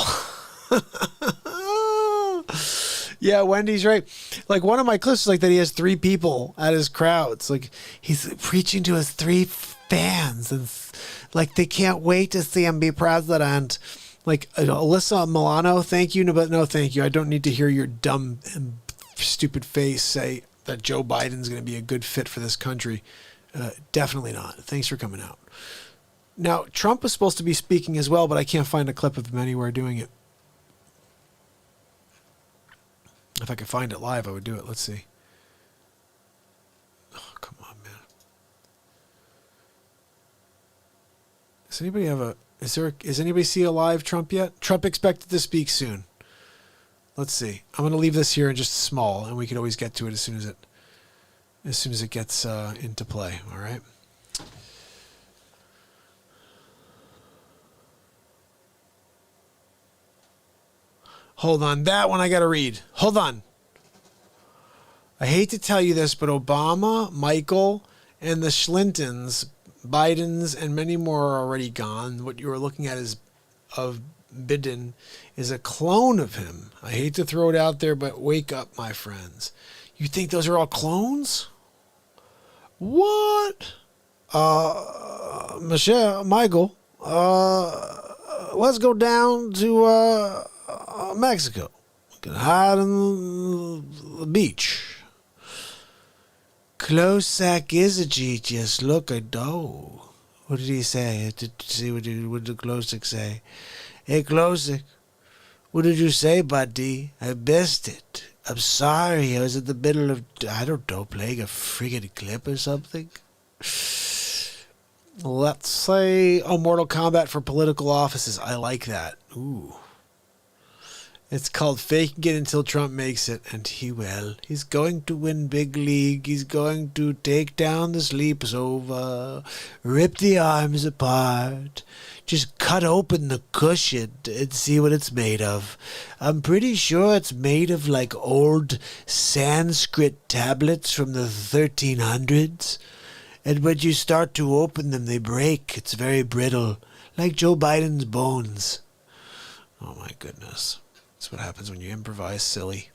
Yeah, Wendy's right. Like one of my clips is like that he has 3 people at his crowd. It's like he's preaching to his 3 fans and like they can't wait to see him be president. Like Alyssa Milano, thank you, but no thank you. I don't need to hear your dumb and stupid face say that Joe Biden's going to be a good fit for this country. Definitely not. Thanks for coming out. Now, Trump was supposed to be speaking as well, but I can't find a clip of him anywhere doing it. If I could find it live, I would do it. Let's see. Oh, come on, man. Does anybody have is anybody see a live Trump yet? Trump expected to speak soon. Let's see. I'm going to leave this here in just small, and we can always get to it as soon as it gets into play. All right. Hold on. That one I got to read. Hold on. I hate to tell you this, but Obama, Michael, and the Schlintons, Bidens, and many more are already gone. What you are looking at of Biden is a clone of him. I hate to throw it out there, but wake up, my friends. You think those are all clones? What? Michael, let's go down to Mexico. We can hide on the beach. Klosak is a genius. Look, I know. What did he say? See what did Klosak say? Hey, Klosak, what did you say, buddy? I missed it. I'm sorry. I was in the middle of, I don't know, playing a friggin' clip or something. Let's say, Mortal Kombat for political offices. I like that. Ooh. It's called Faking It Until Trump Makes It, and he will. He's going to win big league. He's going to take down the sleepover, rip the arms apart, just cut open the cushion and see what it's made of. I'm pretty sure it's made of like old Sanskrit tablets from the 1300s. And when you start to open them, they break. It's very brittle, like Joe Biden's bones. Oh my goodness. That's what happens when you improvise, silly.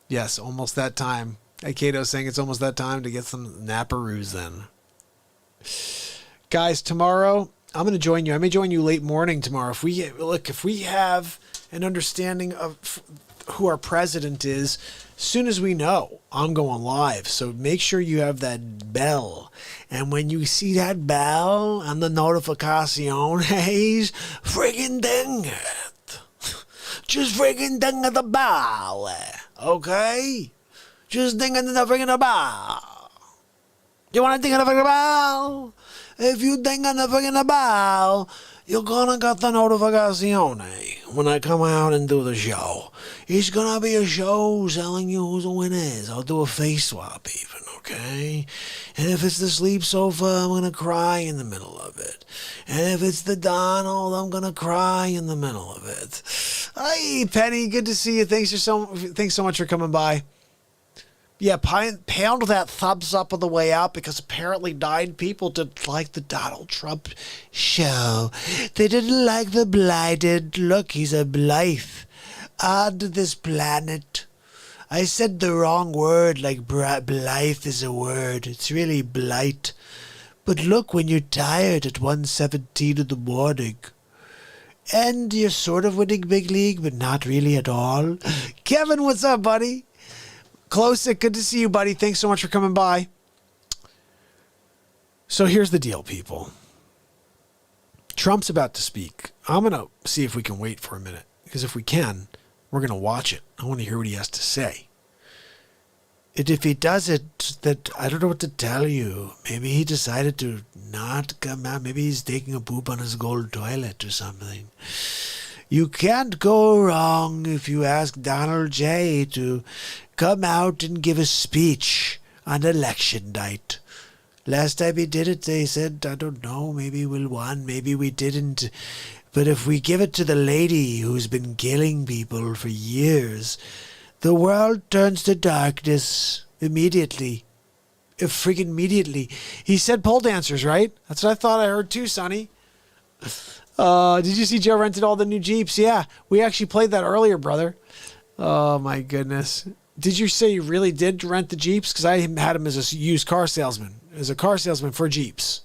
Yes, almost that time. Hey, Kato's saying it's almost that time to get some napparoos then. Guys, tomorrow, I'm going to join you. I may join you late morning tomorrow. If we have an understanding of who our president is, as soon as we know, I'm going live. So make sure you have that bell. And when you see that bell and the notificaciones, friggin' ding it. Just friggin' ding the bell, okay? Just ding the friggin' bell. You wanna ding the friggin' bell? If you ding the friggin' bell, you're gonna get the notification when I come out and do the show. It's gonna be a show telling you who the winner is. I'll do a FaceSwap even, okay? And if it's the sleep sofa, I'm gonna cry in the middle of it. And if it's the Donald, I'm gonna cry in the middle of it. Hi, Penny, good to see you. Thanks so much for coming by. Yeah, pound that thumbs up on the way out because apparently 9 people didn't like the Donald Trump show. They didn't like the blighted. Look, he's a Blythe on this planet. I said the wrong word, like Blythe is a word. It's really blight. But look, when you're tired at 1:17 in the morning, and you're sort of winning big league, but not really at all. Kevin, what's up, buddy? Klosik, good to see you, buddy. Thanks so much for coming by. So here's the deal, people. Trump's about to speak. I'm going to see if we can wait for a minute, because if we can, we're going to watch it. I want to hear what he has to say. And if he does it, that I don't know what to tell you. Maybe he decided to not come out. Maybe he's taking a poop on his gold toilet or something. You can't go wrong if you ask Donald J. to come out and give a speech on election night. Last time he did it, they said, I don't know, maybe we won, maybe we didn't. But if we give it to the lady who's been killing people for years, the world turns to darkness immediately. Friggin' immediately. He said pole dancers, right? That's what I thought I heard too, Sonny. Did you see Joe rented all the new Jeeps? Yeah, we actually played that earlier, brother. Oh, my goodness. Did you say you really did rent the Jeeps? Because I had him as a used car salesman. As a car salesman for Jeeps.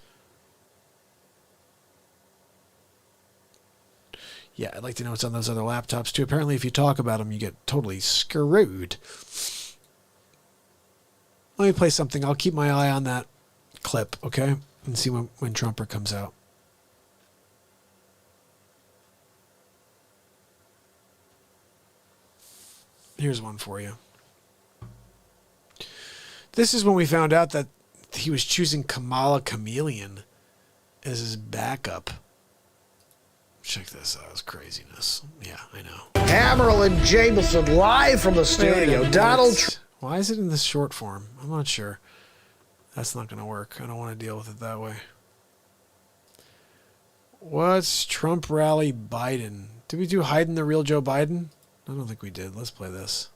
Yeah, I'd like to know what's on those other laptops, too. Apparently, if you talk about them, you get totally screwed. Let me play something. I'll keep my eye on that clip, okay? And see when Trumper comes out. Here's one for you. This is when we found out that he was choosing Kamala Chameleon as his backup. Check this out. It's craziness. Yeah, I know. Hammerin Jameson live from the studio. Donald Trump. Why is it in this short form? I'm not sure. That's not going to work. I don't want to deal with it that way. What's Trump rally Biden? Did we do hiding the real Joe Biden? I don't think we did. Let's play this.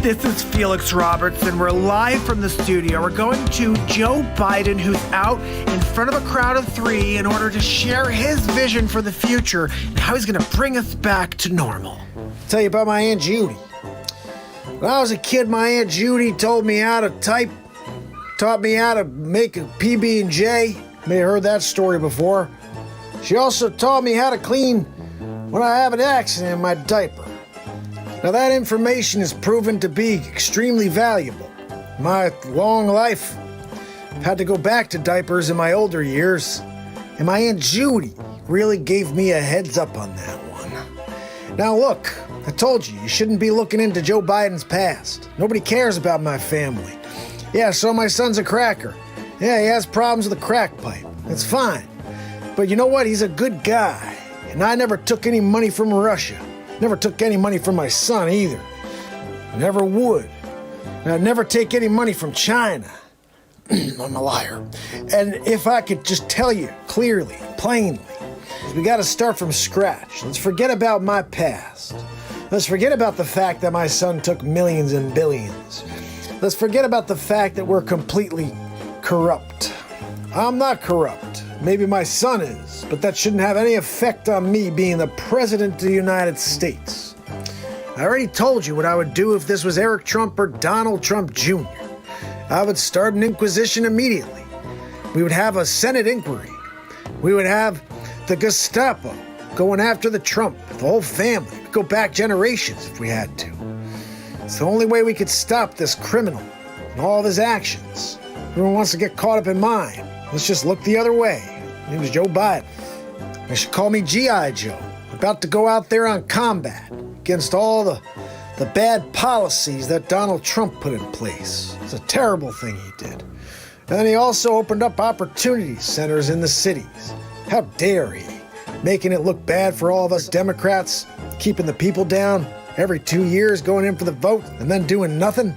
This is Felix Roberts, and we're live from the studio. We're going to Joe Biden, who's out in front of a crowd of 3 in order to share his vision for the future and how he's going to bring us back to normal. Tell you about my Aunt Judy. When I was a kid, my Aunt Judy told me how to type, taught me how to make a PB&J. May have heard that story before. She also taught me how to clean when I have an accident in my diaper. Now that information is proven to be extremely valuable. My long life, I've had to go back to diapers in my older years, and my Aunt Judy really gave me a heads up on that one. Now look, I told you, you shouldn't be looking into Joe Biden's past. Nobody cares about my family. Yeah, so my son's a cracker. Yeah, he has problems with the crack pipe. That's fine. But you know what? He's a good guy. And I never took any money from Russia. Never took any money from my son either. Never would. And I'd never take any money from China. I'm a liar. And if I could just tell you clearly, plainly, we got to start from scratch. Let's forget about my past. Let's forget about the fact that my son took millions and billions. Let's forget about the fact that we're completely corrupt. I'm not corrupt. Maybe my son is, but that shouldn't have any effect on me being the President of the United States. I already told you what I would do if this was Eric Trump or Donald Trump Jr. I would start an inquisition immediately. We would have a Senate inquiry. We would have the Gestapo going after the Trump, the whole family. We'd go back generations if we had to. It's the only way we could stop this criminal and all of his actions. Everyone wants to get caught up in mine. Let's just look the other way. His name is Joe Biden. They should call me G.I. Joe. About to go out there on combat against all the bad policies that Donald Trump put in place. It's a terrible thing he did. And then he also opened up opportunity centers in the cities. How dare he? Making it look bad for all of us Democrats, keeping the people down every 2 years, going in for the vote, and then doing nothing.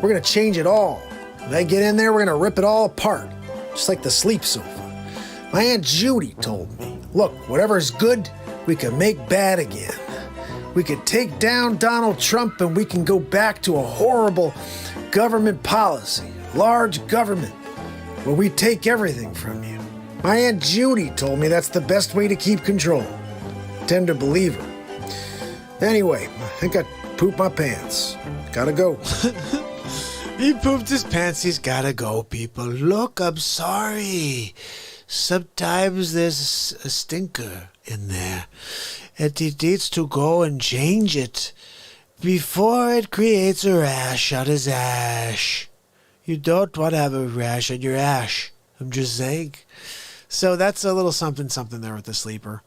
We're going to change it all. When they get in there, we're going to rip it all apart. Just like the sleep sofa. My Aunt Judy told me, look, whatever's good, we can make bad again. We could take down Donald Trump and we can go back to a horrible government policy, large government, where we take everything from you. My Aunt Judy told me that's the best way to keep control. I tend to believe her. Anyway, I think I pooped my pants. Gotta go. He pooped his pants. He's gotta go, people. Look, I'm sorry. Sometimes there's a stinker in there. And he needs to go and change it before it creates a rash on his ash. You don't want to have a rash on your ash. I'm just saying. So that's a little something there with the sleeper.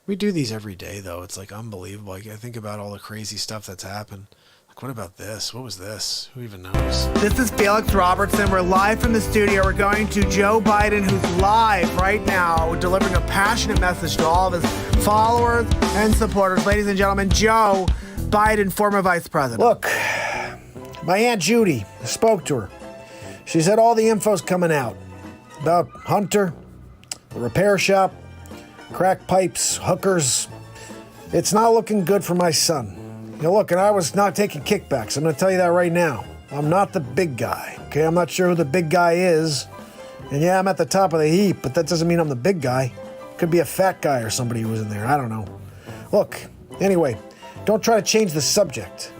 We do these every day, though. It's like unbelievable. I think about all the crazy stuff that's happened. What about this? What was this? Who even knows? This is Felix Robertson. We're live from the studio. We're going to Joe Biden, who's live right now, delivering a passionate message to all of his followers and supporters. Ladies and gentlemen, Joe Biden, former vice president. Look, my Aunt Judy, I spoke to her. She said all the info's coming out about Hunter, the repair shop, crack pipes, hookers. It's not looking good for my son. You know, look, and I was not taking kickbacks. I'm going to tell you that right now. I'm not the big guy, okay? I'm not sure who the big guy is. And yeah, I'm at the top of the heap, but that doesn't mean I'm the big guy. Could be a fat guy or somebody who was in there. I don't know. Look, anyway, don't try to change the subject.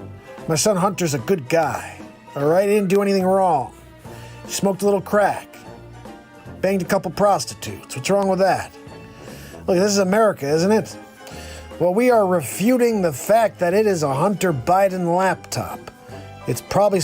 My son Hunter's a good guy, all right? He didn't do anything wrong. He smoked a little crack. Banged a couple prostitutes. What's wrong with that? Look, this is America, isn't it? Well, we are refuting the fact that it is a Hunter Biden laptop. It's probably